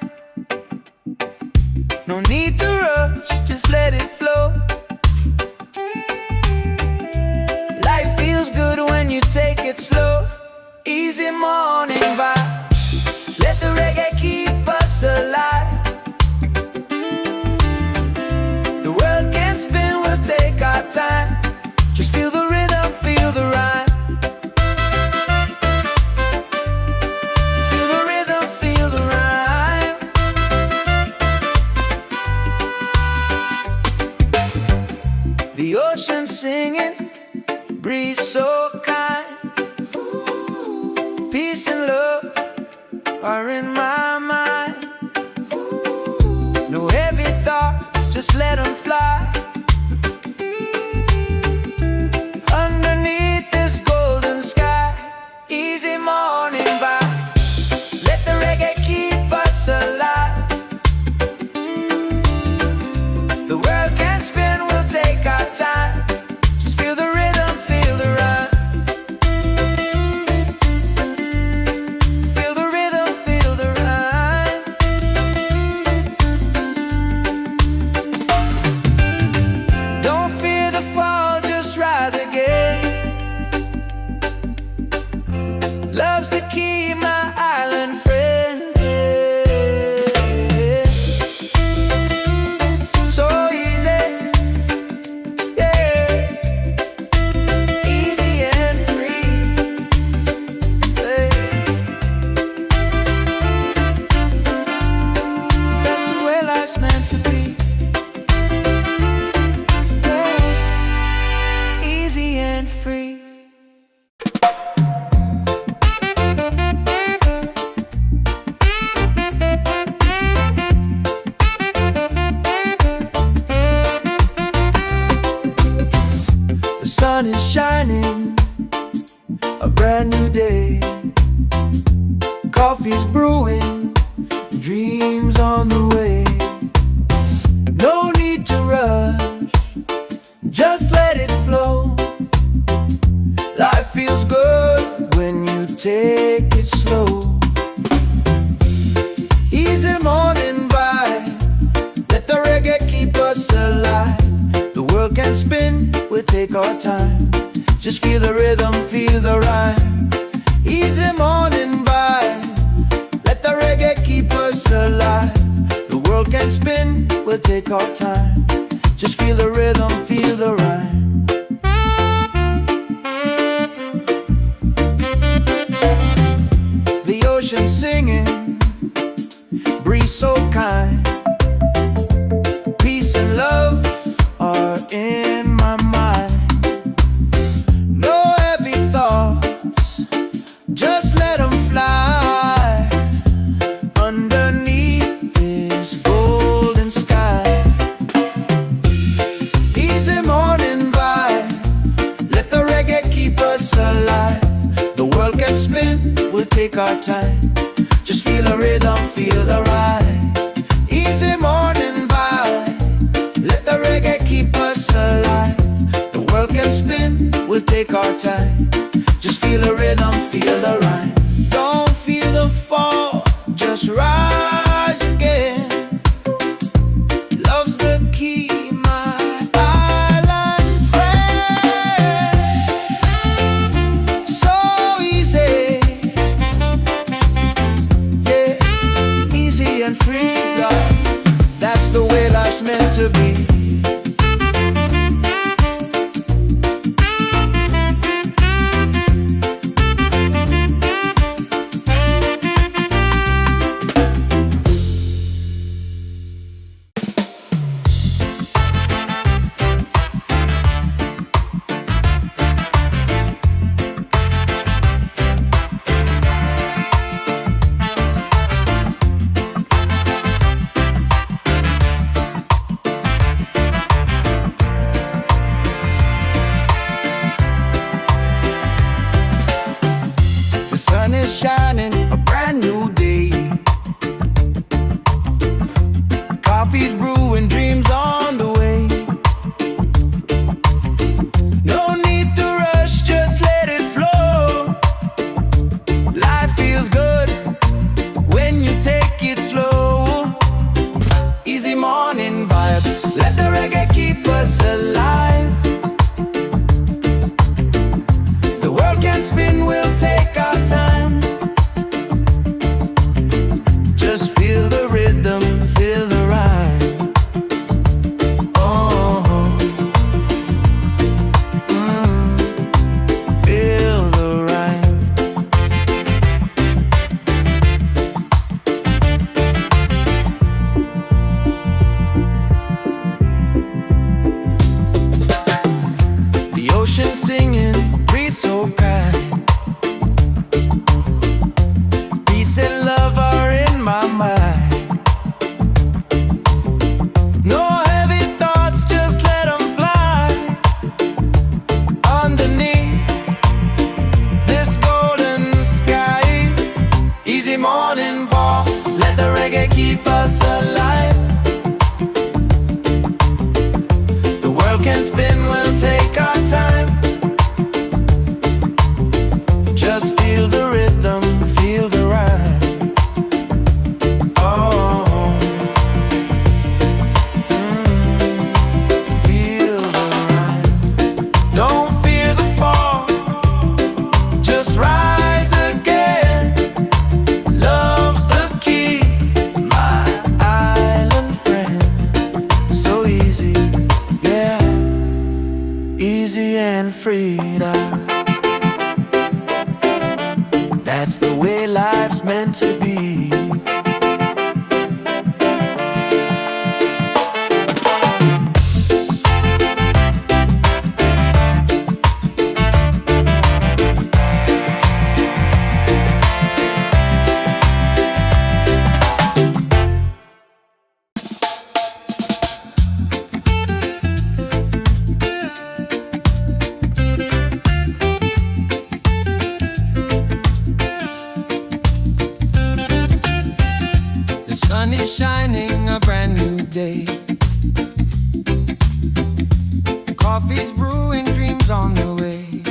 No need to rush, just let it flow. Life feels good when you take it slow. Easy morning vibe, let the reggae keep us alive. The world can spin, we'll take our time. Just feel the rhythm, feel the rhyme. Feel the rhythm, feel the rhyme. The ocean singing, breeze so kind. Peace and love are in my mind. No heavy thoughts, just let them fly. Underneath this golden sky, easy morning vibe. Let the reggae keep us alive. The world can spin, we'll take our time. Just feel the rhythm, feel the rhyme. Feel the rhythm, feel the rhyme. Don't fear the fall, just rise again. Love's the key, my island friend. So easy, yeah, easy and free. Yeah. That's the way life's meant to be. Yeah. Easy and free. The sun is shining, a brand new day. Coffee's brewing, dreams on the way. No need to rush, just let it flow. Life feels good when you take it slow. Easy morning vibe, let the reggae keep us alive. The world can spin, we'll take our time. Just feel the rhythm, feel the rhyme. Easy morning vibe, let the reggae keep us alive. The world can spin, we'll take our time. Just feel the rhythm, feel the rhyme. The ocean singing, breeze so kind. Peace and love are in my mind. No heavy thoughts, just let them fly. Underneath this golden sky, ocean singing, breeze so kind. Peace and love are in my mind. No heavy thoughts, just let them fly. Underneath this golden sky, easy morning walk, let the reggae keep us alive. The world can spin, we'll take our time. Just feel the rhythm, feel the rhyme. Oh, feel the rhyme. Don't fear the fall, just rise again. Love's the key, my island friend. So easy, yeah, easy and free now. That's the way life's meant to be. The sun is shining, a brand new day. Coffee's brewing, dreams on the way.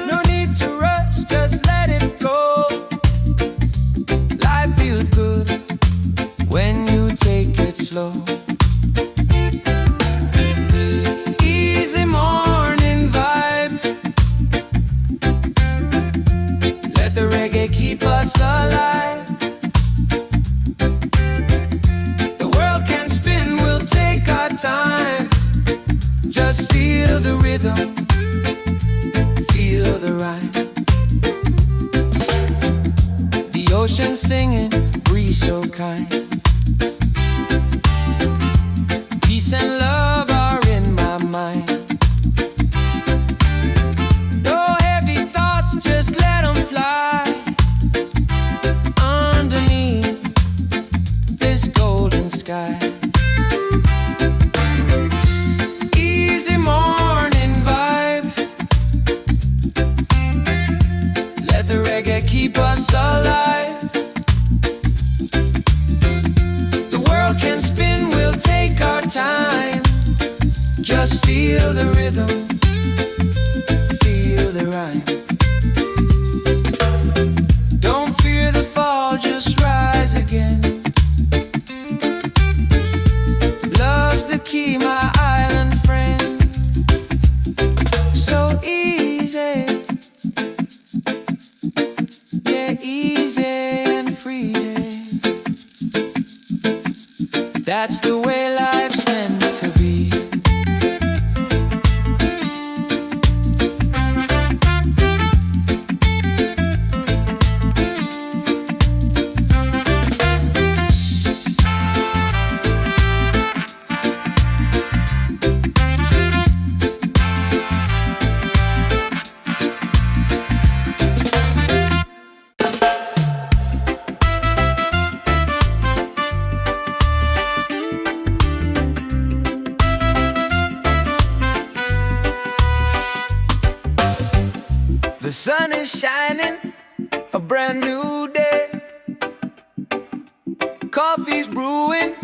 No need to rush, just let it flow. Life feels good when you take it slow. Easy morning vibe, let the reggae keep us alive. The world can spin, we'll take our time. Just feel the rhythm, feel the rhyme. The ocean singing, breeze so kind. Peace and love are in my mind. No heavy thoughts, just let them fly. Underneath this golden sky, easy morning vibe, let the reggae keep us alive. The world can spin, we'll take our time. Just feel the rhythm, feel the rhyme. Don't fear the fall, just rise again. Love's the key, my island friend. So easy, yeah, easy and free. That's the way life's meant to be. The sun is shining, a brand new day. Coffee's brewing,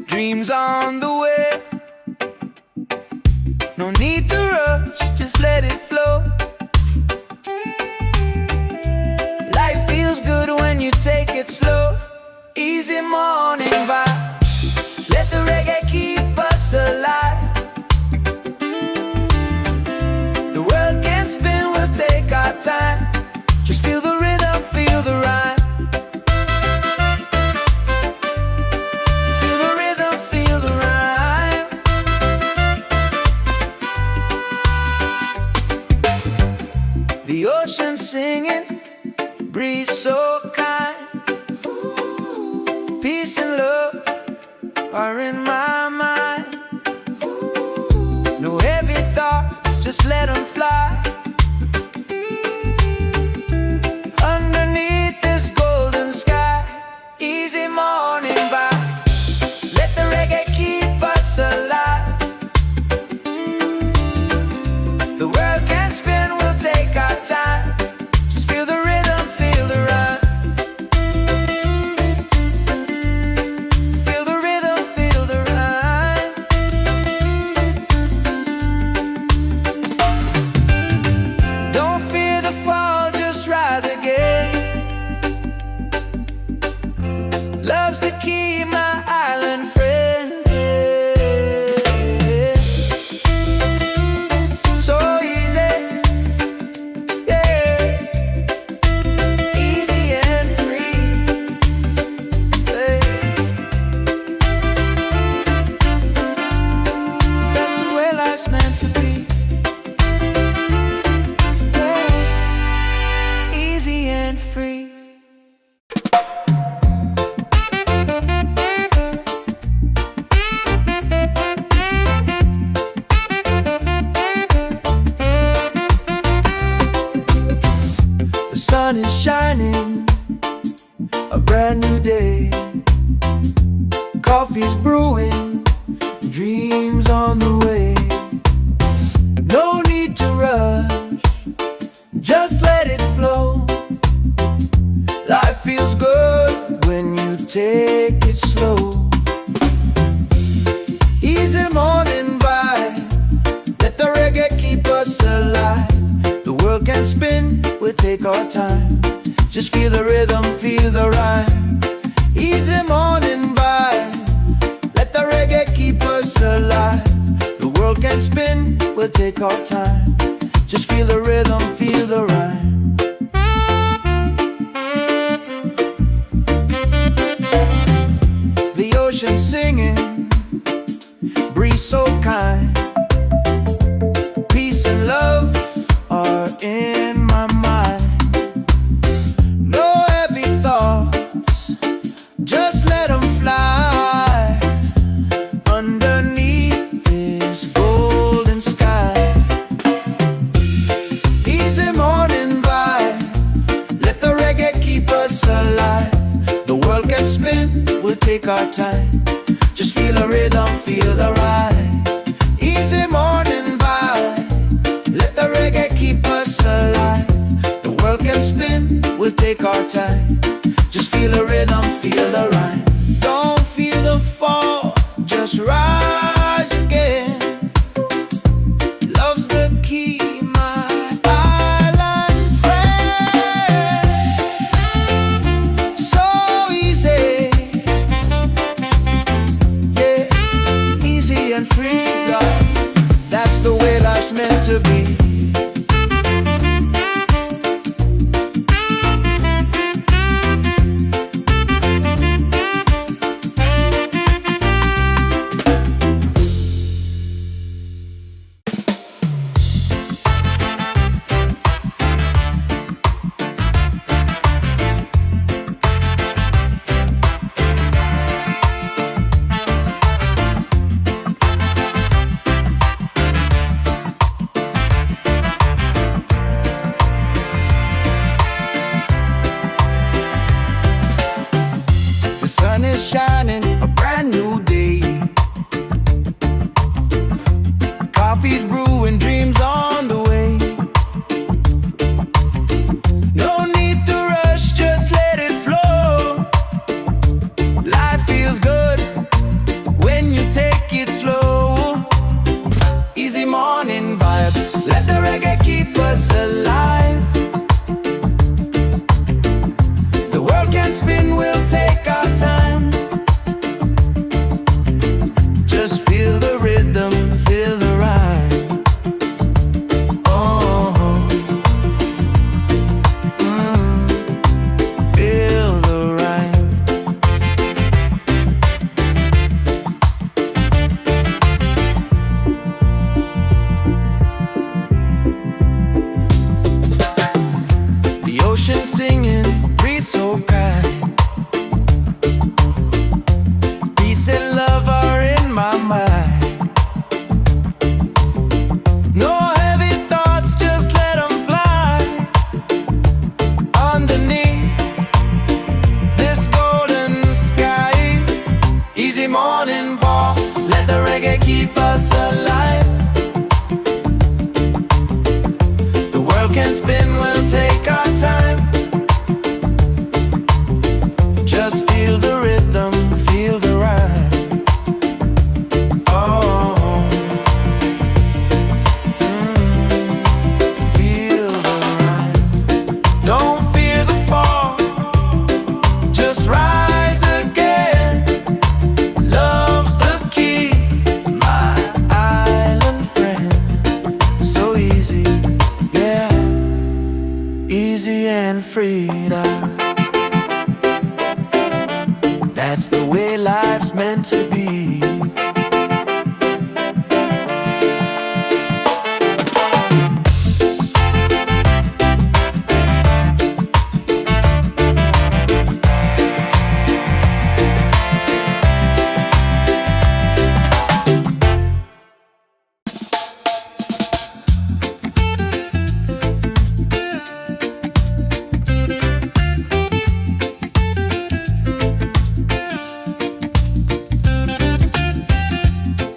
dreams on the way. No need to rush, just let it flow. Life feels good when you take it slow. Easy morning vibe, let the reggae keep us alive. The world can spin, we'll take our time. Just feel the rhythm, feel the rhyme. Feel the rhythm, feel the rhyme. The ocean singing, breeze so kind. Peace and love are in my mind. No just let them fly. Underneath this golden sky, easy morning vibe. Let the reggae keep us alive. The world can spin, we'll take our time. Just feel the rhythm, feel the rhyme. Feel the rhythm, feel the rhyme. Don't fear the fall, just rise again. Love's the key, my island friend. So easy, yeah. Easy and free, yeah. That's the way life's meant to be, yeah. Easy and free. The sun is shining, a brand new day. Coffee's brewing, dreams on the way. No need to rush, just let it flow. Life feels good when you take it slow. Easy morning vibe, let the reggae keep us alive. The world can spin, we'll take our time. Just feel the rhythm, feel the rhyme. Easy morning vibe, let the reggae keep us alive. The world can spin, we'll take our time. Just feel the rhythm, feel the rhyme. The ocean singing, breeze so kind. Peace and love are in my mind. No heavy thoughts, just let them fly. Underneath this golden sky, easy morning vibe, let the reggae keep us alive. The world can spin, we'll take our time. Just feel the rhythm, feel the ride. Easy morning vibe, let the reggae keep us alive. The world can spin, we'll take our time. Just feel the rhythm, feel the rhyme. Don't feel the fall, just rise again. Love's the key, my island friend. So easy, yeah, easy and free, God. That's the way life's meant to be. The sun is shining, a brand new day. Coffee's brewing, dreams on the way. No need to rush, just let it flow. Life feels good when you take it slow. Easy morning vibe, let the reggae keep us alive. The world can spin, we'll take our time. Just feel the rhythm, feel the rhyme. us alive. The world can spin, we'll take our time. Just feel the rhythm, feel the rhyme. Oh, feel the rhyme. Don't fear the fall, just rise again. Love's the key, my island friend. So easy, yeah, easy and free now. That's the way life's meant to be.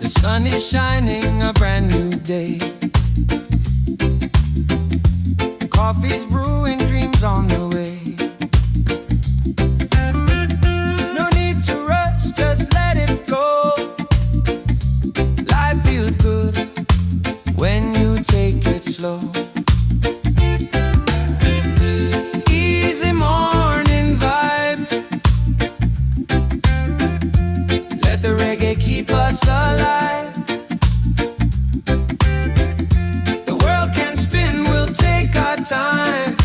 The sun is shining, a brand new day. Coffee's brewing, dreams on the way. No need to rush, just let it flow. Life feels good when you take it slow. Easy morning vibe. Let the reggae keep us alive. The world can spin, we'll take our time.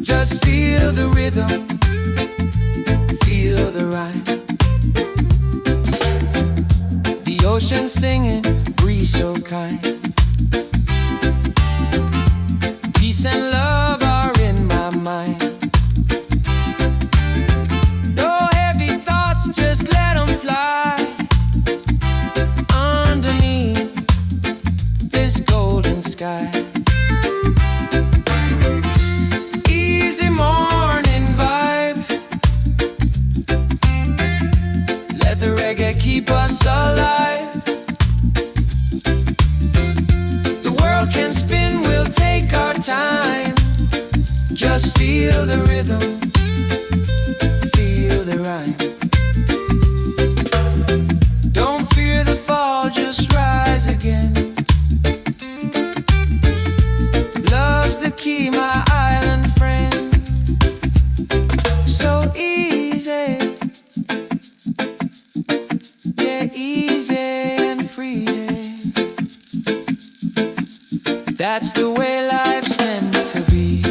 Just feel the rhythm, feel the rhyme. The ocean singing, breeze so kind. Peace and love are in my mind. No heavy thoughts, just let them fly. Underneath this golden sky. Easy morning vibe. Let the reggae keep us alive. The world can spin, we'll take our time. Just feel the rhythm, feel the rhyme. Don't fear the fall, just rise again. Love's the key, my island friend. So easy, yeah, easy and free. That's the way life's meant to be.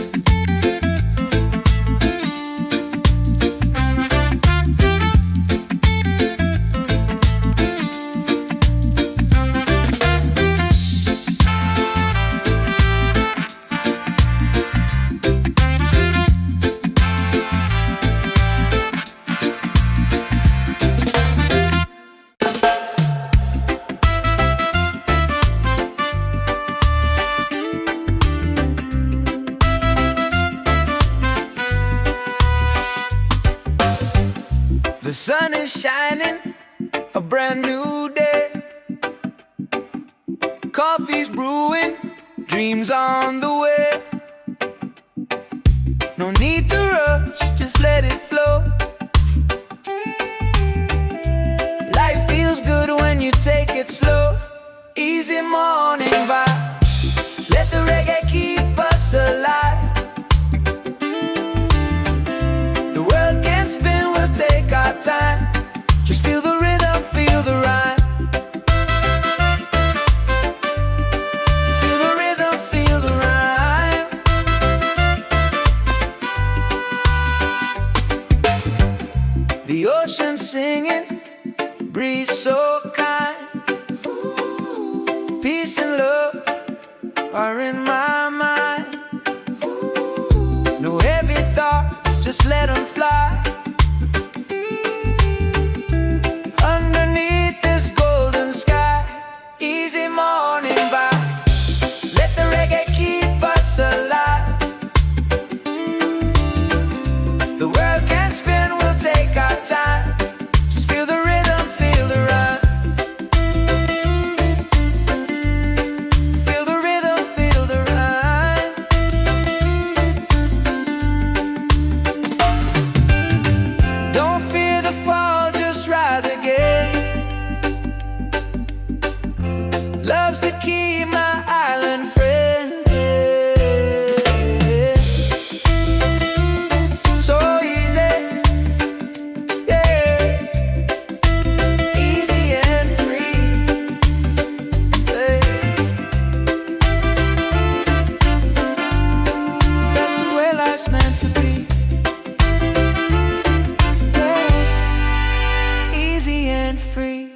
The sun is shining, a brand new day. Coffee's brewing, dreams on the way. No need to rush, just let it flow. Life feels good when you take it slow. Easy morning vibe. Let the reggae keep us alive. The world can spin, we'll take our time. Just feel the rhythm, feel the rhyme. Feel the rhythm, feel the rhyme. The ocean singing, breeze so kind. Peace and love are in my mind. No heavy thoughts, just let them fly. Underneath this golden sky. Easy morning vibe. Let the reggae keep us alive. The world can spin, we'll take our time. Just feel the rhythm, feel the rhyme. Love's the key, my island friend. So easy, yeah, easy and free, yeah. That's the way life's meant to be, yeah. Easy and free.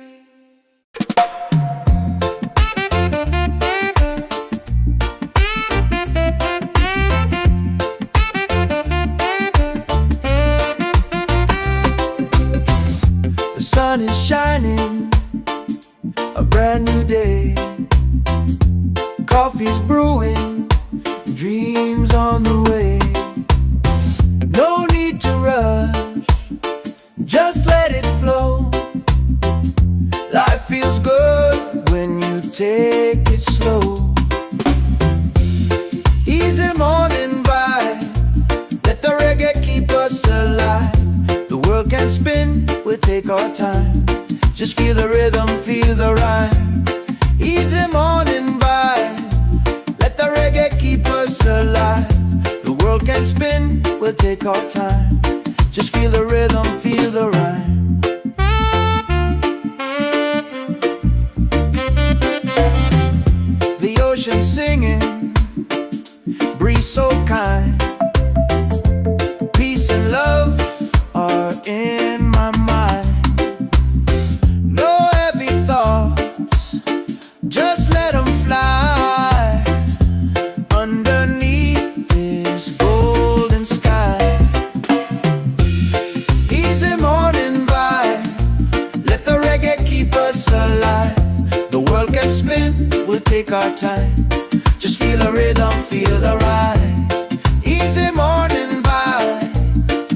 The sun is shining, a brand new day. Coffee's brewing, dreams on the way. No need to rush, just let it flow. Life feels good when you take it slow. Easy morning vibe, let the reggae keep us alive. The world can spin, we'll take our time. Just feel the rhythm, feel the rhyme. Easy morning vibe, let the reggae keep us alive. The world can spin, we'll take our time. Just feel the rhythm, feel the rhyme. The ocean singing, breeze so kind. Peace and love are in my mind. No heavy thoughts, just let them fly underneath this golden sky. Easy morning vibe, let the reggae keep us alive. The world can spin, we'll take our time. Just feel the rhythm, feel the ride. Easy morning vibe,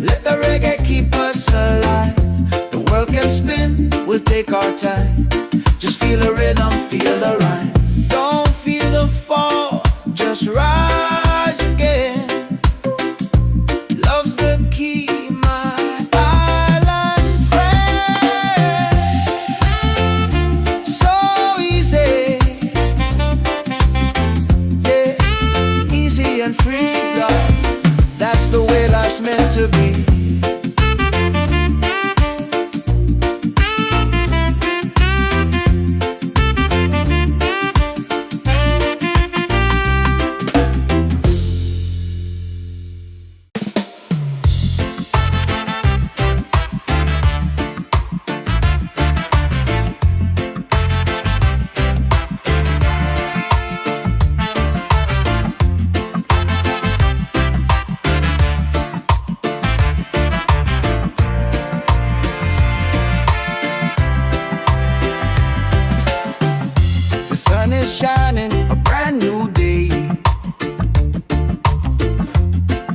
let the reggae keep us alive. The world can spin, we'll take our time. Just feel the rhythm, feel the rhyme. Don't feel the fall, just rise again. Love's the key, my island friend. So easy, yeah, easy and free, love. That's the way life's meant to be. The sun is shining, a brand new day.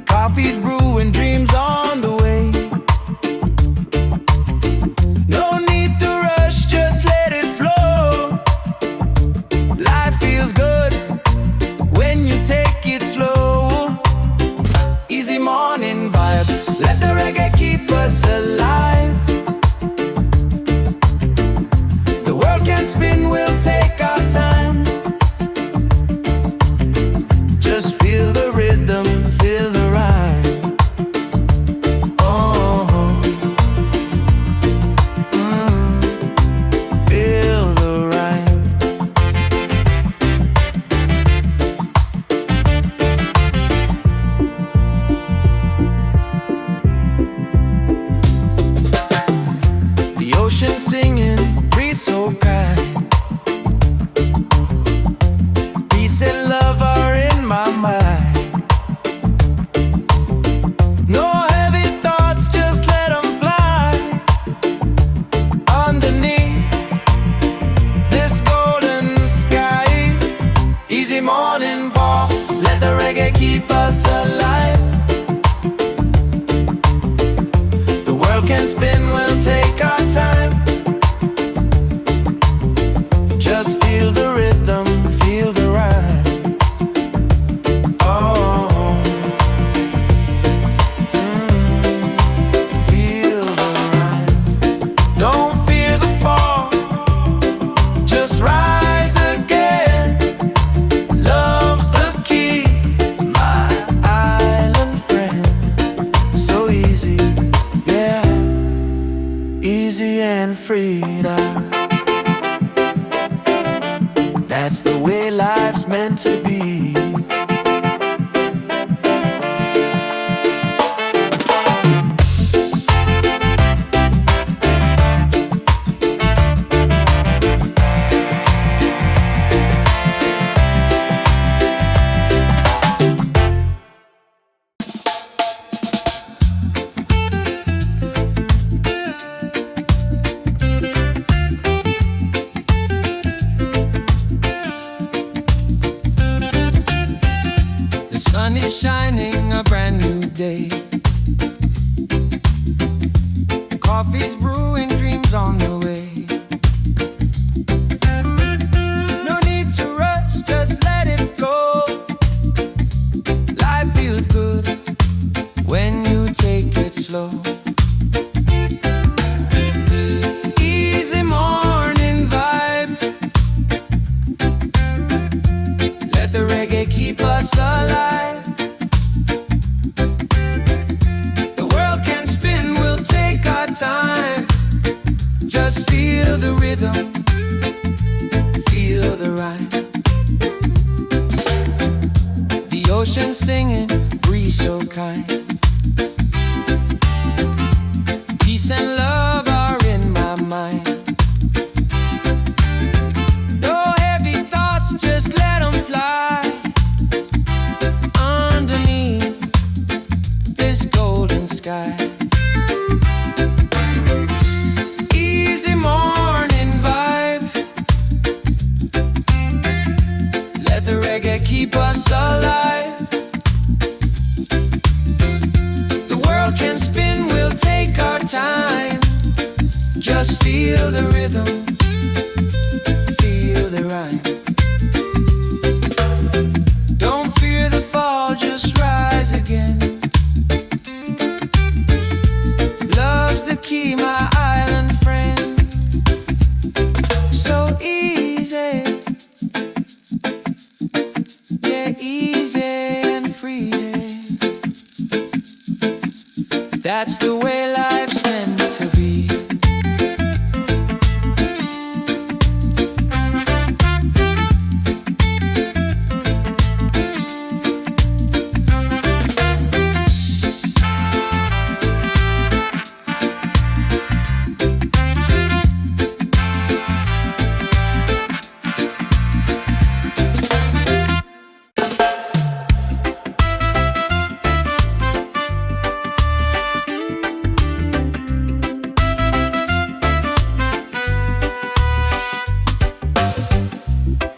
Coffee's brewing, dreams on the way. No need to rush, just let it flow. Life feels good when you take it slow. Easy morning vibe, let the reggae keep us alive. The world can spin, we'll take our time. That's the way life's meant to be. The sun is shining, a brand new day. Coffee's brewing, dreams on the way. No need to rush, just let it flow. Life feels good when you take it slow. Easy morning vibe. Let the reggae keep us alive. The world can spin, we'll take our time. Just feel the rhythm, feel the rhyme. The ocean singing, breeze so kind. Peace and love are in my mind. No heavy thoughts, just let them fly. Underneath this golden sky. Easy morning vibe. Let the reggae keep us alive. The world can spin, we'll take our time. Just feel the rhythm, feel the rhyme. Don't fear the fall, just rise again. Love's the key, my island friend. So easy, yeah, easy and free. That's the way life's meant to be.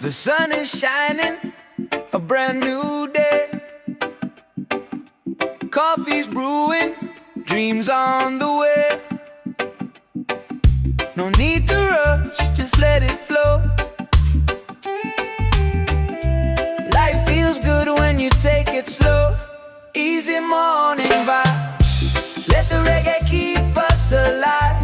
The sun is shining, a brand new day. Coffee's brewing, dreams on the way. No need to rush, just let it flow. Life feels good when you take it slow. Easy morning vibe. Let the reggae keep us alive.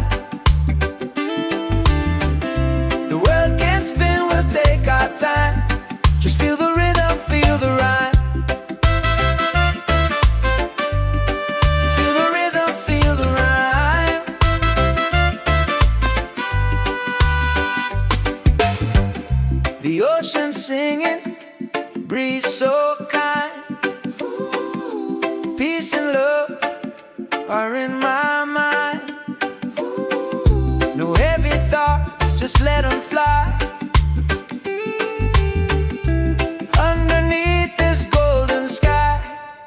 The world can spin, we'll take our time. Just feel the rhythm, feel the rhyme. Feel the rhythm, feel the rhyme. The ocean singing, breeze so kind. Peace and love are in my mind. No heavy thoughts, just let them fly. Underneath this golden sky.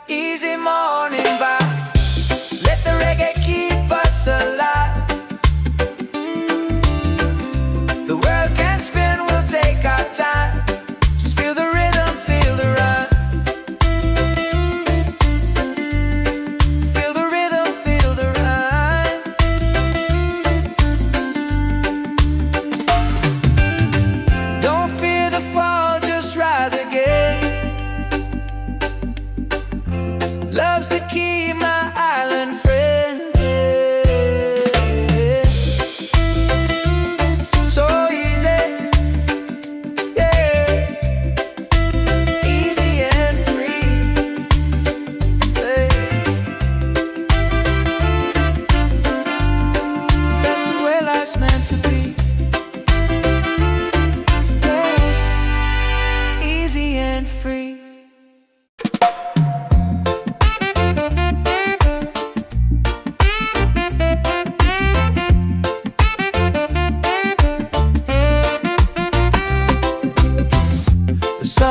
Easy morning vibe. Let the reggae keep us alive. The world can spin, we'll take our time. Just feel the rhythm, feel the rhyme. Feel the rhythm, feel the rhyme. Don't fear the fall, just rise again. Love's the key, my island friend. So easy, yeah, easy and free. Yeah. That's the way life's meant to be. Yeah.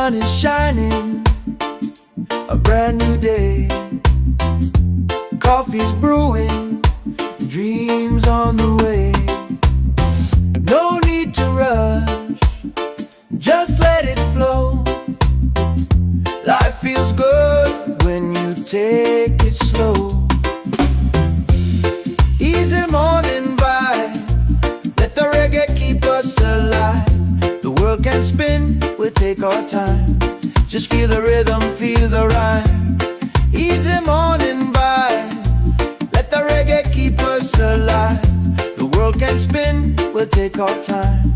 sun is shining, a brand new day. Coffee's brewing, dreams on the way. No need to rush, just let it flow. Life feels good when you take it slow. Easy morning vibe, let the reggae keep us alive. The world can spin, we'll take our time. Just feel the rhythm, feel the rhyme. Easy morning vibe, let the reggae keep us alive. The world can spin, we'll take our time.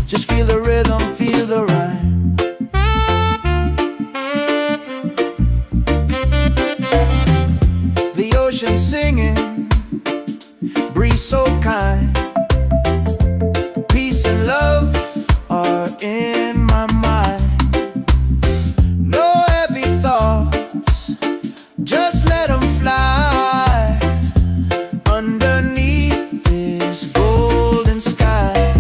Just feel the rhythm, feel the rhyme. The ocean singing, breeze so kind. Peace and love are in my mind. No heavy thoughts, just let them fly underneath this golden sky.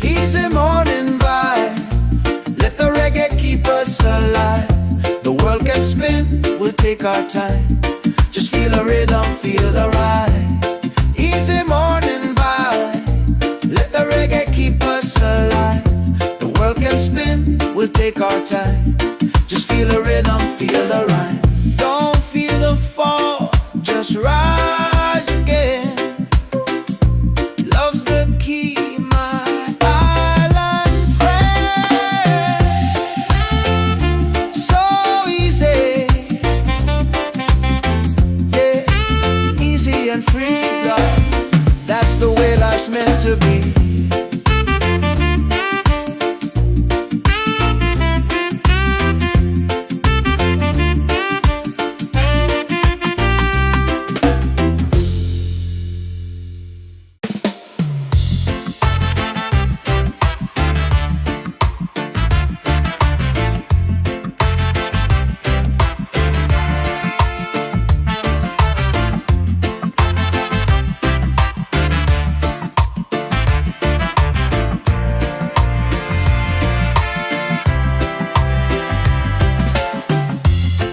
Easy morning vibe, let the reggae keep us alive. The world can spin, we'll take our time. Just feel the rhythm, feel the ride. Easy morning vibe, let the reggae keep us alive. The world can spin, we'll take our time. Just feel the rhythm, feel the rhyme. Don't feel the fall, just rise again. Love's the key, my island friend. So easy, yeah, easy and free, love. That's the way life's meant to be.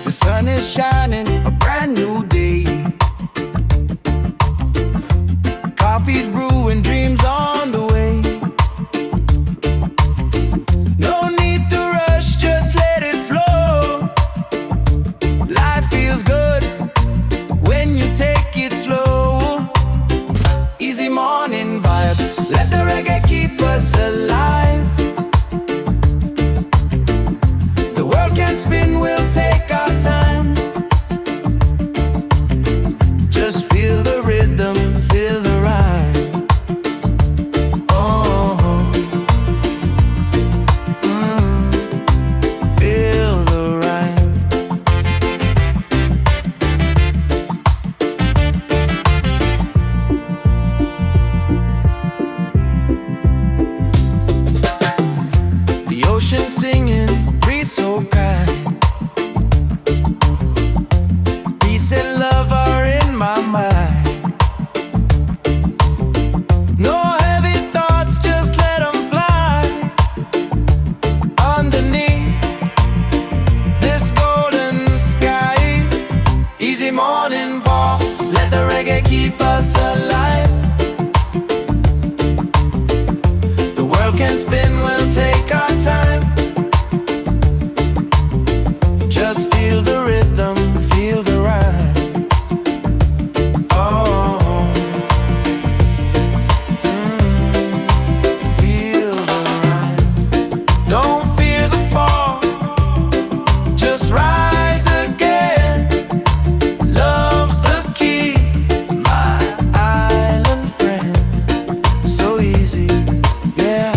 The sun is shining, a brand new day. Coffee's brewing, dreams on the way. No need to rush, just let it flow. Life feels good when you take it slow. Easy morning vibe, let the reggae keep us alive. The world can spin, we'll take our time. Just feel the rhythm, feel the rhyme. Oh, feel the rhyme. The ocean singing, breeze so kind. Peace and love are in my mind. No heavy thoughts, just let them fly underneath this golden sky. Easy morning walk, let the reggae keep us alive. The world can spin, we'll take our time. Just feel the rhythm, feel the rhyme. Oh, feel the rhyme. Don't fear the fall, just rise again. Love's the key, my island friend. So easy, yeah,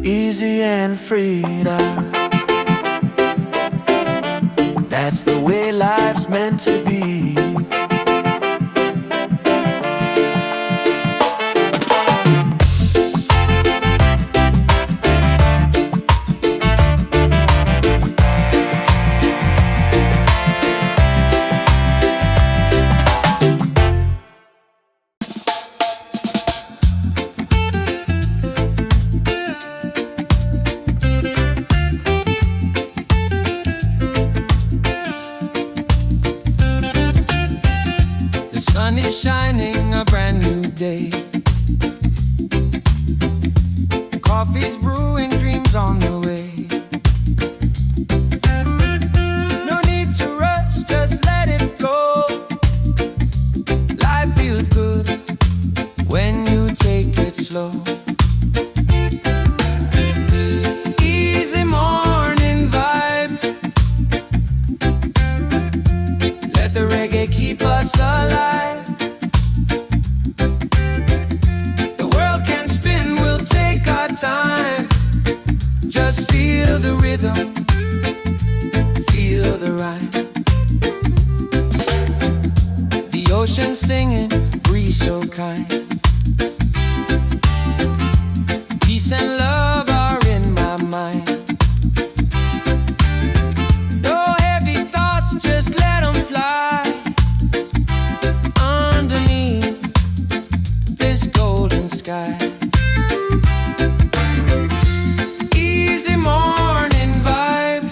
easy and free. That's the way life's meant to be. is shining, a brand new day. Coffee's brewing, dreams on the way. No need to rush, just let it flow. Life feels good when you take it slow. Easy morning vibe. Let the reggae keep us alive. The world can spin, we'll take our time. Just feel the rhythm, feel the rhyme. The ocean singing, breeze so kind. Peace and love are in my mind. No heavy thoughts, just let them fly. Underneath this golden sky. Easy morning vibe.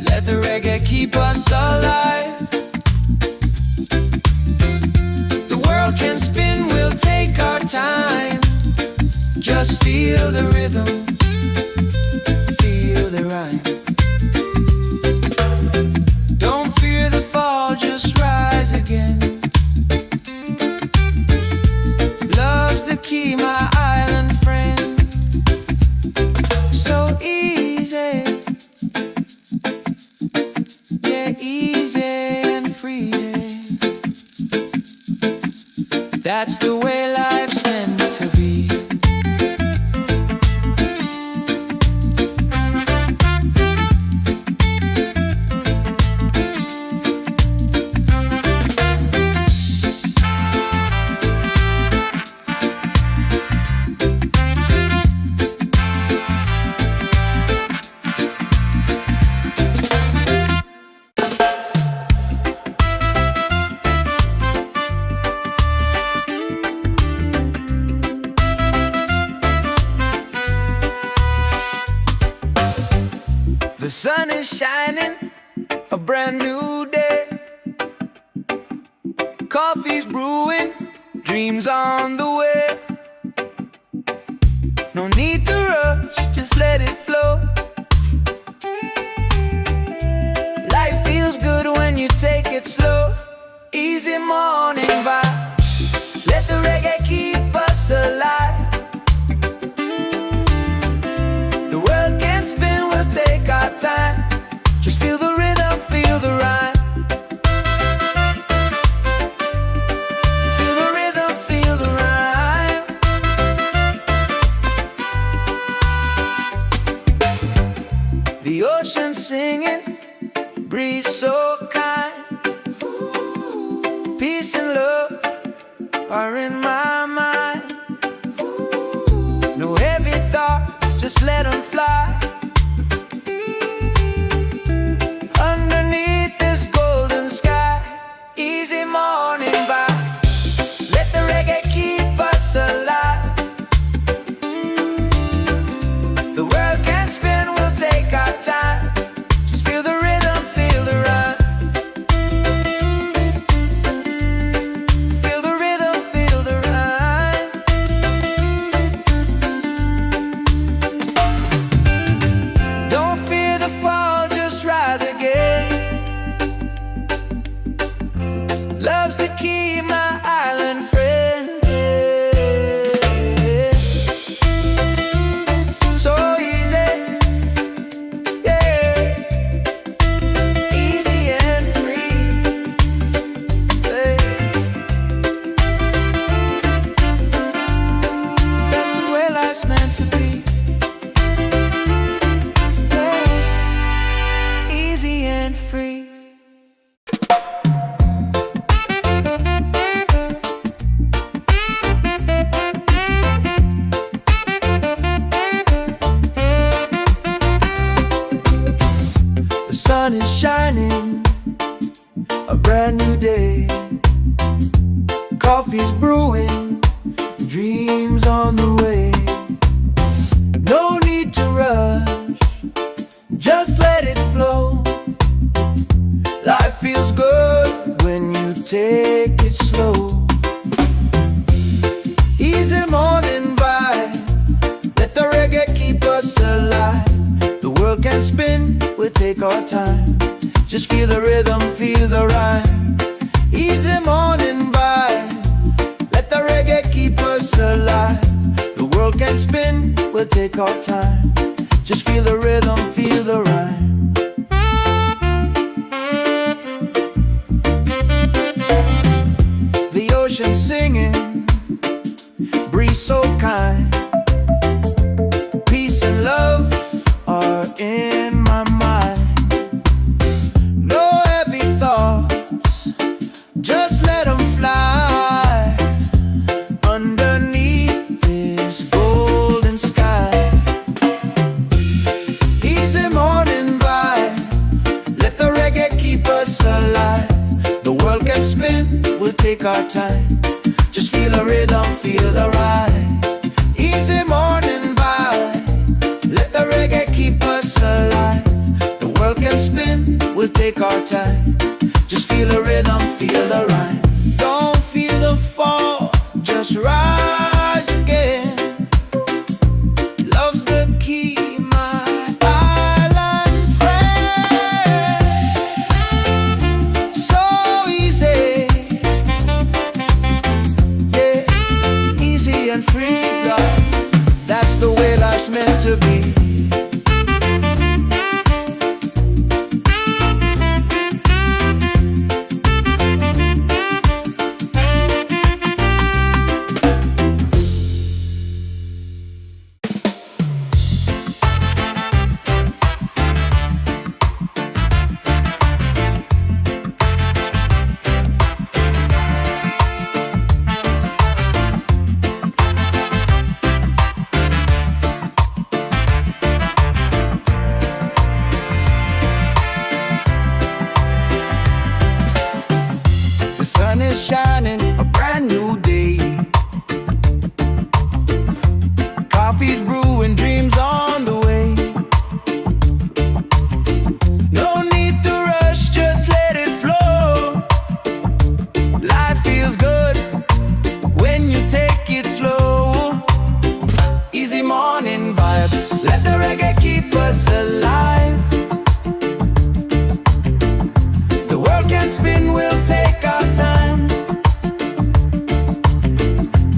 Let the reggae keep us alive. The world can spin, we'll take our time. Just feel the rhythm, feel the rhyme. Don't fear the fall, just rise again. Love's the key, my island friend. So easy, yeah, easy and free. That's the way life's meant to be. The sun is shining, a brand new day. Coffee's brewing, dreams on the way. No need to rush, just let it flow. Life feels good when you take it slow. Easy morning vibe. Let the reggae keep us alive. The world can spin, we'll take our time. Just feel the rhythm, feel the rhyme. Feel the rhythm, feel the rhyme. The ocean singing, breeze so kind. Peace and love are in my mind. No heavy thoughts, just let them fly. Underneath this golden sky. Easy morning vibe. Let the reggae keep us alive. The world can spin, we'll take our time. Just feel the rhythm, feel the rhyme. Feel the rhythm, feel the rhyme. Don't fear the fall, just rise again. Love's the key, my island friend. So easy, yeah, easy and free. Hey. That's the way life's meant to be. Yeah. Easy and free. The sun is shining, a brand new day. Coffee's brewing, dreams on the way. No need to rush, just let it flow. Life feels good take it slow. Easy morning vibe, let the reggae keep us alive. The world can spin, we'll take our time. Just feel the rhythm, feel the rhyme. Easy morning vibe, let the reggae keep us alive. The world can spin, we'll take our time. Just feel the rhythm, feel the rhyme. The ocean singing, breeze so kind. Peace and love are in my mind. No heavy thoughts, just let them fly underneath this golden sky. Easy morning vibe, let the reggae keep us alive. The world can spin, we'll take our time. Just feel the rhythm, feel the ride. Easy morning vibe, let the reggae keep us alive. The world can spin, we'll take our time. Just feel the rhythm, feel the rhyme. Don't feel the fall, just rise again. Love's the key, my island friend. So easy, yeah, easy and free, God. That's the way life's meant to be. The sun is shining, a brand new day. Coffee's brewing, dreams on the way. No need to rush, just let it flow. Life feels good when you take it slow. Easy morning vibe, let the reggae keep us alive. The world can spin, we'll take our time.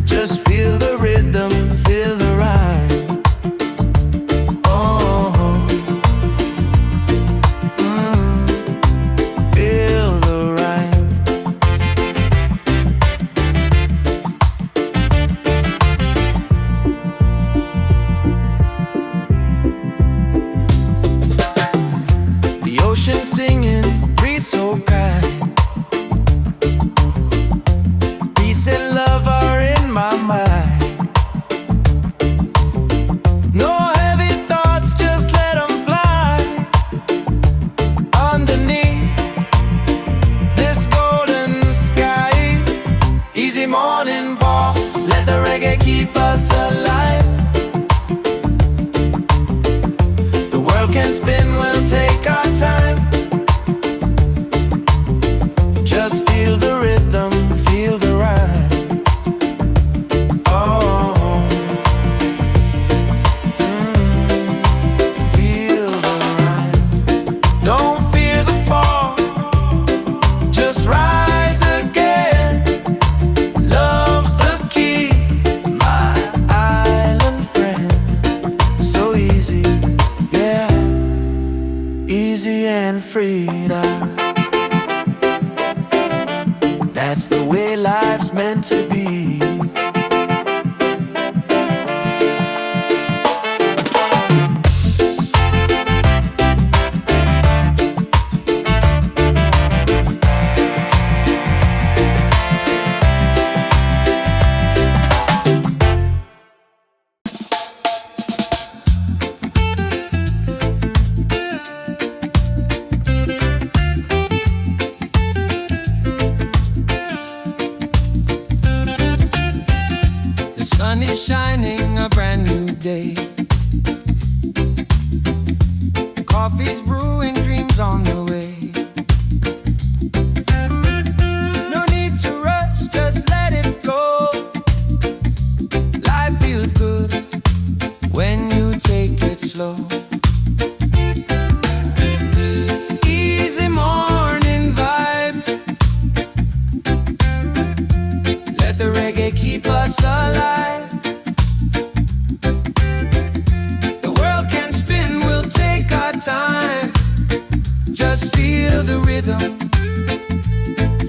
Just feel the rhythm, feel the rhyme. Oh, feel the rhyme. The ocean singing, breeze so kind. Peace and love are in my mind. No heavy thoughts, just let them fly underneath this golden sky. Easy morning walk, let the reggae keep us alive. The world can spin, we'll take our time. Just feel the rhythm, feel the rhyme. Oh, feel the rhyme. Don't fear the fall, just rise again. Love's the key, my island friend. So easy, yeah, easy and free now. That's the way life's meant to be. sun is shining, a brand new day. Coffee's brewing, dreams on the way. No feel the rhythm,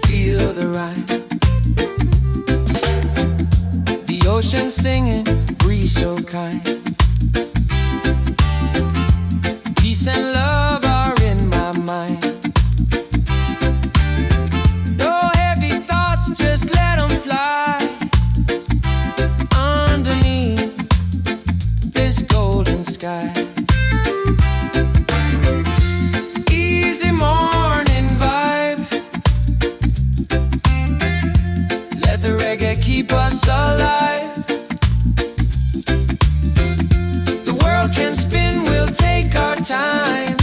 feel the rhyme. The ocean singing, breeze so kind. Peace and love are in my mind. No heavy thoughts, just let them fly underneath this golden sky. Easy morning vibe. Let the reggae keep us alive. The world can spin, we'll take our time.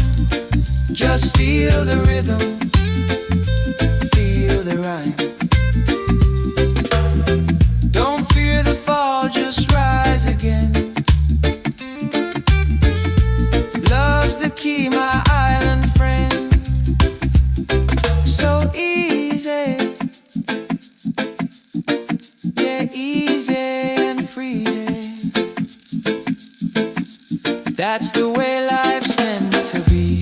Just feel the rhythm, feel the rhyme. Don't fear the fall, just rise again. Love's the key, my island friend. So easy, yeah, easy and free. That's the way life's meant to be.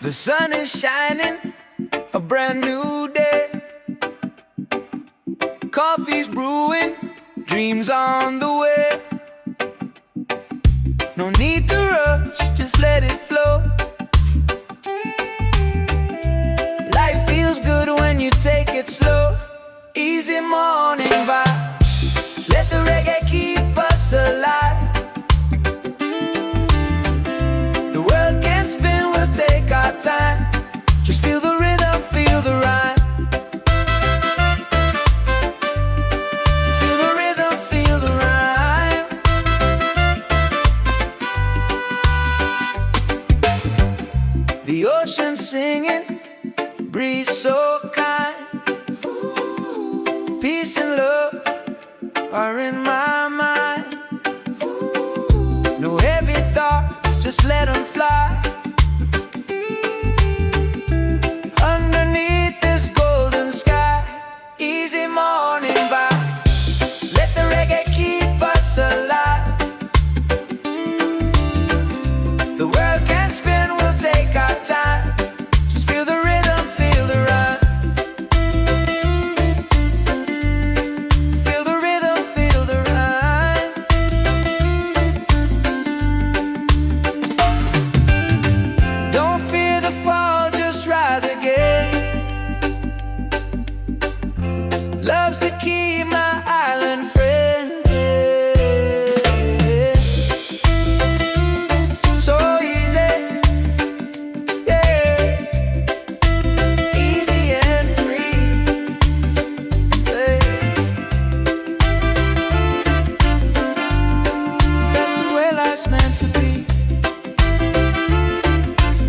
The sun is shining, a brand new day. Coffee's brewing, dreams on the way. No need to rush, just let it flow. Life feels good when you take it slow. Easy morning vibe. Let the reggae keep us alive. The world can spin, we'll take our time. Just feel the rhythm, feel the rhyme. Feel the rhythm, feel the rhyme. The ocean singing, breeze so kind. Peace and love are in my mind. No heavy thoughts, just let them fly underneath this golden sky. Easy morning vibe. Let the reggae keep us alive. The world can spin, we'll take our time. Just feel the rhythm, feel the rhyme. Feel the rhythm, feel the rhyme. Don't fear the fall, just rise again. Love's the key, my island friend. So easy, yeah, easy and free. Hey. That's the way life's meant to be.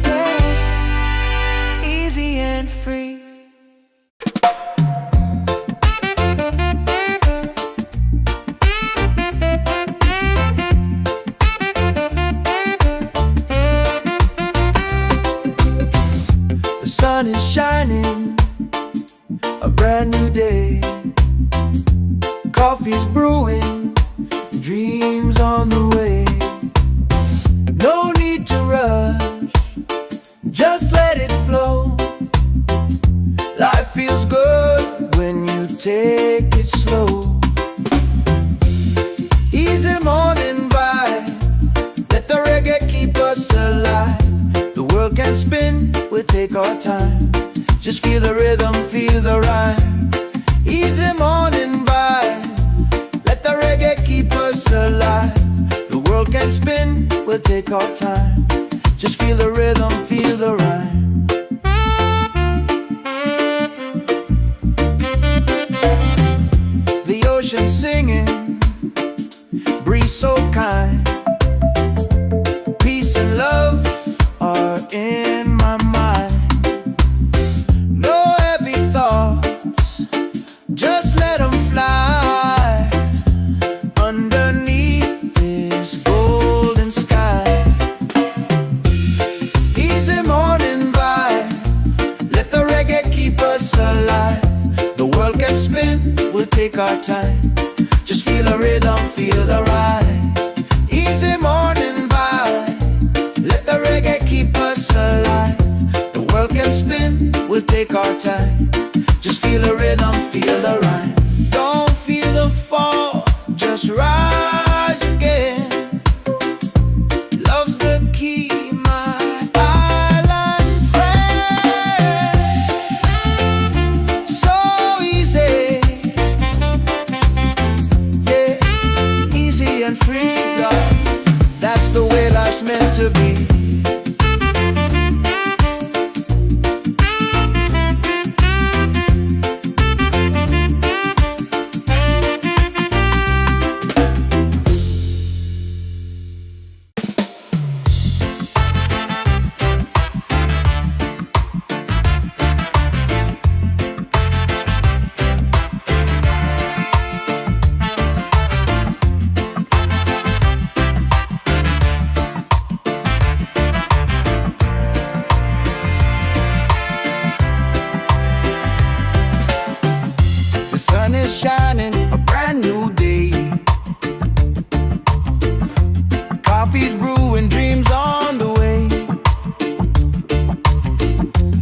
Yeah. Easy and free. The sun is shining, a brand new day. Coffee's brewing, dreams on the way. No need to rush, just let it flow. Life feels good when you take it slow. Easy morning vibe. Let the reggae keep us alive. The world can spin, we'll take our time. Just feel the rhythm, feel the rhyme. Easy morning vibe. Let the reggae keep us alive. The world can spin, we'll take our time. Just feel the rhythm, feel the rhyme. The ocean singing, breeze so kind. fly underneath this golden sky. Easy morning vibe, let the reggae keep us alive. The world can spin, we'll take our time. Just feel the rhythm, feel the ride. Easy morning vibe, let the reggae keep us alive. The world can spin, we'll take our time. Just feel the rhythm, feel the rhyme. Don't feel the fall, just rise again. Love's the key, my island friend. So easy, yeah, easy and free, love. That's the way life's meant to be. The sun is shining, a brand new day. Coffee's brewing, dreams on the way.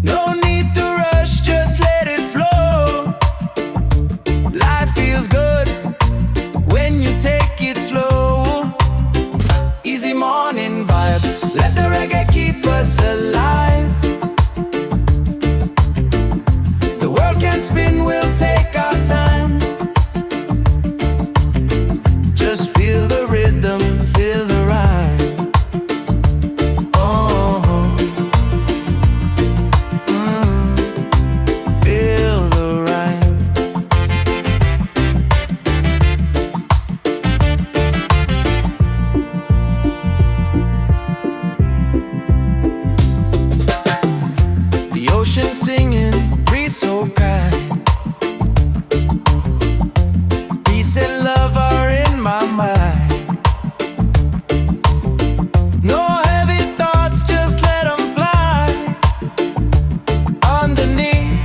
No need to rush, just let it flow. Life feels good when you take it slow. Easy morning vibe, let the reggae keep us alive. The world can spin, we'll take our time. Just feel the rhythm, feel the rhyme. Oh, feel the rhyme. The ocean singing, breeze so kind. Peace and love are in my mind. No heavy thoughts, just let them fly. Underneath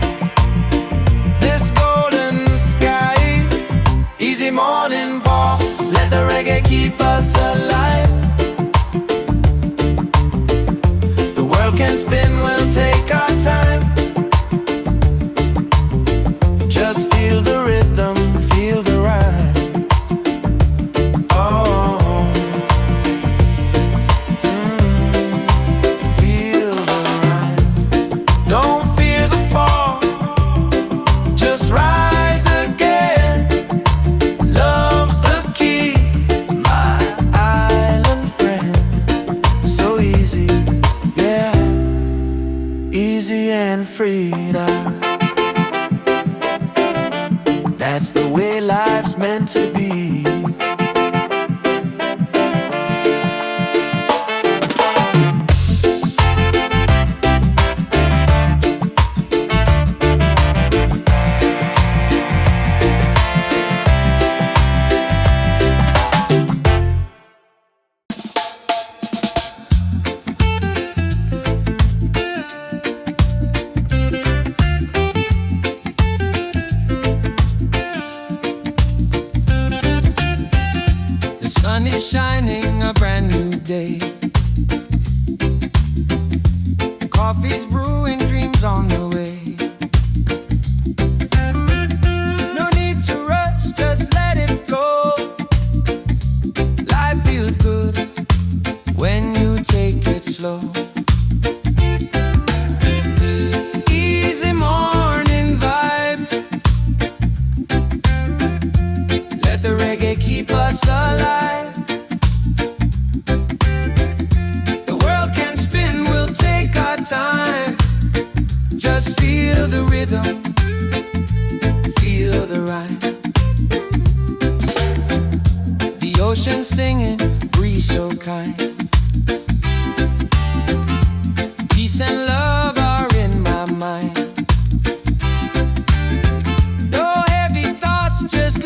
this golden sky. Easy morning walk, let the reggae keep us alive. The world can spin, we'll take our time. Just feel the rhythm, feel the rhyme. Oh, feel the rhyme. Don't fear the fall, just rise again. Love's the key, my island friend. So easy, yeah, easy and freedom. That's the way life's meant to be. The sun is shining, a brand new day. Coffee's brewing, dreams on the way. No need to rush, just let it flow. Life feels good when you take it slow. Easy morning vibe, let the reggae keep us alive. The world can spin, we'll take our time. Just feel the rhythm, feel the rhyme. The ocean singing, breeze so kind. Peace and love are in my mind. No heavy thoughts, just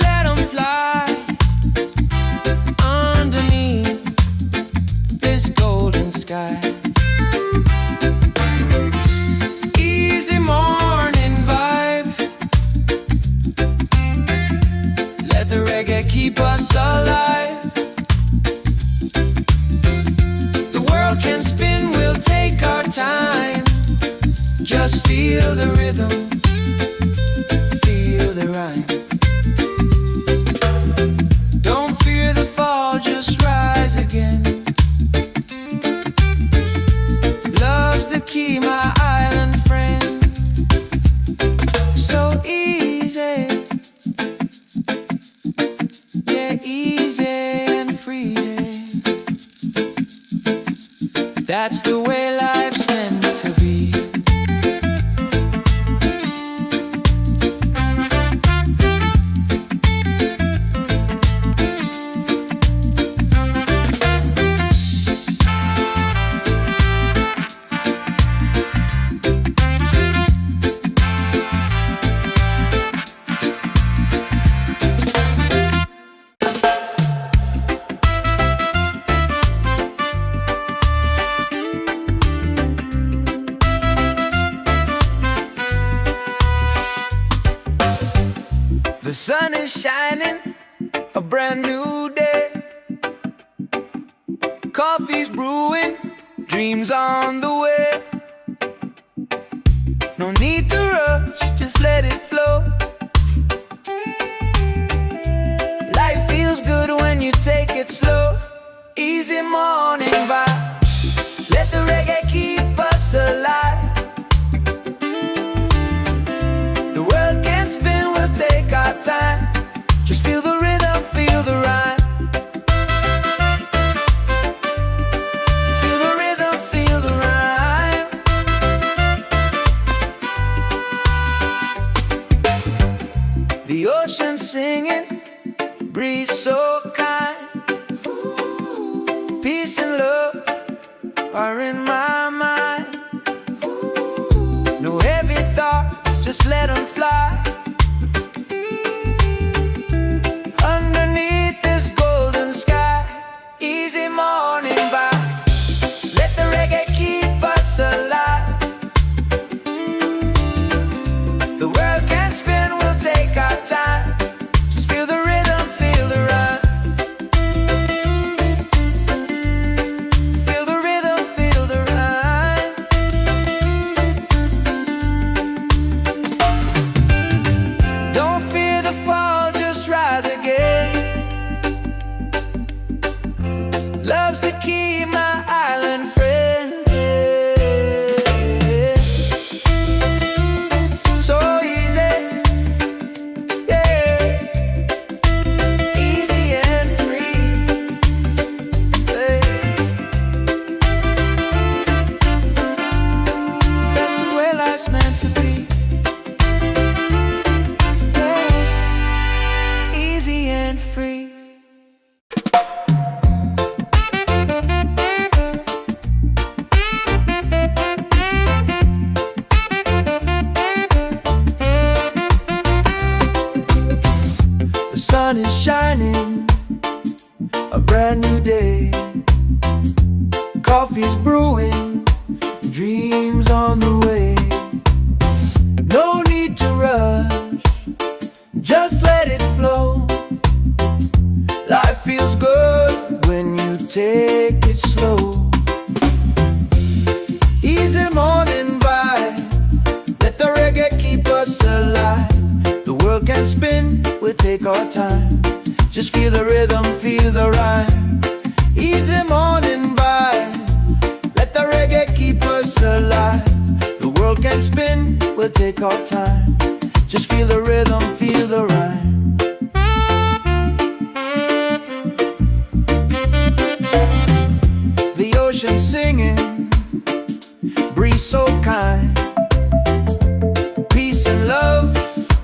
keep us alive. The world can spin, we'll take our time. Just feel the rhythm, feel the rhyme. Don't fear the fall, just rise again. Love's the key, my island friend. So easy, yeah, easy and free. That's the way life's meant to be. The sun is shining, a brand new day. Coffee's brewing, dreams on the way. No need to rush, just let it flow. Life feels good when you take it slow. Easy morning vibe, let the reggae keep us alive. The world can spin, we'll take our time. Just feel the rhythm, feel the rhyme. Feel the rhythm, feel the rhyme. The ocean singing, breeze so kind. Peace and love are in my mind. No heavy thoughts, just let them fly. Underneath this golden sky, easy morning vibe. Let the reggae keep us alive. The world can spin, we'll take our time. Just feel the rhythm, feel the rhyme. Feel the rhythm, feel the rhyme. Don't fear the fall, just rise again. Love's the key, my island friend. So easy, yeah, easy and free. Yeah. That's the way life's meant to be. Yeah. Easy and free. The sun is shining, a brand new day. Coffee's brewing, dreams on the way. No need to rush, just let it flow. Life feels good when you take it slow. Easy morning vibe, let the reggae keep us alive. The world can spin, we'll take our time. Just feel the rhythm, feel the rhyme. Easy morning vibe, let the reggae keep us alive. The world can spin, we'll take our time. Just feel the rhythm, feel the rhyme. The ocean singing, breeze so kind. Peace and love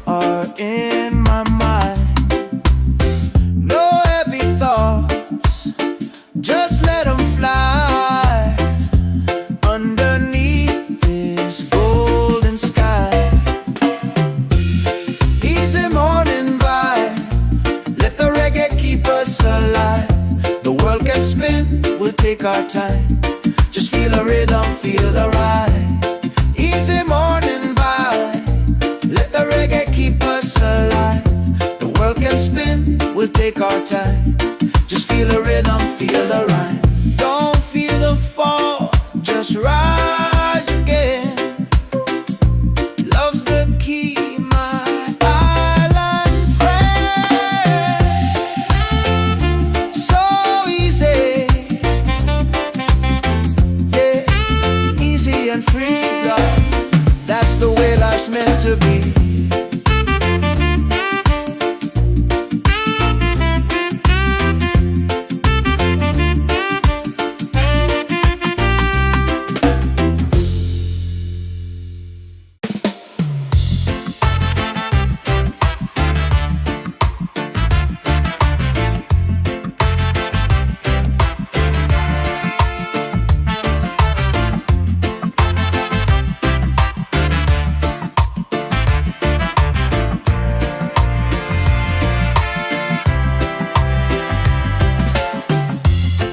are in my mind. No heavy thoughts, just let them fly. Underneath this golden sky, easy morning vibe, let the reggae keep us alive. The world can spin, we'll take our time. Just feel the rhythm, feel the ride. Easy morning vibe, let the reggae keep us alive. The world can spin, we'll take our time. Just feel the rhythm, feel the rhyme. Don't feel the fall, just rise again. Love's the key, my island friend. So easy, yeah, easy and free, love. That's the way life's meant to be.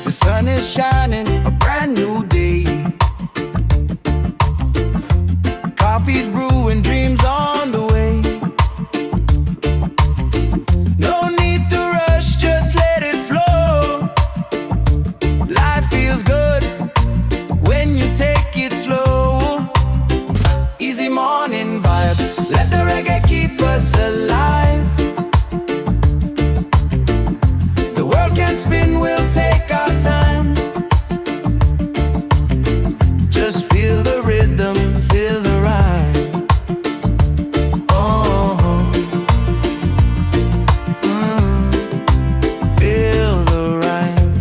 The sun is shining, a brand new day. Coffee's brewing, dreams on the way. No need to rush, just let it flow. Life feels good when you take it slow. Easy morning vibe, let the reggae keep us alive. The world can spin, we'll take our time. Just feel the rhythm, feel the rhyme. Oh, feel the rhyme.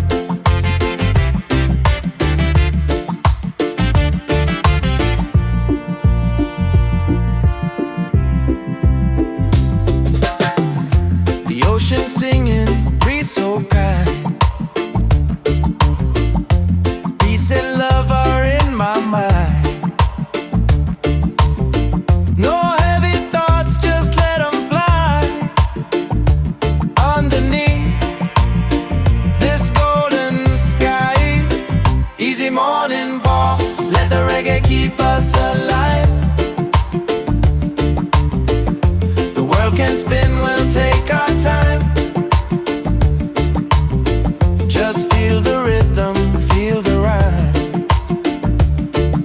The ocean singing, breeze so kind. Peace and love are in my mind. No heavy thoughts, just let them fly. Underneath this golden sky. Easy morning walk, let the reggae keep us alive. The world can spin, we'll take our time. Just feel the rhythm, feel the rhyme.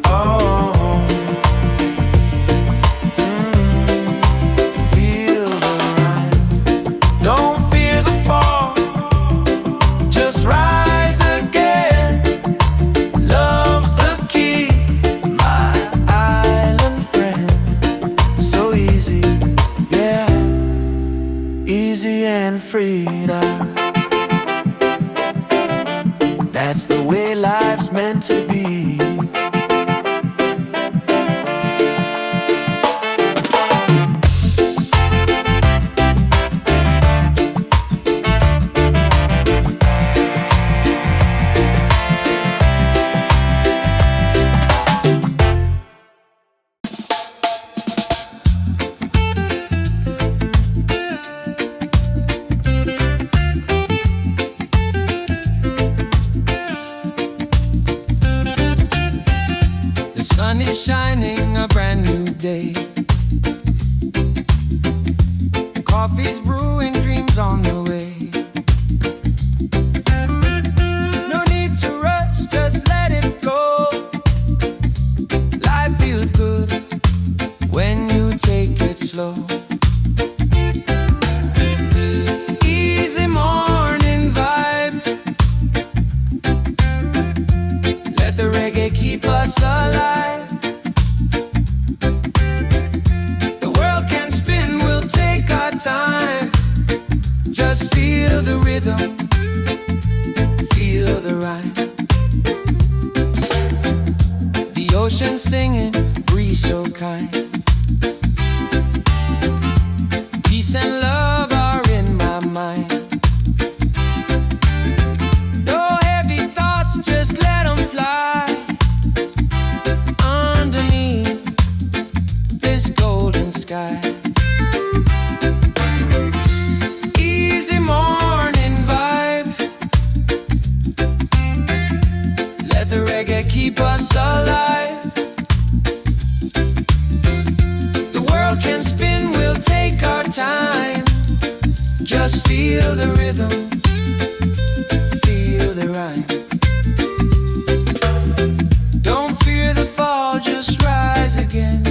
Oh, feel the rhyme. Don't fear the fall, just rise again. Love's the key, my island friend. So easy, yeah, easy and free now. That's the way life's meant to be. The sun is shining, a brand new day. Coffee's brewing, dreams on the way. No need to rush, just let it flow. Life feels good when you take it slow. Easy morning vibe, let the reggae keep us alive. The world can spin, we'll take our time. Just feel the rhythm, feel the rhyme. The ocean singing, breeze so kind. Peace and love are in my mind. No heavy thoughts, just let them fly. Underneath this golden sky. Easy morning vibe, let the reggae keep us alive. Just feel the rhythm, feel the rhyme. Don't fear the fall, just rise again.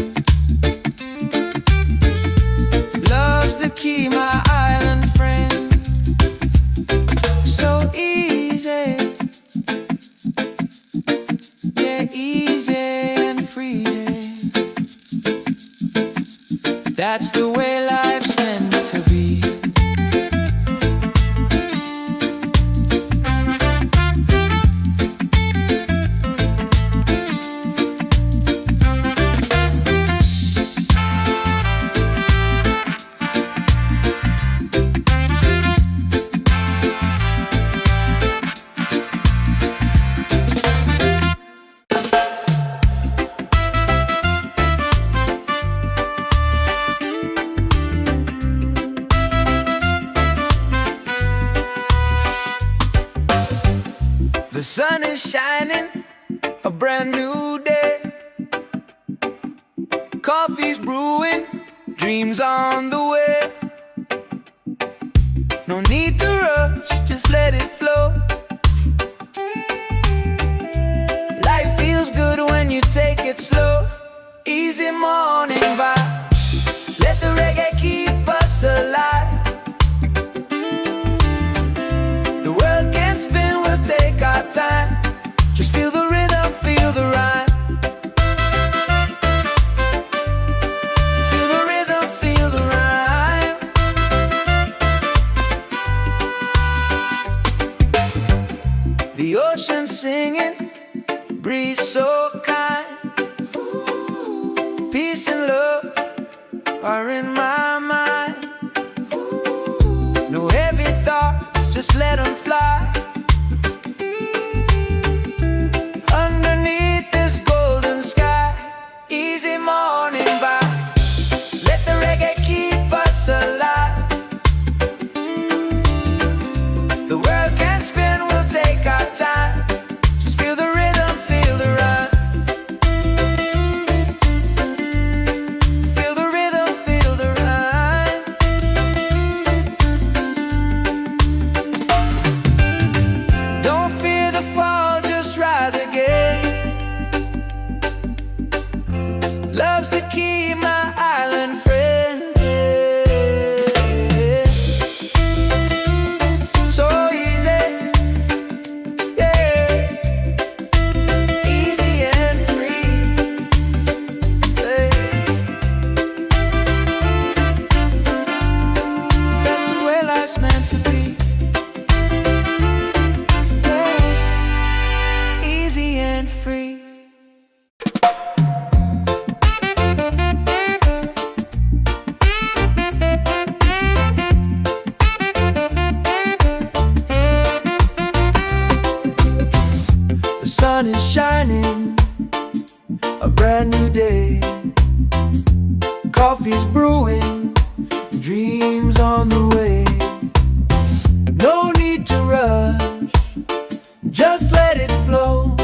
Love's the key, my island friend. So easy, yeah, easy and free. That's the way life's meant to be. The sun is shining, a brand new day. Coffee's brewing, dreams on the way. No need to rush, just let it flow. Life feels good when you take it slow. Easy morning vibe, let the reggae keep us alive. The world can spin, we'll take our time. Just feel the rhythm, feel the rhyme. Feel the rhythm, feel the rhyme. The ocean singing, breeze so kind. Peace and love are in my mind. No heavy thoughts, just let them fly. Underneath this golden sky, easy morning vibe. Let the reggae keep us alive. The world can spin, we'll take our time. Just feel the rhythm, feel the rhyme. Feel the rhythm, feel the rhyme. Don't fear the fall, just rise again. Love's the key, my island friend. So easy, yeah, easy and free. Hey. That's the way life's meant to be. Yeah. Easy and free. The sun is shining, a brand new day. Coffee's brewing, dreams on the way. No need to rush, just let it flow.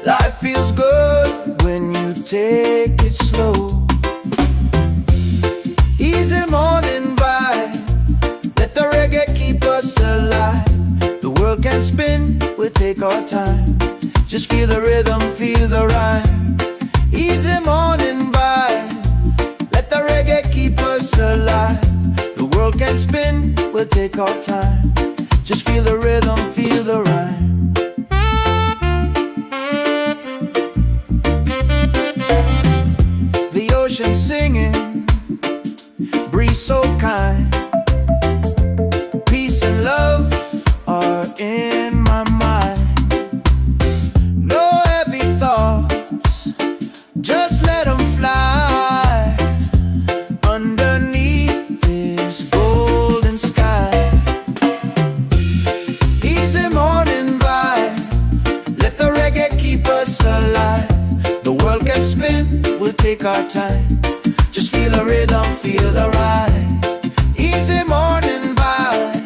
Life feels good when you take it slow. Easy morning vibe, let the reggae keep us alive. The world can spin, we'll take our time. Just feel the rhythm, feel the rhyme. Easy morning vibe, let the reggae keep us alive. The world can spin, we'll take our time. Just feel the rhythm, feel the rhyme. The ocean singing, breeze so kind. Peace and love are in my mind. No heavy thoughts, just let them fly. Underneath this golden sky, easy morning vibe, let the reggae keep us alive. The world can spin, we'll take our time. Just feel the rhythm, feel the ride. Easy morning vibe,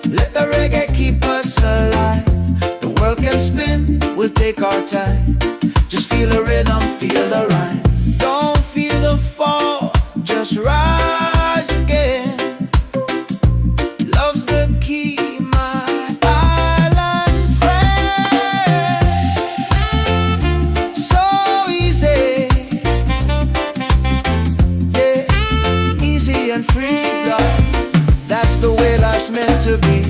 let the reggae keep us alive. The world can spin, we'll take our time. Just feel the rhythm, feel the rhyme. Don't feel the fall, just rise again. life's meant to be.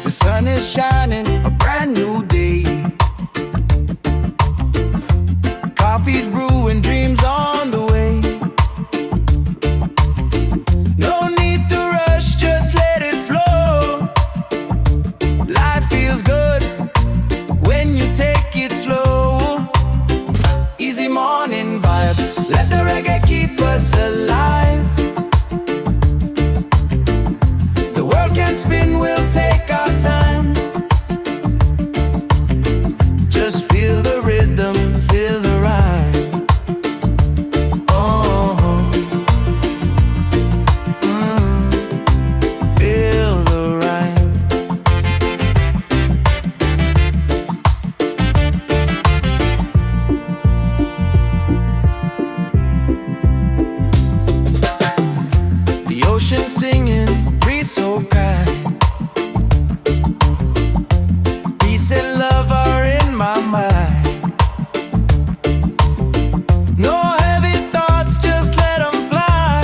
The sun is shining, a brand new day. Coffee's brewing, dreams on the way. No need to rush, just let it flow. Life feels good when you take it slow. Easy morning vibe, let the reggae keep us alive. The world can spin, we'll take our time. Just feel the rhythm, feel the rhyme. Oh, feel the rhyme. The ocean singing, breeze so kind. Peace and love are in my mind. No heavy thoughts, just let them fly.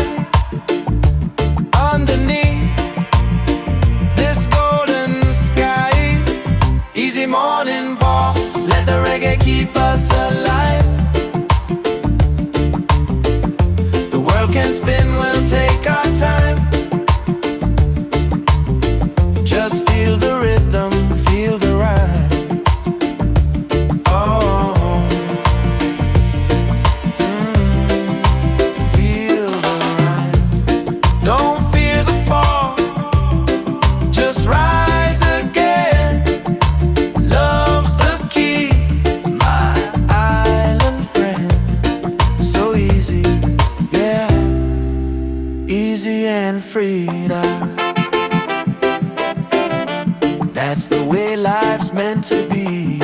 Underneath this golden sky. Easy morning walk, let the reggae keep us alive. The world can spin, we'll take our time. Just feel the rhythm, feel the rhyme. Oh, feel the rhyme. Don't fear the fall, just rise again. Love's the key, my island friend. So easy, yeah, easy and free now. That's the way life's meant to be.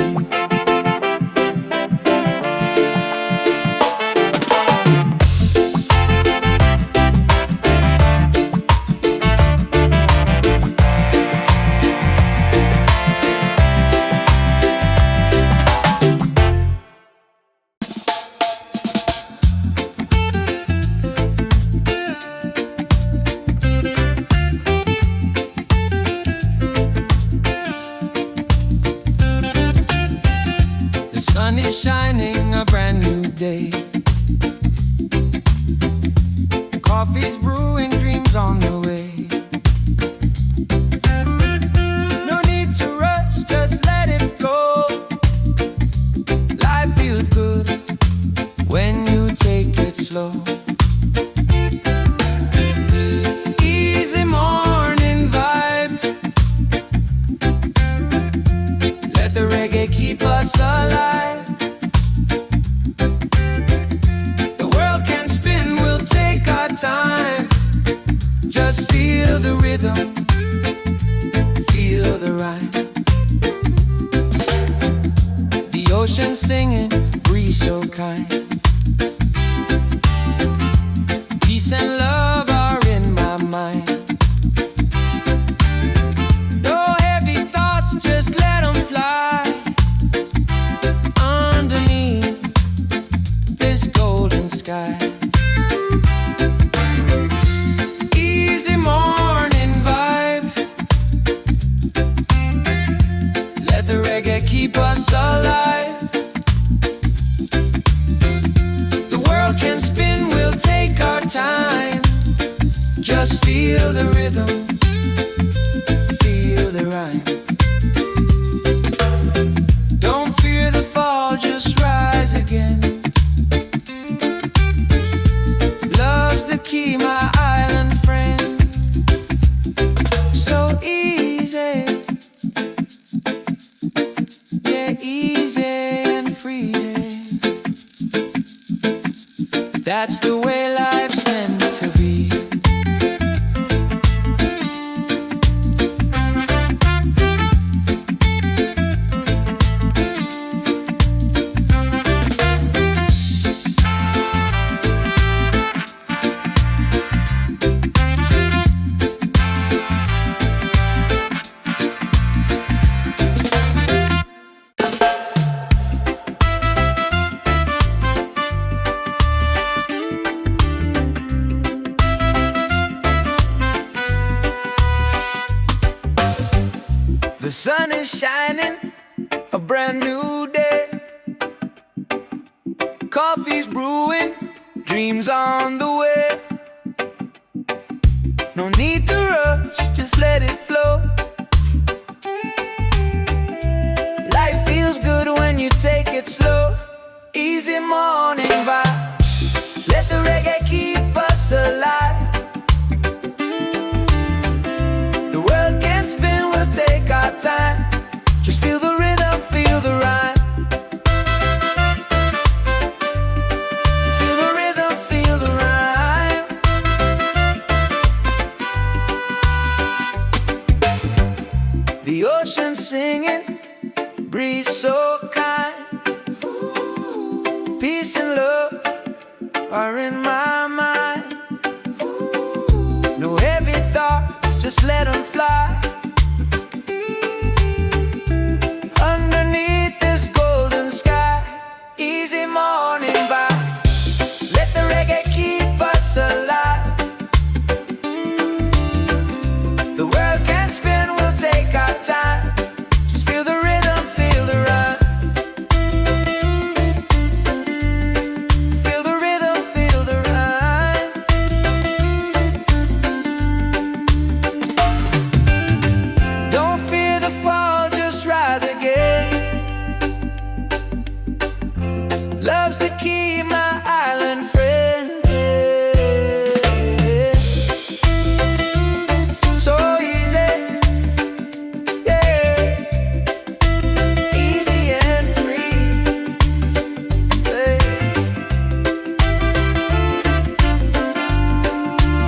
The sun is shining, a brand new day. Coffee's brewing, dreams on the way. No need to rush, just let it flow. Life feels good when you take it slow. Easy morning vibe, let the reggae keep us alive. The world can spin, we'll take our time. Just feel the rhythm, feel the rhyme. The ocean singing, breeze so kind. Peace and love are in my mind. No heavy thoughts, just let them fly. Underneath this golden sky. Easy morning vibe, let the reggae keep us alive. The world can spin, we'll take our time. Just feel the rhythm, feel the rhyme. Don't fear the fall, just rise again. Love's the key, my island friend. So easy, yeah, easy and free. That's the way life's meant to be. The sun is shining, a brand new day. Coffee's brewing, dreams on the way. No need to rush, just let it flow. Life feels good when you take it slow. Easy morning vibe, let the reggae keep us alive. The world can spin, we'll take our time. Just feel the rhythm, feel the rhyme. Feel the rhythm, feel the rhyme. The ocean singing, breeze so kind. Peace and love are in my mind. No heavy thoughts, just let them fly. Underneath this golden sky, easy morning vibe. Let the reggae keep us alive. The world can spin, we'll take our time. Just feel the rhythm, feel the rhyme. Feel the rhythm, feel the rhyme. Don't fear the fall, just rise again. Love's the key, my island friend. So easy, yeah. Easy and free, yeah.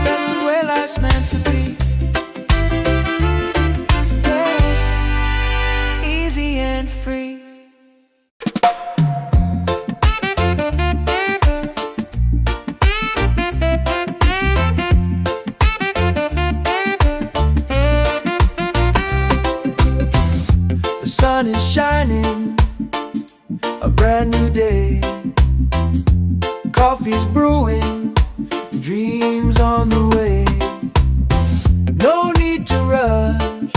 That's the way life's meant to be, yeah. Easy and free. The sun is shining, a brand new day. Coffee's brewing, dreams on the way. No need to rush,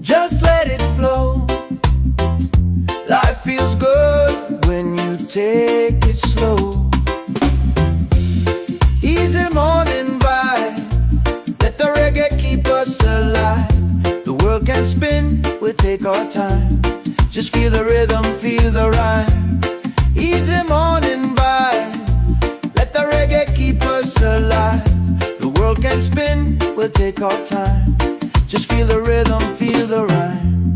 just let it flow. Life feels good when you take it slow. Easy morning vibe, let the reggae keep us alive. The world can spin, we'll take our time. Just feel the rhythm, feel the rhyme. Easy morning vibe, let the reggae keep us alive. The world can spin, we'll take our time. Just feel the rhythm, feel the rhyme.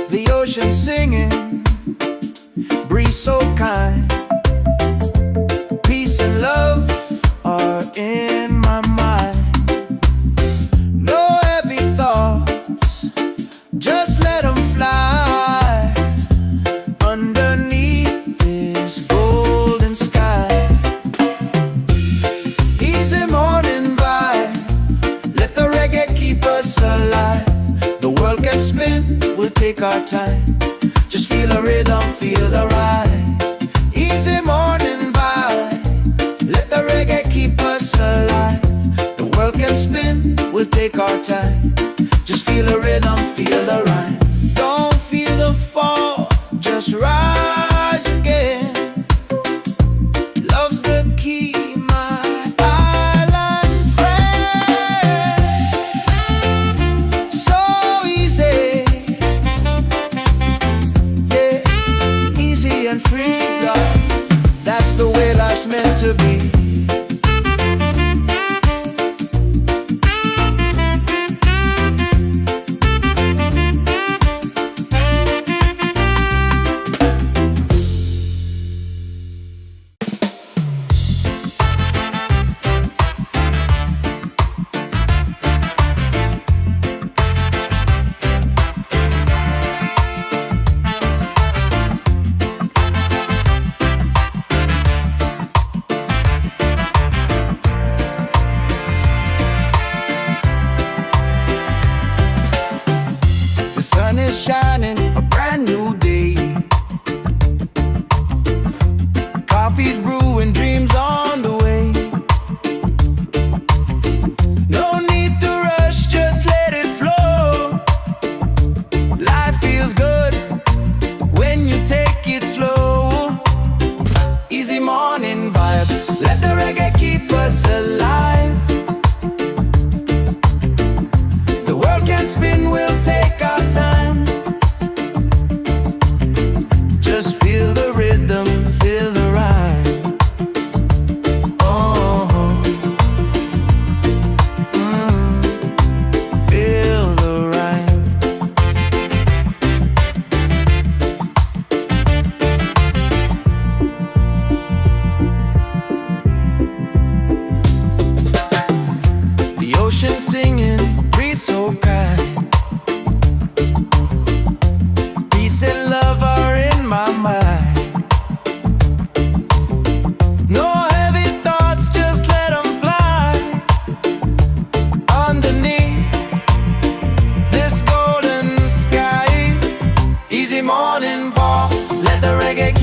The ocean singing, breeze so kind. Peace and love are in my mind. No heavy thoughts, just let them fly. Underneath this golden sky, easy morning vibe, let the reggae keep us alive. The world can spin, we'll take our time. Just feel the rhythm, feel the ride. Easy morning vibe, let the reggae keep us alive. The world can spin, we'll take our time. Just feel the rhythm, feel the rhyme. Don't feel the fall, just rise again. Love's the key, my island friend. So easy, yeah, easy and free, love. That's the way life's meant to be.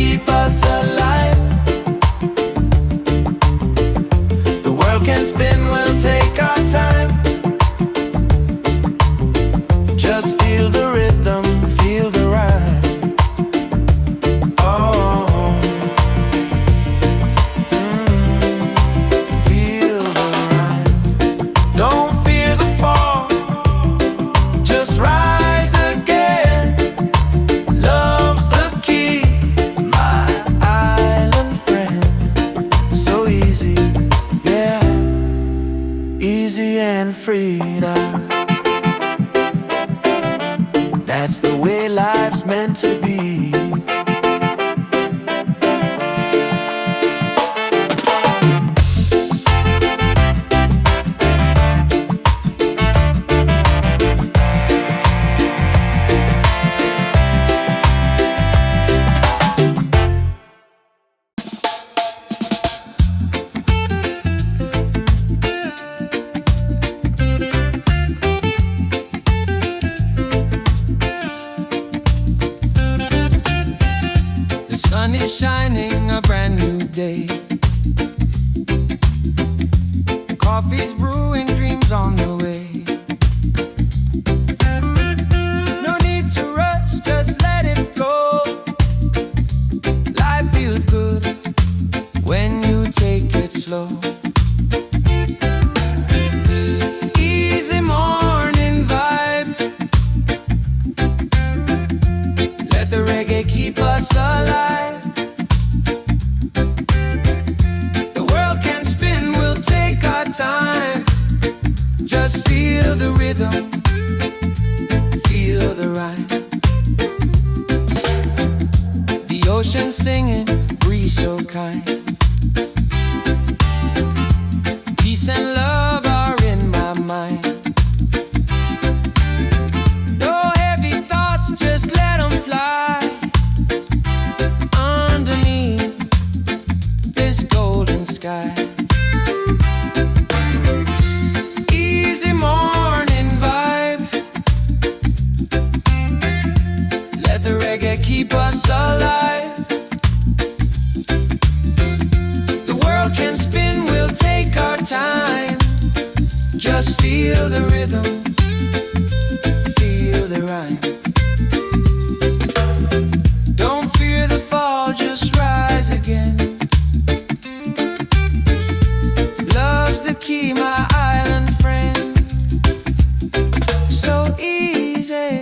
keep us alive. The world can spin, we'll take our time. Just feel the rhythm, feel the rhyme. Oh, feel the rhyme. Don't fear the fall, just rise again. Love's the key, my island friend. So easy, yeah, easy and freedom. That's the way life's meant to be. The sun is shining, a brand new day. Coffee's brewing, dreams on the way. No need to rush, just let it flow. Life feels good when you take it slow. Easy morning vibe. Let the reggae keep us alive. The world can spin, we'll take our time. Just feel the rhythm, feel the rhyme. The ocean singing, breeze so kind. Peace and love are in my mind. No heavy thoughts, just let them fly. Underneath this golden sky. Easy morning vibe. Let the reggae keep us alive. The world can spin, we'll take our time. Just feel the rhythm, feel the rhyme. Don't fear the fall, just rise again. Love's the key, my island friend. So easy,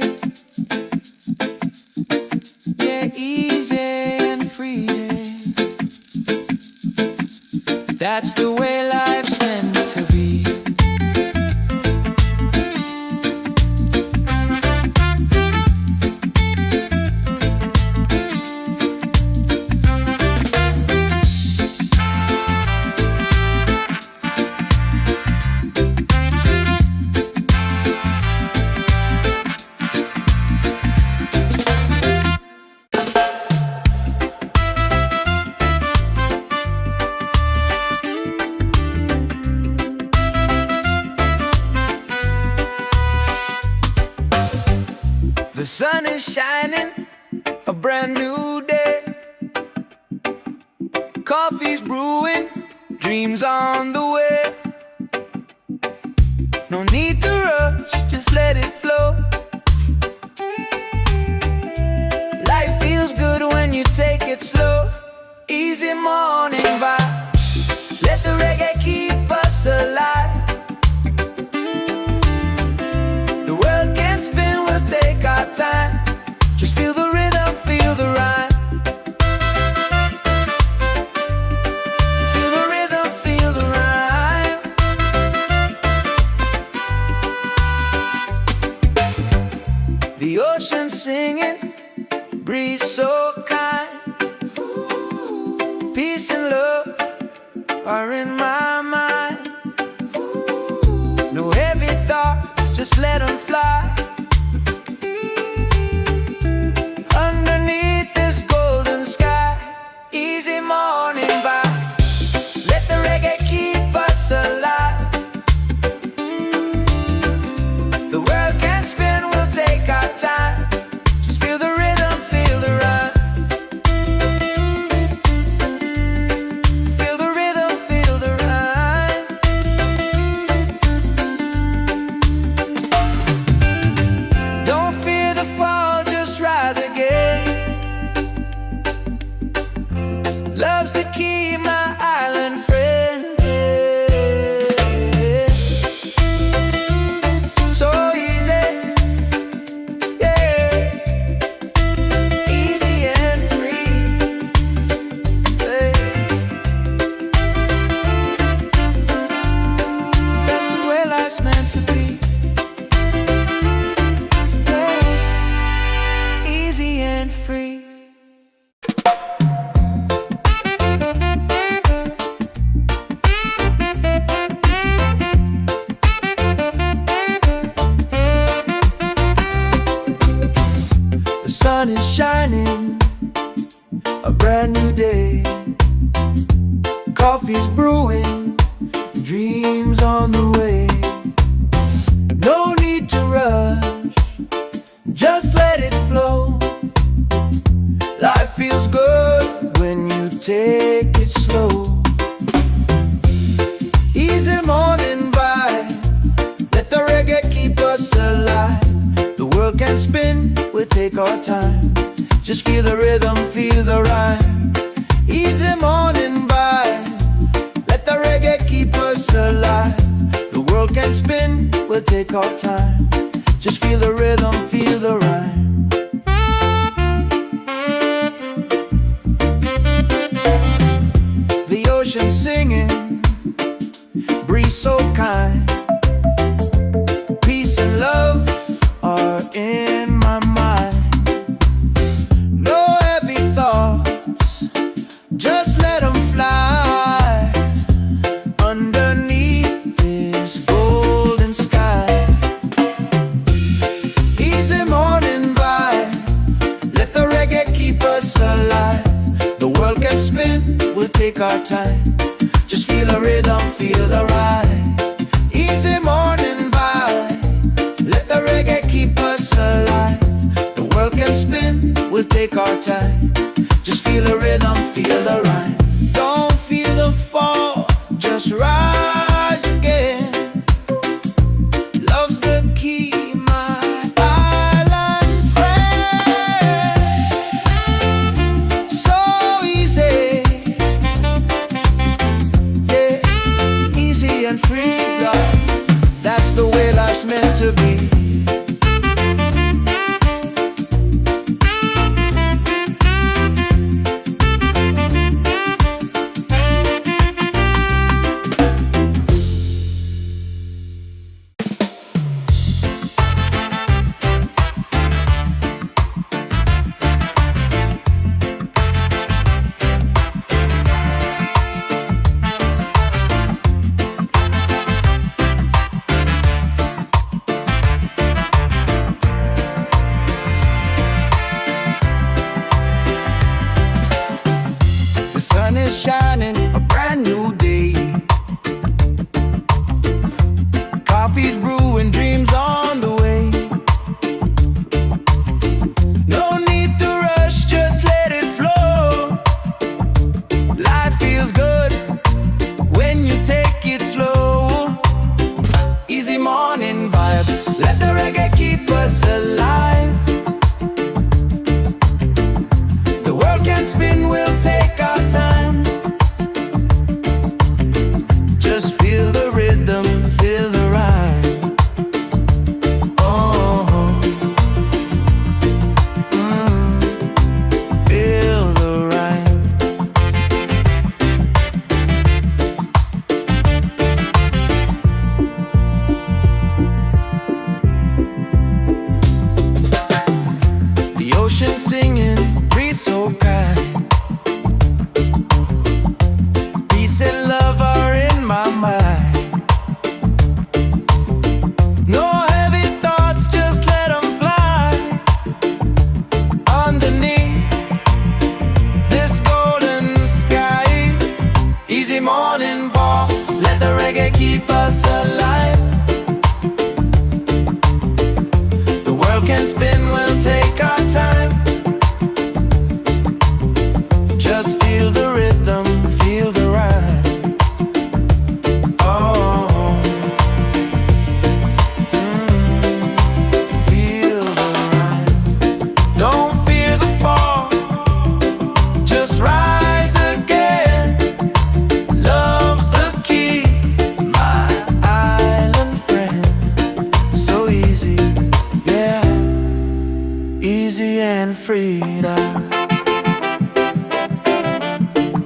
yeah, easy and free. That's the way life's meant to be. The sun is shining, a brand new day. Coffee's brewing, dreams on the way. No need to rush, just let it flow. Life feels good when you take it slow. Easy morning vibe. Let the reggae keep us alive. The world can spin, we'll take our time. Just feel the rhythm, feel the rhyme. Feel the rhythm, feel the rhyme. The ocean singing, breeze so kind. Peace and love are in my mind. No heavy thoughts, just let them fly. Underneath this golden sky. Easy morning vibe. Let the reggae keep us alive. The world can spin, we'll take our time. Just feel the rhythm, feel the rhyme. love's the key, my island friend. So easy, yeah, easy and free, yeah. That's the way life's meant to be, yeah, easy and free. The sun is shining, a brand new day. Coffee's brewing, dreams on the way. No need to rush, just let it flow. Life feels good when you take it slow. Easy morning vibe, let the reggae keep us alive. The world can spin, we'll take our time. Just feel the rhythm, feel the rhyme. Easy morning vibe, let the reggae keep us alive. The world can spin, we'll take our time. Just feel the rhythm, feel the rhyme. The ocean singing, breeze so kind. Peace and love are in my mind. No heavy thoughts, just let them fly underneath this golden sky. Easy morning vibe, let the reggae keep us alive. The world can spin, we'll take our time. Just feel the rhythm, feel the ride. Easy morning vibe, let the reggae keep us alive. The world can spin, we'll take our time. Just feel the rhythm, feel the rhyme. Don't feel the fall, just rise again. Love's the key, my island friend. So easy, yeah, easy and free, love. That's the way life's meant to be. The sun is shining, a brand new day. Coffee's brewing, dreams on the way. No need to rush, just let it flow. Life feels good when you take it slow. Easy morning vibe, let the reggae keep us alive. The world can spin, we'll take our time. Just feel the rhythm, feel the rhyme. Oh, feel the rhyme. The ocean singing, breeze so kind. Peace and love are in my mind. No heavy thoughts, just let them fly underneath this golden sky. Easy morning walk, let the reggae keep us alive. The world can spin, we'll take our time. freedom.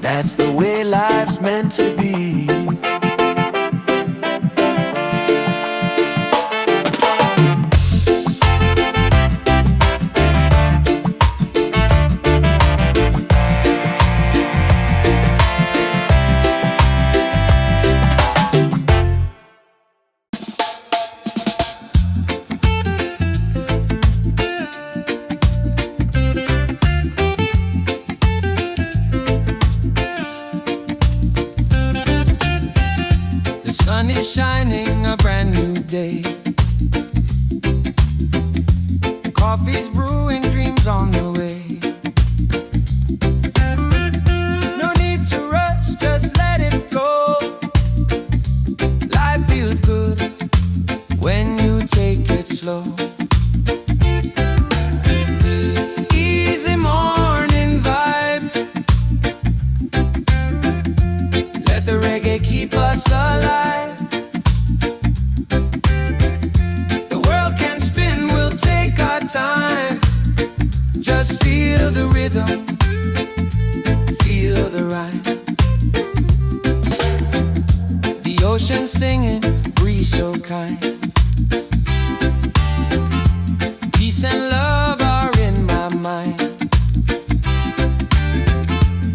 That's the way life's meant to be. The sun is shining, a brand new day. Coffee's brewing, dreams on the way. No need to rush, just let it flow. Life feels good when you take it slow. Easy morning vibe. Let the reggae keep us alive. The world can spin, we'll take our time. Just feel the rhythm, feel the rhyme. The ocean singing, breeze so kind. Peace and love are in my mind.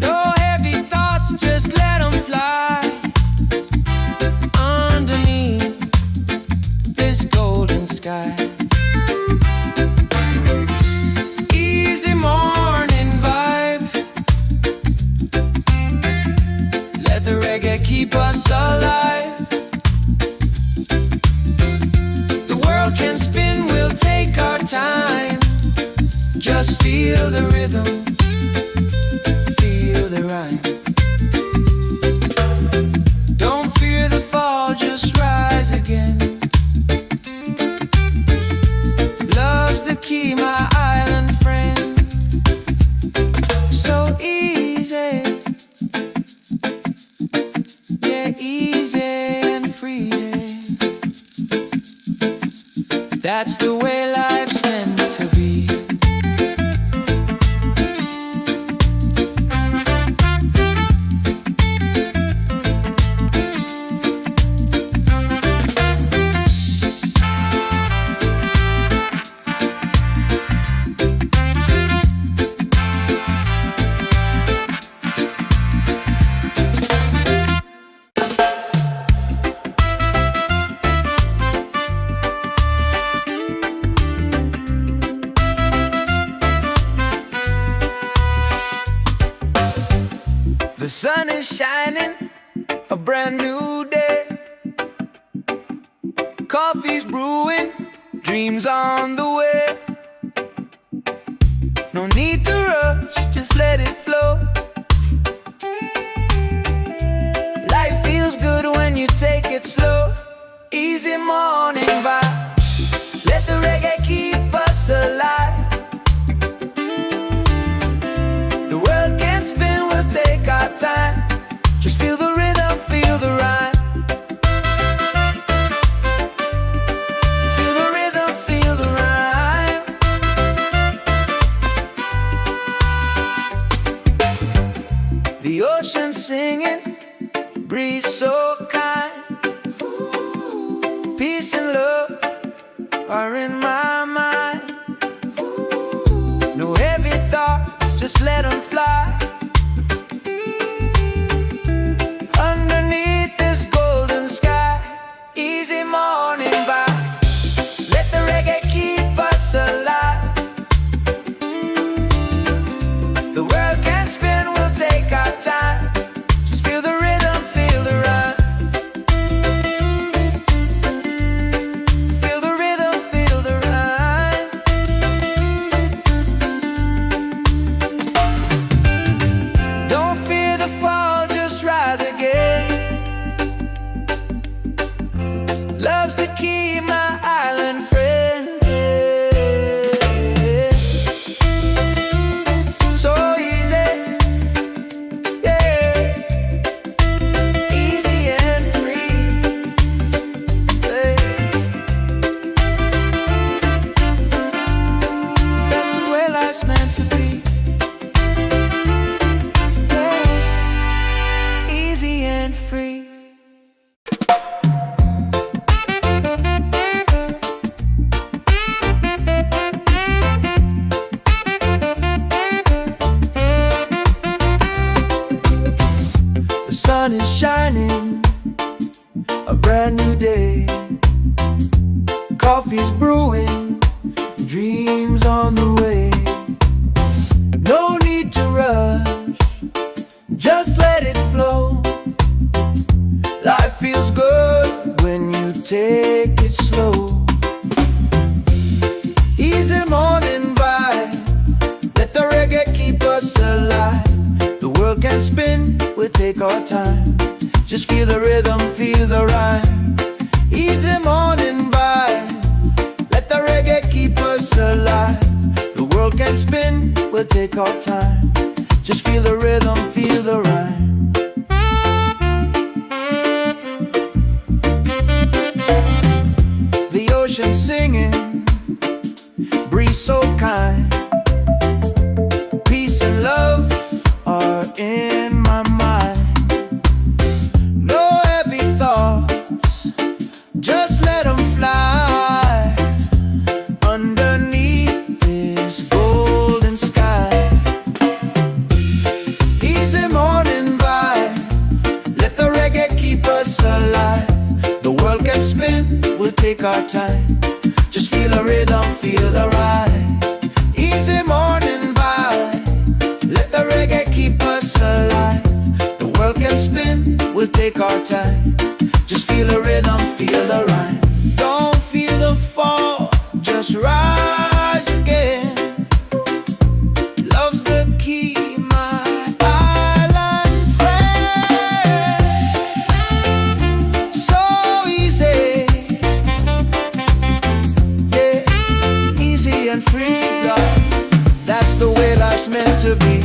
No heavy thoughts, just let them fly. Underneath this golden sky. Easy morning vibe. Let the reggae keep us alive. The world can spin, we'll take our time. Just feel the rhythm, feel the rhyme. Don't fear the fall, just rise again. Love's the key, my island friend. So easy, yeah, easy and free. That's the way life's meant to be. The sun is shining, a brand new day. Coffee's brewing, dreams on the way. No need to rush, just let it flow. Life feels good when you take it slow. Easy morning vibe. Let the reggae keep us alive. The world can spin, we'll take our time. Just feel the rhythm, feel the rhyme. Feel the rhythm, feel the rhyme. The ocean singing, breeze so kind. Peace and love are in my mind. No heavy thoughts, just let them fly. Underneath this golden sky. Easy morning vibe. Let the reggae keep us alive. The world can spin, we'll take our time. Just feel the rhythm, feel the rhyme. Feel the rhythm, feel the rhyme. sun is shining, a brand new day. Coffee's brewing, dreams on the way. No need to rush, just let it flow. Life feels good when you take it slow. Easy morning vibe, let the reggae keep us alive. The world can spin, we'll take our time. Just feel the rhythm, feel the rhyme. Easy morning vibe, let the reggae keep us alive. The world can spin, we'll take our time. Just feel the rhythm, feel the rhyme. The ocean singing, breeze so kind. Peace and love are in my mind. No heavy thoughts, just let them fly underneath this golden sky. Easy morning vibe, let the reggae keep us alive. The world can spin, we'll take our time. Just feel the rhythm, feel the ride. Easy morning vibe, let the reggae keep us alive. The world can spin, we'll take our time. Just feel the rhythm, feel the rhyme. Don't feel the fall, just rise again. Love's the key, my island friend. So easy, yeah, easy and free, God. That's the way life's meant to be.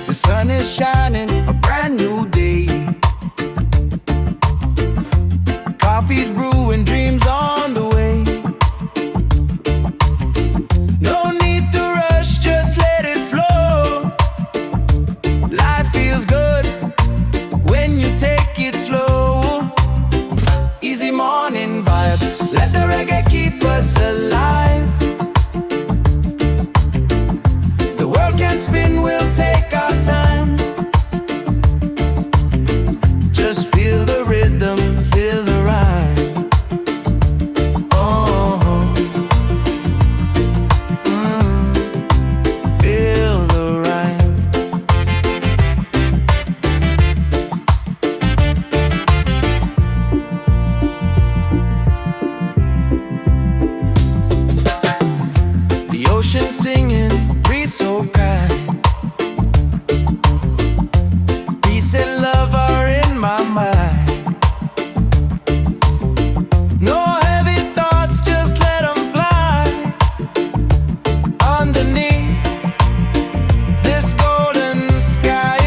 The sun is shining, a brand new day. Coffee's brewing, dreams on the way. No need to rush, just let it flow. Life feels good when you take it slow. Easy morning vibe, let the reggae keep us alive. The world can spin, we'll take our time. Just feel the rhythm, feel the rhyme. Oh, feel the rhyme. The ocean singing, breeze so kind. Peace and love are in my mind. No heavy thoughts, just let them fly underneath this golden sky.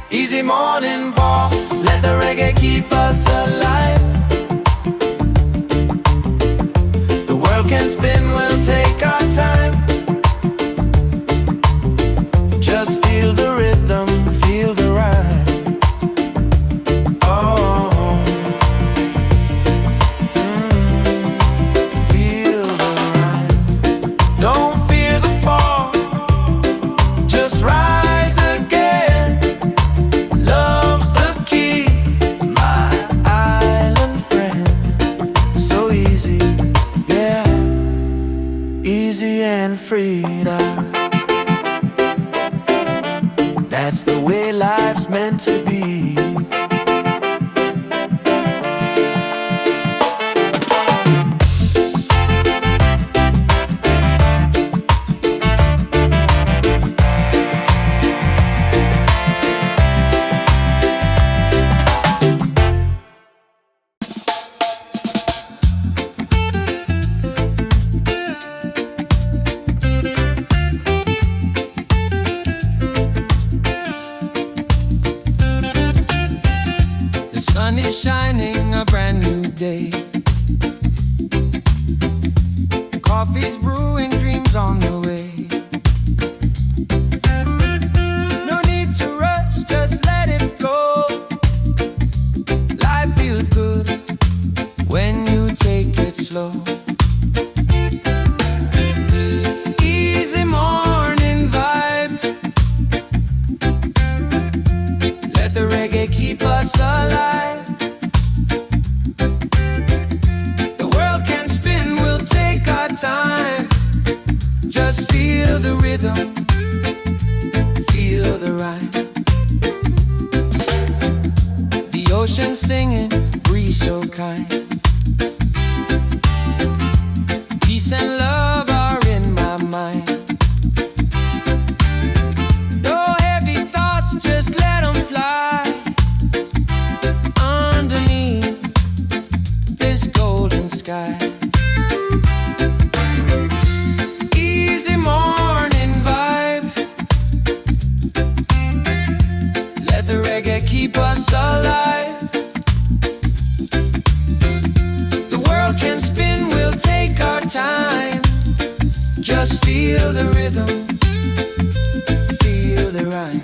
Easy morning walk, let the reggae keep us alive. The world can spin, we'll take our time. Just feel the rhythm, feel the rhyme. Oh, feel the rhyme. Don't fear the fall, just rise again. Love's the key, my island friend. So easy, yeah, easy and free now. That's the way life's meant to be. is shining, a brand new day. Coffee's brewing, dreams on the way. No need to rush, just let it flow. Life feels good when you take it slow. Easy morning vibe, let the reggae keep us alive. The world can spin, we'll take our time. Just feel the rhythm, feel the rhyme. The ocean singing, breeze so kind. Peace and love are in my mind. No heavy thoughts, just let them fly. Underneath this golden sky. Easy morning vibe, let the reggae keep us alive. The world can spin, we'll take our time. Just feel the rhythm, feel the rhyme.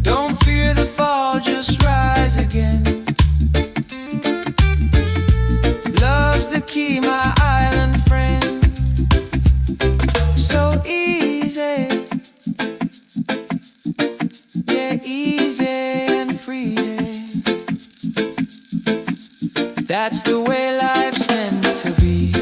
Don't fear the fall, just rise again. Love's the key, my island friend. So easy, yeah, easy and free. That's the way life's meant to be.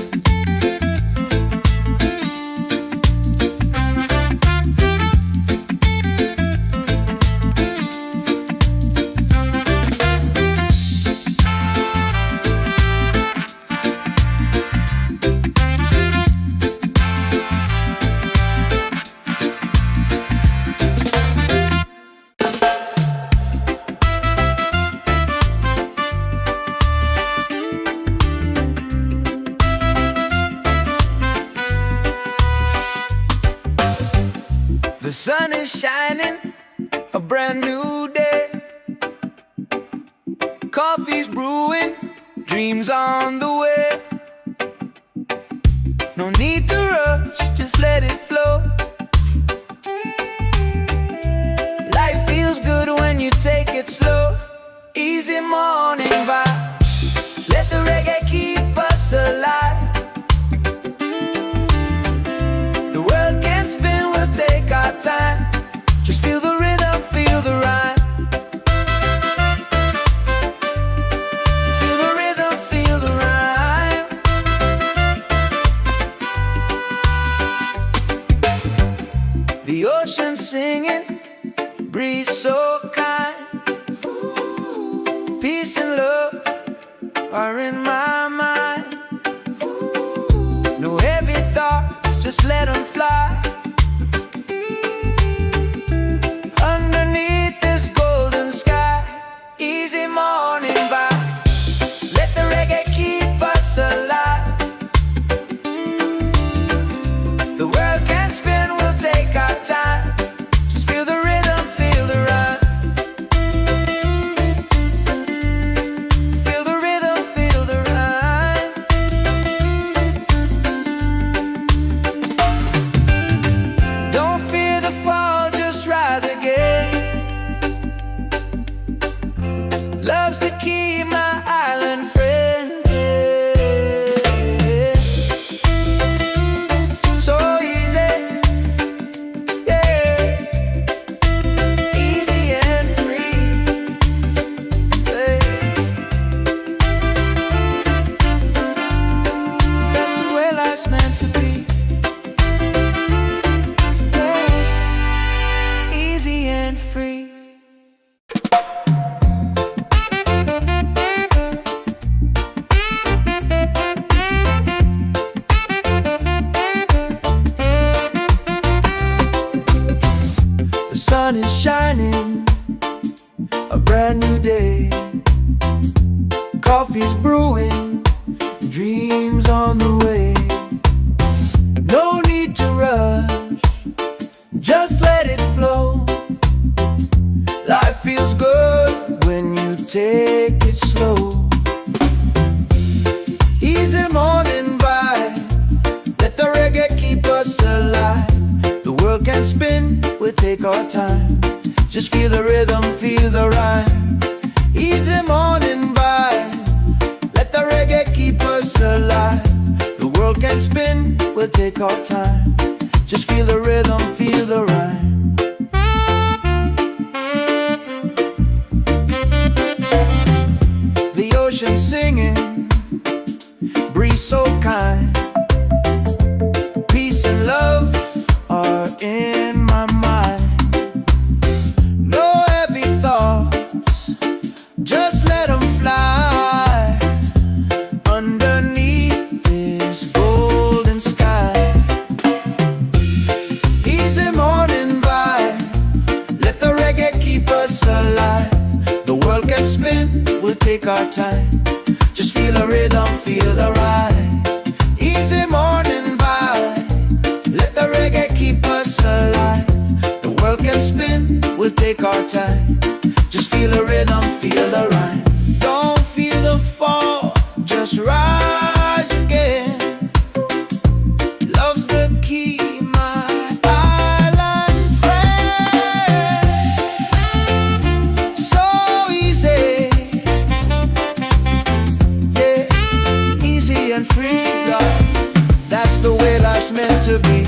The sun is shining, a brand new day. Coffee's brewing, dreams on the way. No need to rush, just let it flow. Life feels good when you take it slow. Easy morning vibe, let the reggae keep us alive. The world can spin, we'll take our time. Just feel the rhythm, feel the rhyme. Feel the rhythm, feel the rhyme. The ocean singing, breeze so kind. Peace and love are in my mind. No heavy thoughts, just let them fly. Underneath this golden sky. Easy morning vibe, let the reggae keep us alive. The world can spin, we'll take our time. Just feel the rhythm, feel the rhyme. Feel the rhythm, feel the rhyme. Don't fear the fall, just rise again. Love's the key, my island friend. So easy, yeah, easy and free. Hey. That's the way life's meant to be. Yeah. Easy and free. The sun is shining, a brand new day. Coffee's brewing, dreams on the way. No need to rush, just let it flow. Life feels good when take it slow. Easy morning vibe, let the reggae keep us alive. The world can spin, we'll take our time. Just feel the rhythm, feel the rhyme. Easy morning vibe, let the reggae keep us alive. The world can spin, we'll take our time. Just feel the rhythm, feel the rhyme. The ocean singing, breeze so kind. Peace and love are in my mind. No heavy thoughts, just let them fly underneath this golden sky. Easy morning vibe, let the reggae keep us alive. The world can spin, we'll take our time. Just feel the rhythm, feel the ride. Easy morning vibe, let the reggae keep us alive. The world can spin, we'll take our time. Just feel the rhythm, feel the rhyme. Don't feel the fall, just rise again. Love's the key, my island friend. So easy, yeah, easy and free, love. That's the way life's meant to be.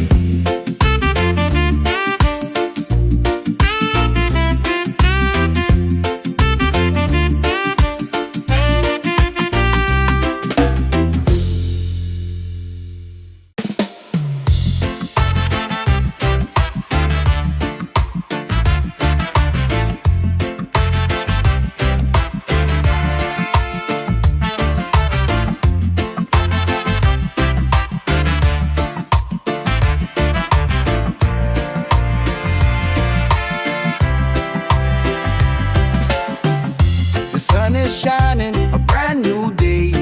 The sun is shining, a brand new day.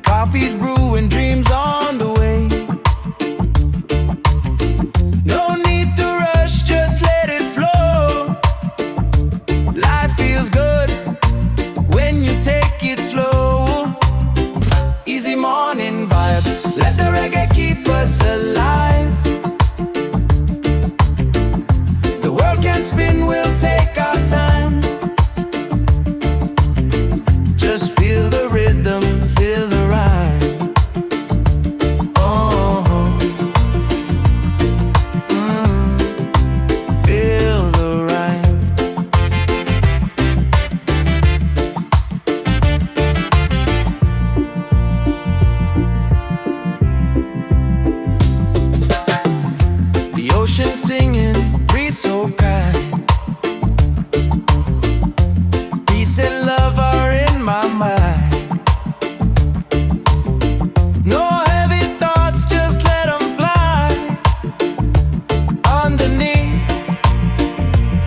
Coffee's brewing, dreams on the way. No need to rush, just let it flow. Life feels good when you take it slow. Easy morning vibe, let the reggae keep us alive. The world can spin, we'll take our time. Just feel the rhythm, feel the rhyme. Oh, feel the rhyme. The ocean singing, breeze so kind. Peace and love are in my mind. No heavy thoughts, just let them fly underneath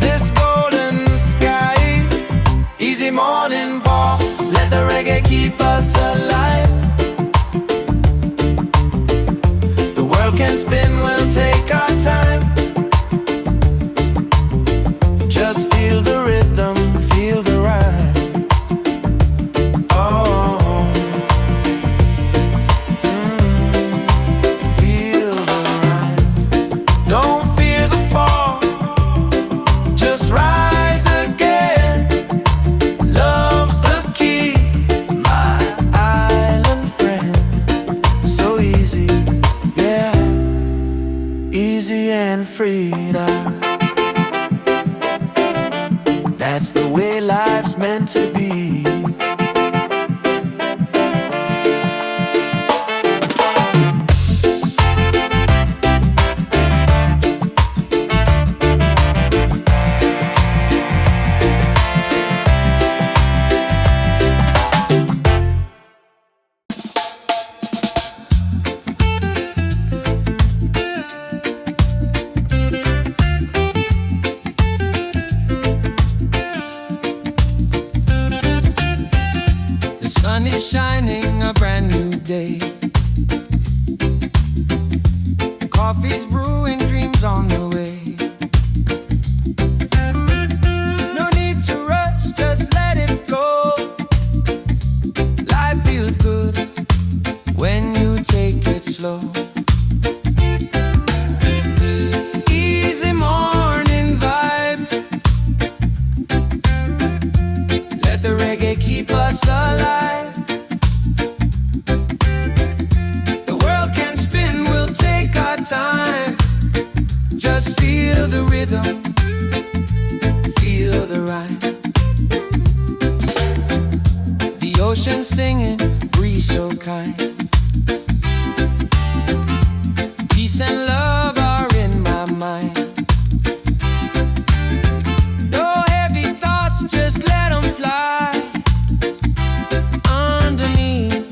this golden sky. Easy morning walk, let the reggae keep us alive. The world can spin, we'll take our time. Just feel the rhythm, feel the rhyme. Oh, feel the rhyme. Don't fear the fall, just rise again. Love's the key, my island friend. So easy, yeah, easy and freedom. That's the way life's meant to be. sun is shining, a brand new day. Coffee's brewing, dreams on the way. No keep us alive. The world can spin, we'll take our time. Just feel the rhythm, feel the rhyme. The ocean singing, breeze so kind. Peace and love are in my mind. No heavy thoughts, just let them fly. Underneath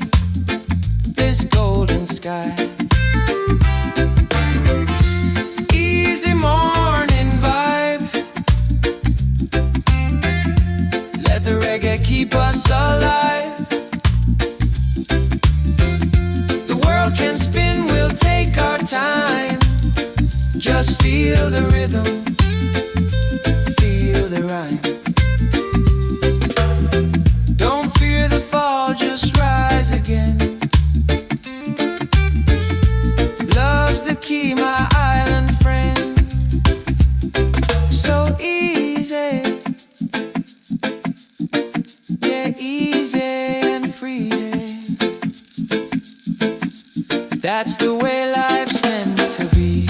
this golden sky. Easy morning vibe. Let the reggae keep us alive. The world can spin, we'll take our time. Just feel the rhythm, feel the rhyme. Don't fear the fall, just rise again. Love's the key, my island friend. So easy, yeah, easy and free. That's the way life's meant to be.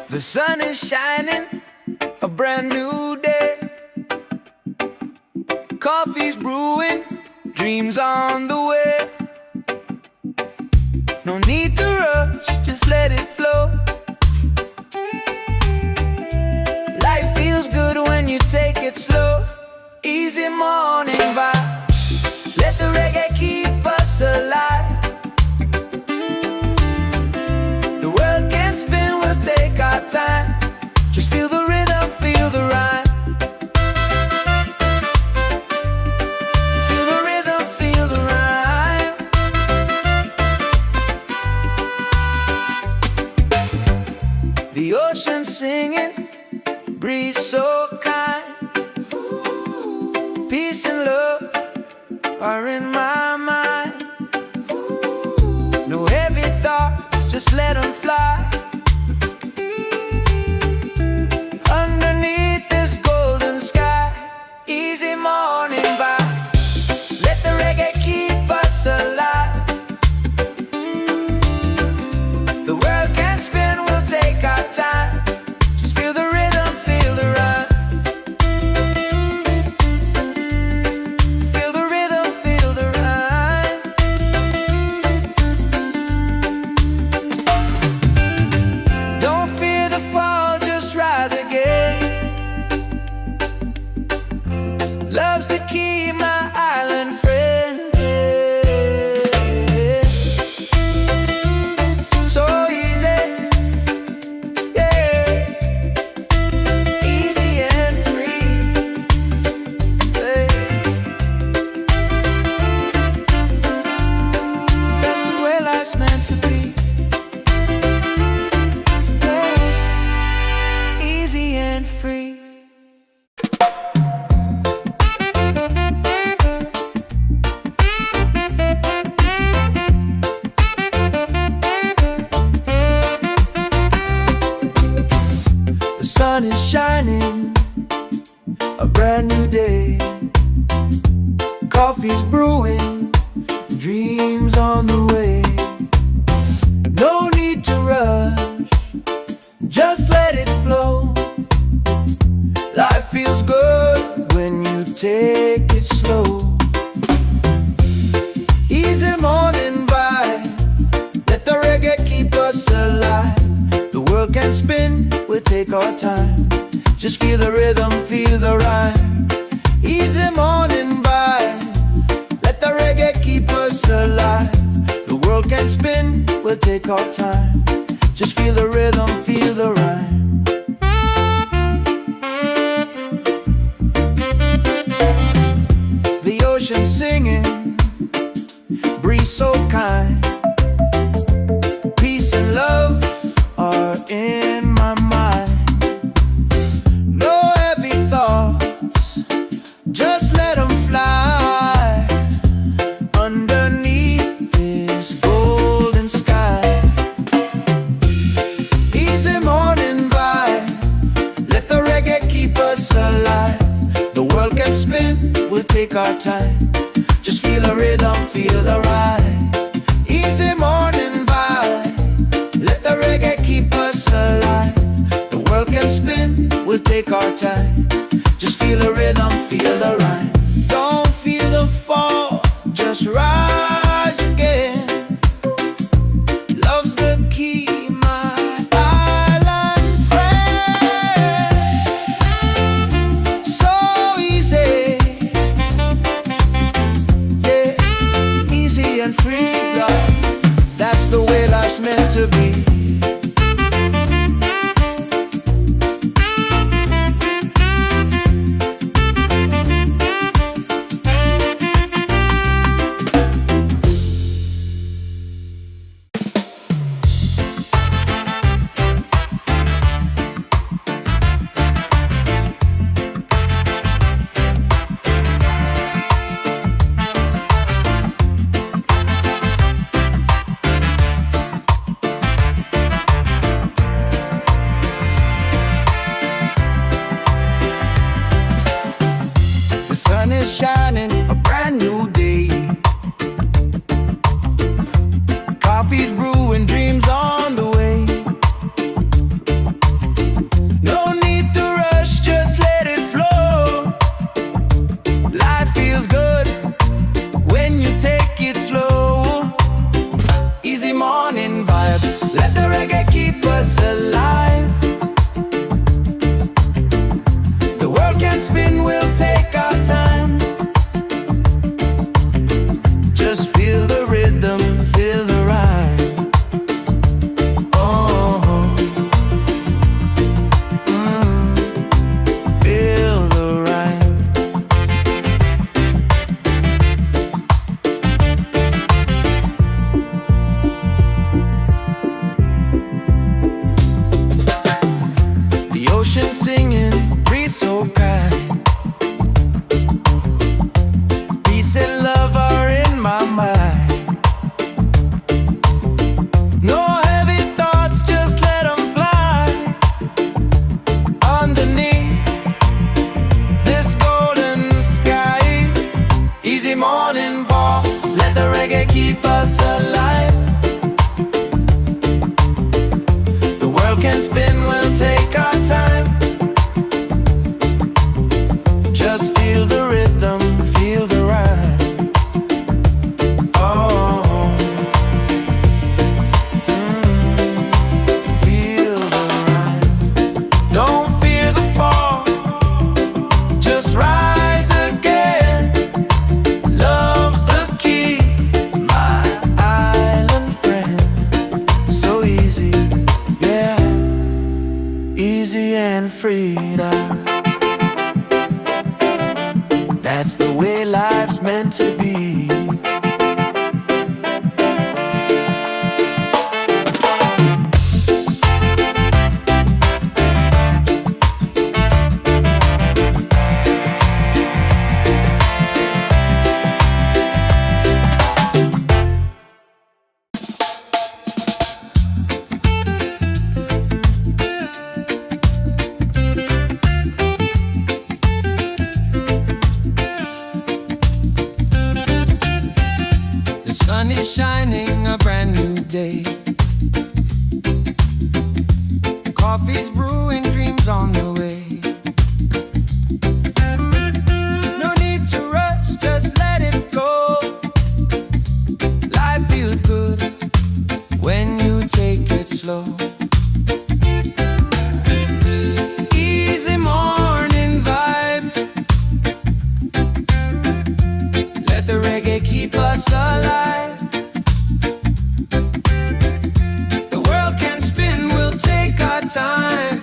The sun is shining, a brand new day. Coffee's brewing, dreams on the way. No need to rush, just let it flow. Life feels good when you take it slow. Easy morning vibe. Let the reggae keep us alive. The world can spin, we'll take our time. Just feel the rhythm, feel the rhyme. Feel the rhythm, feel the rhyme. The ocean singing, breeze so kind. Peace and love are in my mind. No heavy thoughts, just let them fly. Underneath this golden sky. Easy morning vibe. Let the reggae keep us alive. The world can spin, we'll take our time. Just feel the rhythm, feel the rhyme. Feel the rhythm, feel the rhyme. Don't fear the fall, just rise again. Love's the key, my island friend. So easy, yeah, easy and free. Yeah. That's the way life's meant to be. Yeah. Easy and free. The sun is shining, a brand new day. Coffee's brewing, dreams on the way. No need to rush, just let it flow. Life feels good when you take it slow. Easy morning vibe. Let the reggae keep us alive. The world can spin, we'll take our time. Just feel the rhythm, feel the rhyme. Easy morning vibe. Let the reggae keep us alive. The world can spin, we'll take our time. Just feel the rhythm, feel the rhyme. us alive. The world can spin, we'll take our time. Just feel the rhythm, feel the ride. Easy morning vibe, let the reggae keep us alive. The world can spin, we'll take our time. Just feel the rhythm, feel the ride. Don't feel the fall, just rise again. Love's the key, my island friend. So easy, yeah, easy and free, love. That's the way life's meant to be. The sun is shining, a brand new day. Coffee's brewing, dreams on the way. No need to rush, just let it flow. Life feels good when you take it slow. Easy morning vibe, let the reggae keep us alive. The world can spin, we'll take our time. Just feel the rhythm, feel the ride. Oh, feel the ride. The ocean singing, breeze so kind. Peace and love are in my mind. No heavy thoughts, just let them fly. Underneath this golden sky. Easy morning walk, let the reggae keep us alive. The world can spin, we'll take our time. Just feel the rhythm, feel the ride. Oh, feel the ride. Don't fear the fall, just rise again. Love's the key, my island friend. So easy, yeah, easy and free. That's the way life's meant to be. The sun is shining, a brand new day. Coffee's brewing, dreams on the way. No need to rush, just let it flow. Life feels good when you take it slow. Easy morning vibe, let the reggae keep us alive. The world can spin, we'll take our time.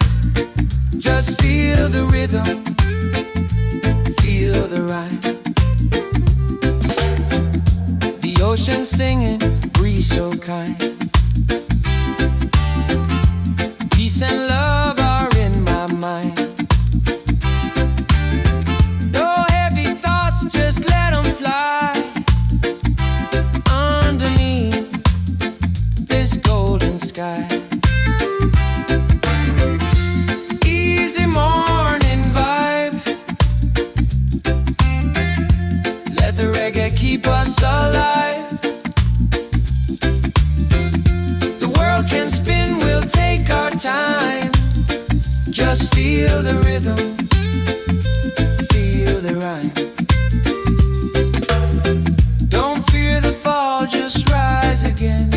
Just feel the rhythm, feel the ride. The ocean singing, breeze so kind. Peace and love are in my mind. No heavy thoughts, just let them fly. Underneath this golden sky. Easy morning vibe. Feel the rhythm, feel the rhyme. Don't fear the fall, just rise again.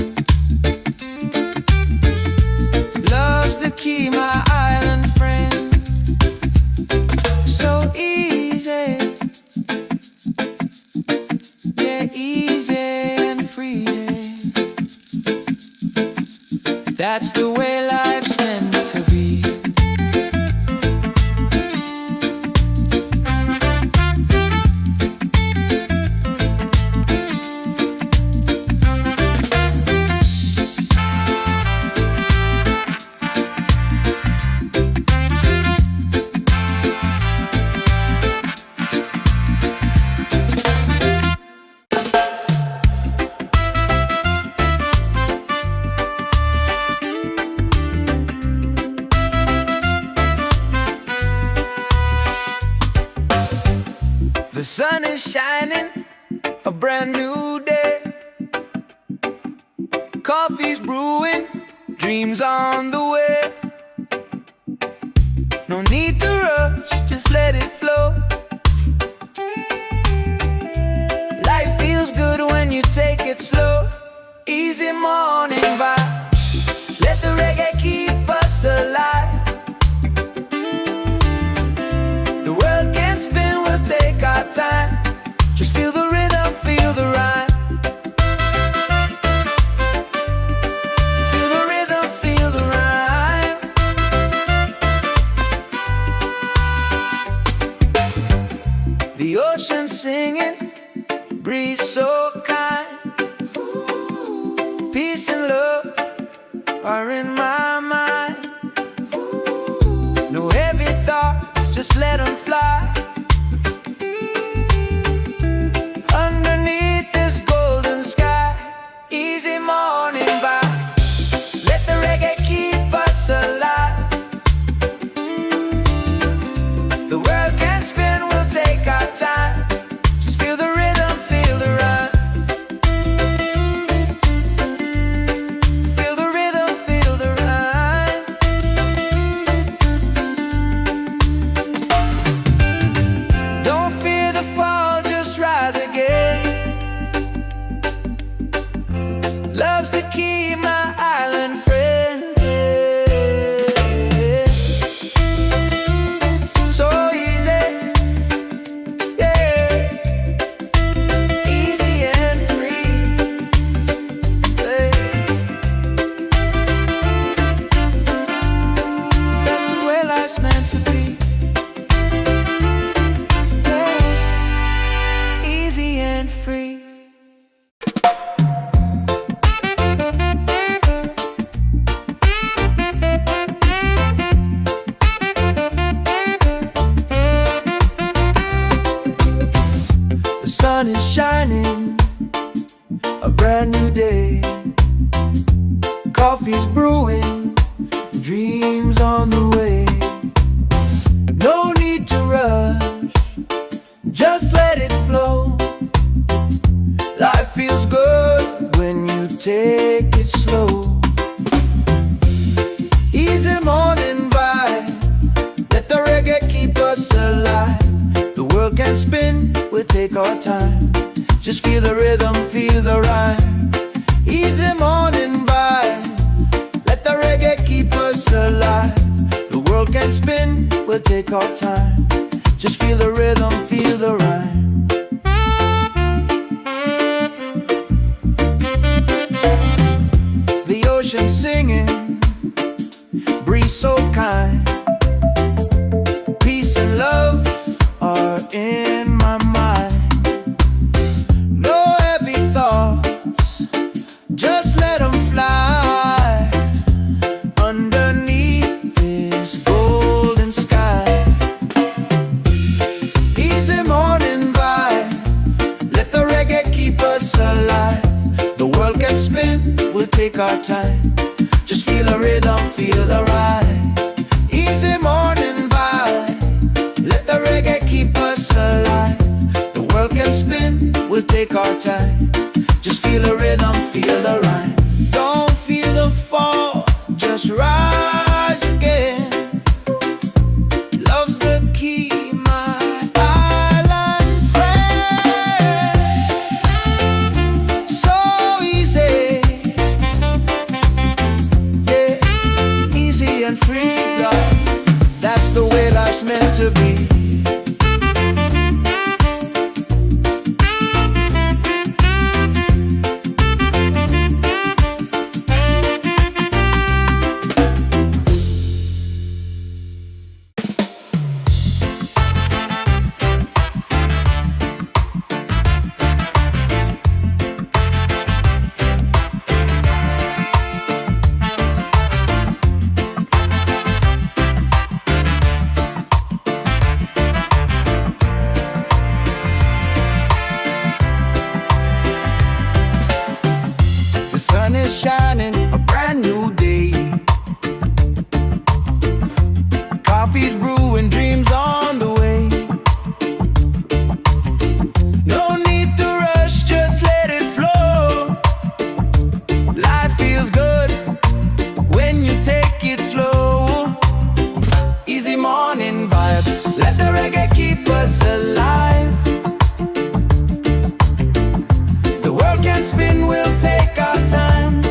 Love's the key, my island friend. So easy, yeah, easy and free. That's the way life's meant to be. The sun is shining, a brand new day. Coffee's brewing, dreams on the way. No need to rush, just let it flow. Life feels good when you take it slow. Easy morning vibe, let the reggae keep us alive. The world can spin, we'll take our time. Just feel the rhythm, feel the rhyme. Feel the rhythm, feel the rhyme. The ocean singing, breeze so kind. Peace and love are in my mind. No heavy thoughts, just let them fly. Underneath this golden sky, easy morning vibe. Let the reggae keep us alive. The world can spin, we'll take our time. Just feel the rhythm, feel the rhyme. Feel the rhythm, feel the rhyme. Don't fear the fall, just rise again. Love's the key, my island friend. So easy, yeah, easy and free. Hey. That's the way life's meant to be. Yeah. Easy and free. The sun is shining, a brand new day. Coffee's brewing, dreams on the way. No need to rush, just let it flow. Life feels good when you take it slow. Easy morning vibe, let the reggae keep us alive. The world can spin, we'll take our time. Just feel the rhythm, feel the rhyme. Easy morning vibe, let the reggae keep us alive. The world can spin, we'll take our time. Just feel the rhythm, feel the rhyme. The ocean singing, breeze so kind. Peace and love are in my mind. No heavy thoughts, just let them fly. Underneath this golden sky, easy morning vibe, let the reggae keep us alive. The world can spin, we'll take our time. Just feel the rhythm, feel the ride. Easy morning vibe, let the reggae keep us alive. The world can spin, we'll take our time. Just feel the rhythm, feel the rhyme. Don't feel the fall, just rise again. life's meant to be. The sun is shining, a brand new day. Coffee's brewing, dreams on the way. No need to rush, just let it flow. Life feels good when you take it slow. Easy morning vibe, let the reggae keep us alive. The world can spin, we'll take our time.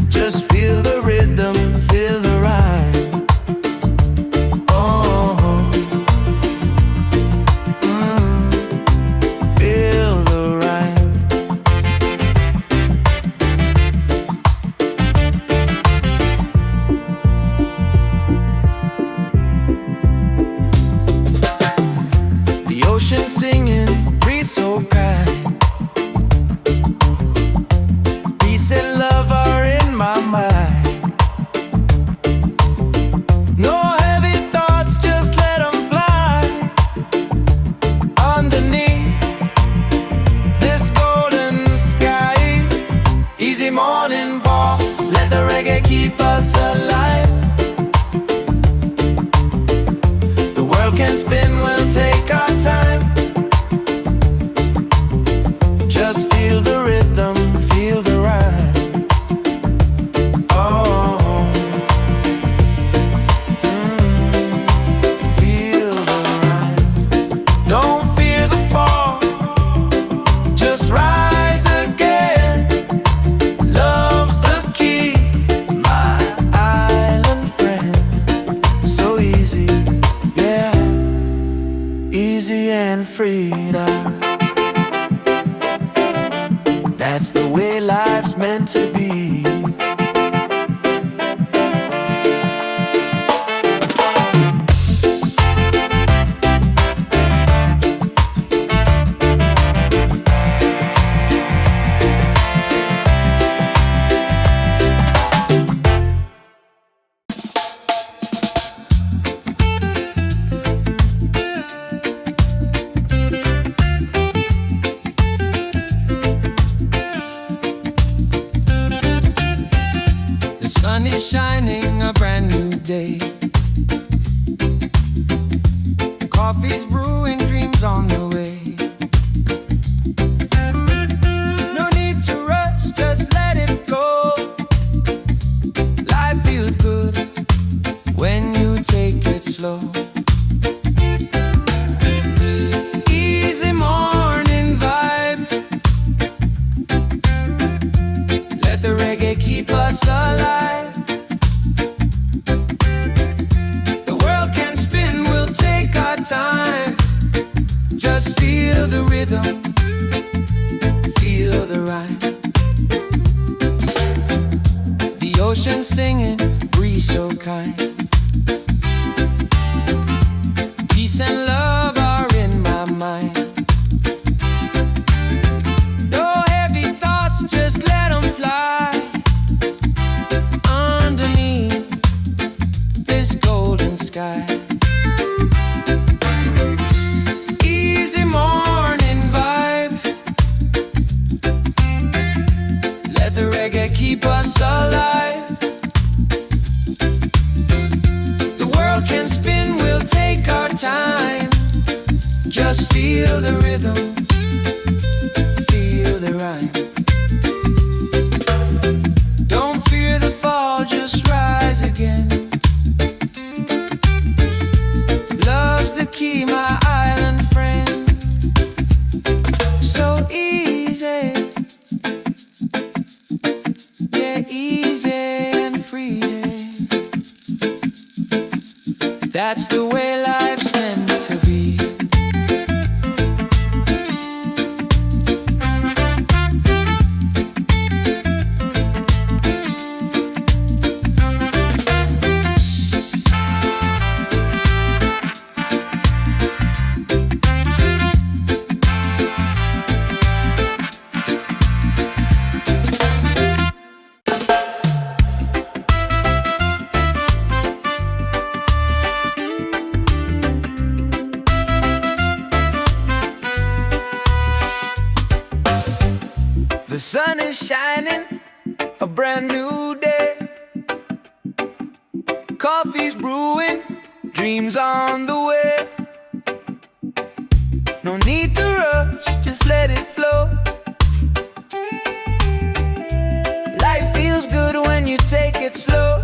Just feel the rhythm, feel the rhyme. Oh, feel the rhyme. The ocean singing, breeze so kind. Peace and love are in my mind. No heavy thoughts, just let them fly. Underneath this golden sky. Easy morning walk, let the reggae keep us alive. The world can spin, we'll take our time. Just feel the rhythm, feel the rhyme. Oh, feel the rhyme. Don't fear the fall, just rise again. Love's the key, my island friend. So easy, yeah, easy and free now. That's the way life's meant to be. The sun is shining, a brand new day. Coffee's brewing, dreams on the way. No need to rush, just let it flow. Life feels good when you take it slow. Easy morning vibe, let the reggae keep us alive. The world can spin, we'll take our time. Just feel the rhythm, feel the rhyme. The ocean singing, breeze so kind. Peace and love are in my mind. No heavy thoughts, just let them fly. Underneath this golden sky. Easy morning vibe, let the reggae keep us alive. The world can spin, we'll take our time. Just feel the rhythm, feel the rhyme. Don't fear the fall, just rise again. Love's the key, my island friend. So easy, yeah, easy and free. That's the way life's meant to be. The sun is shining, a brand new day. Coffee's brewing, dreams on the way. No need to rush, just let it flow. Life feels good when you take it slow.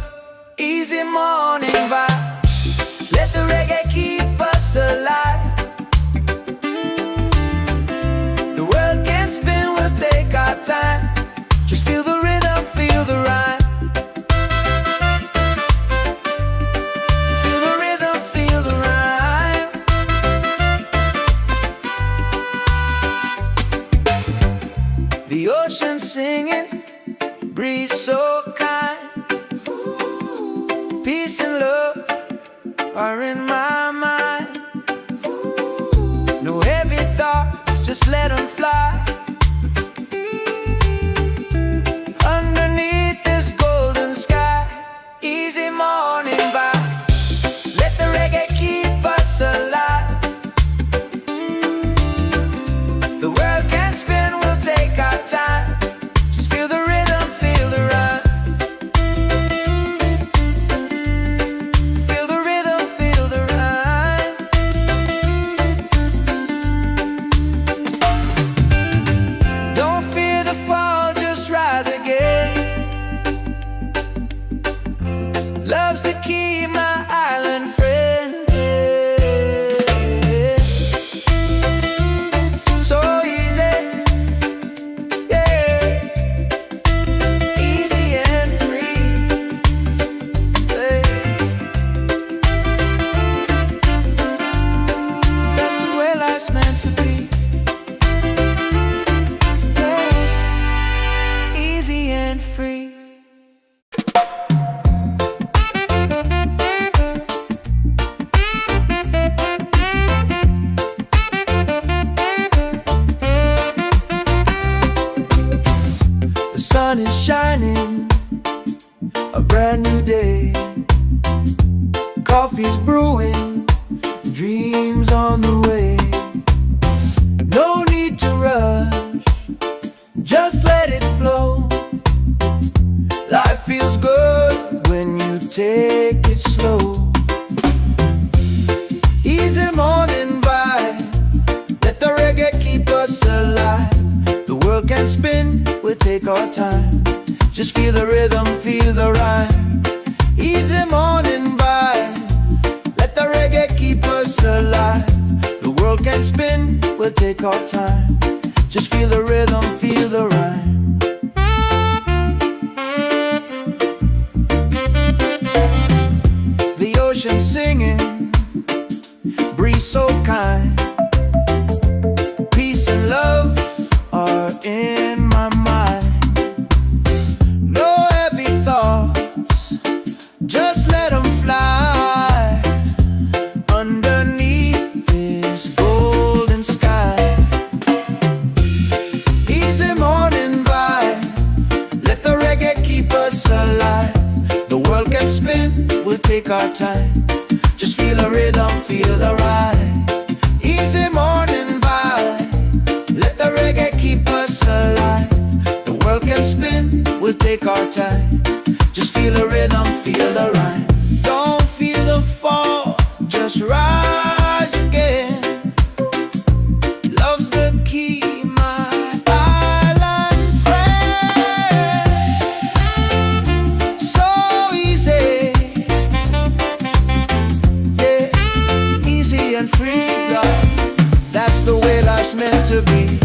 Easy morning vibe, let the reggae keep us alive. The world can spin, we'll take our time. Just feel the rhythm, feel the rhyme. Feel the rhythm, feel the rhyme. The ocean singing, breeze so kind. Peace and love are in my mind. No heavy thoughts, just let them fly. Underneath this golden sky, easy morning vibe. Let the reggae keep us alive. The world can spin, we'll take our time. Just feel the rhythm, feel the rhyme. Feel the rhythm, feel the rhyme. Don't fear the fall, just rise again. Love's the key, my island friend. So easy, yeah. Easy and free, yeah. That's the way life's meant to be, yeah. Easy and free. The sun is shining, a brand new day. Coffee's brewing, dreams on the way. No need to rush, just let it flow. Life feels good when you take it slow. Easy morning vibe, let the reggae keep us alive. The world can spin, we'll take our time. Just feel the rhythm, feel the rhyme. Easy morning vibe, let the reggae keep us alive. The world can spin, we'll take our time. Just feel the rhythm, feel the rhyme. The ocean singing, breeze so kind. Peace and love are in my mind. No heavy thoughts, just let them fly. Underneath this golden sky, easy morning vibe, let the reggae keep us alive. The world can spin, we'll take our time. Just feel the rhythm, feel the ride. Easy morning vibe, let the reggae keep us alive. The world can spin, we'll take our time. Just feel the rhythm, feel the rhyme. Don't feel the fall, just rise again. Love's the key, my island friend. So easy, yeah, easy and free, love. That's the way life's meant to be.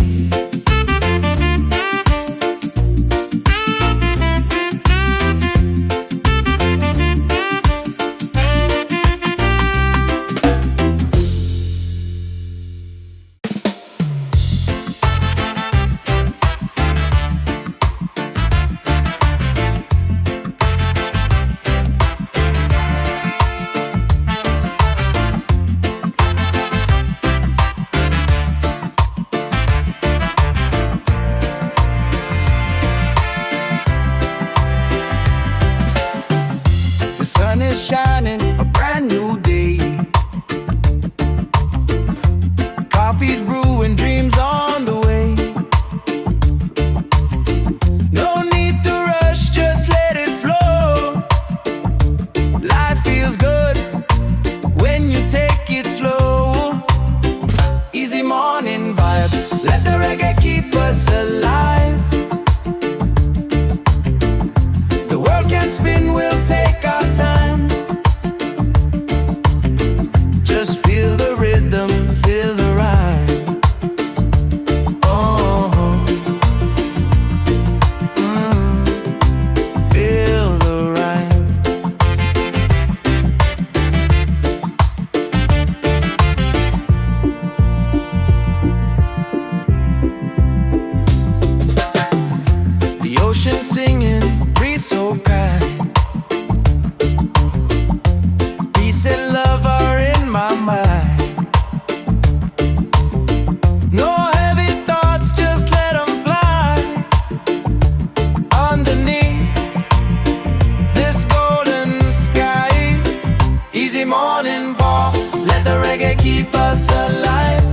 morning walk. Let the reggae keep us alive.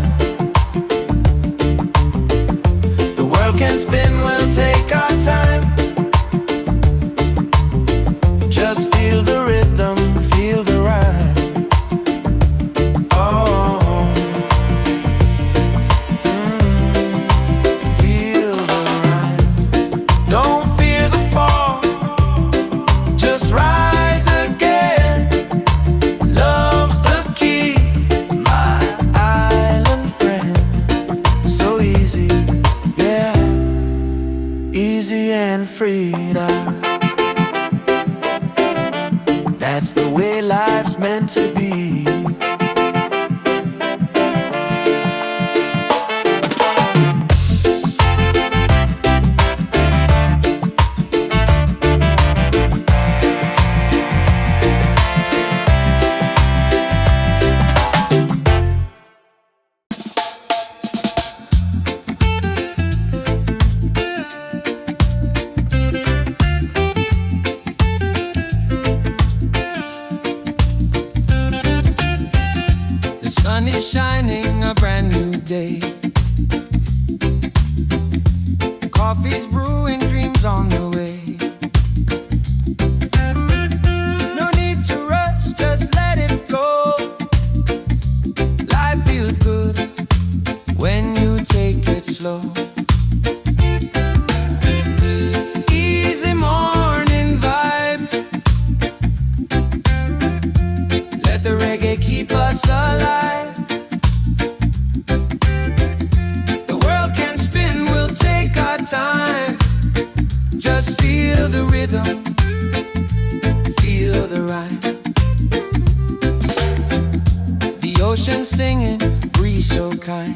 The world can spin, we'll take our time. Just feel the rhythm, feel the rhyme. Oh, feel the rhyme. Don't fear the fall, just rise again. Love's the key, my island friend. So easy, yeah, easy and freedom. That's the way life's meant to be. The sun is shining, a brand new day. Coffee's brewing, dreams on the way. No need to rush, just let it flow. Life feels good when you take it slow. Easy morning vibe. Let the reggae keep us alive. The world can spin, we'll take our time. Just feel the rhythm, feel the rhyme. The ocean singing, breeze so kind.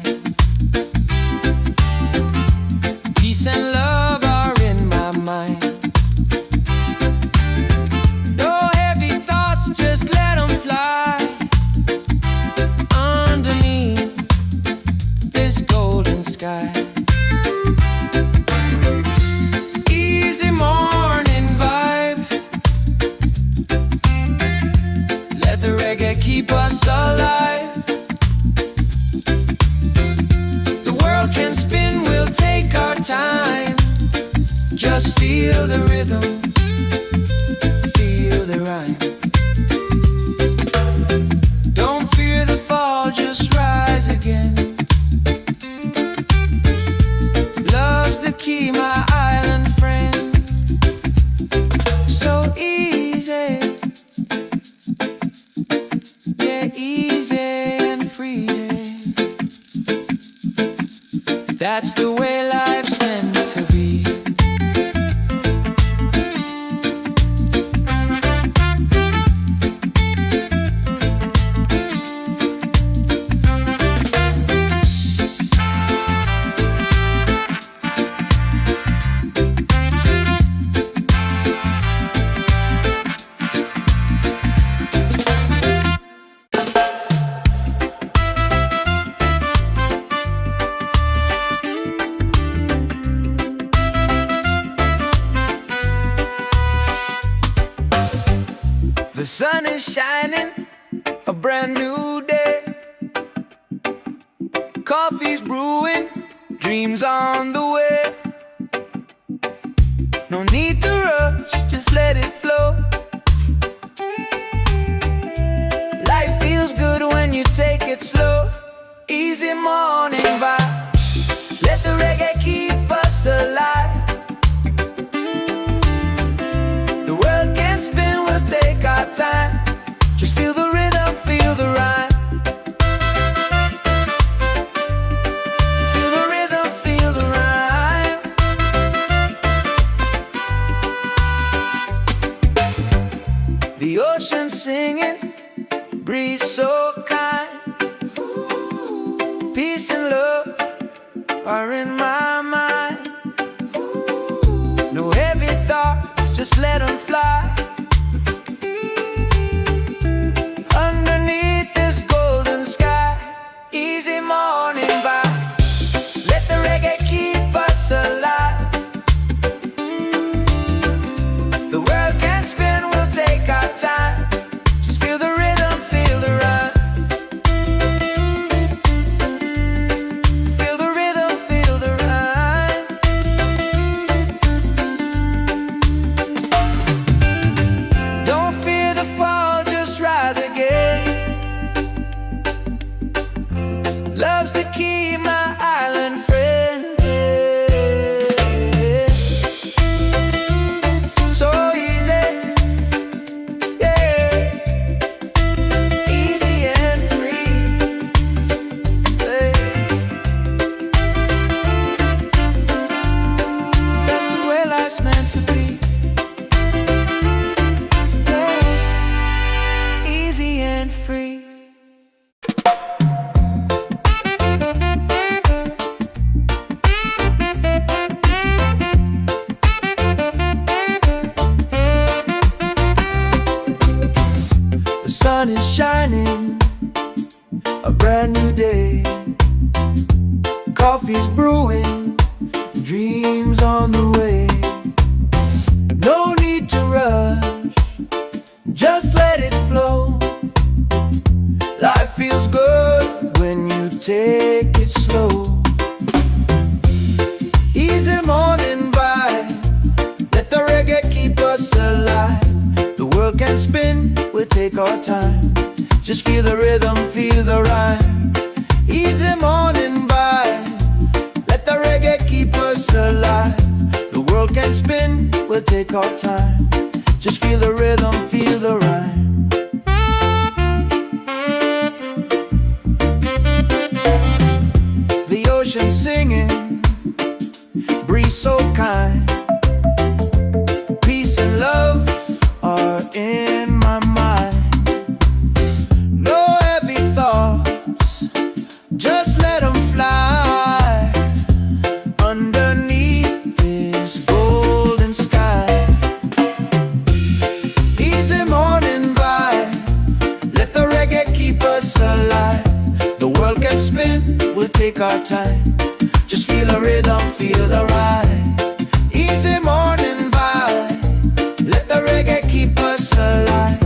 Peace and love are in my mind. No heavy thoughts, just let them fly. Underneath this golden sky. Easy morning vibe. Let the reggae keep us alive. The world can spin, we'll take our time. Just feel the rhythm, feel the rhyme. Don't fear the fall, just rise again. Love's the key, my island friend. So easy, yeah, easy and free. That's the way life's meant to be. The sun is shining, a brand new day. Coffee's brewing, dreams on the way. No need to rush, just let it flow. Life feels good when you take it slow. Easy morning vibe. Let the reggae keep us alive. The world can spin, we'll take our time. Just feel the rhythm, feel the rhyme. Feel the rhythm, feel the rhyme. The ocean singing, breeze so kind. Peace and love are in my mind. No heavy thoughts, just let them fly. Underneath this golden sky. Easy morning vibe. Let the reggae keep us alive. The world can spin, we'll take our time. Just feel the rhythm, love's the key, my island friend. So easy, yeah, easy and free. Hey. That's the way life's meant to be. Yeah. Easy and free. The sun is shining, a brand new day. Coffee's brewing, dreams on the way. No need to rush, just let it flow. Life feels good when you take it slow. Easy morning vibe, let the reggae keep us alive. The world can spin, we'll take our time. Just feel the rhythm, feel the rhyme. Easy morning vibe, let the reggae keep us alive. The world can spin, we'll take our time. Just feel the rhythm, feel the rhyme. The ocean singing, breeze so kind. Peace and love are in my mind. No heavy thoughts, just let them fly underneath this golden sky. Easy morning vibe, let the reggae keep us alive. The world can spin, we'll take our time. Just feel the rhythm, feel the ride. Easy morning vibe, let the reggae keep us alive.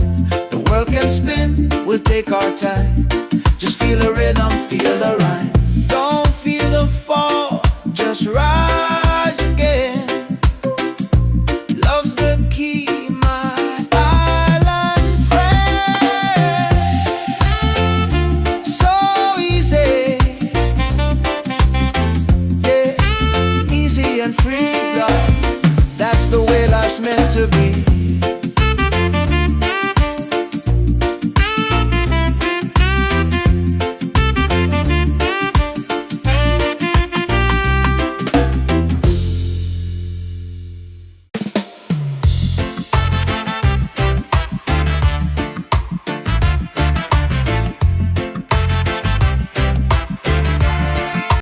The world can spin, we'll take our time. Just feel the rhythm, feel the rhyme. Don't feel the fall, just rise again. Love's the key, my island friend. So easy, yeah, easy and free, love. That's the way life's meant to be.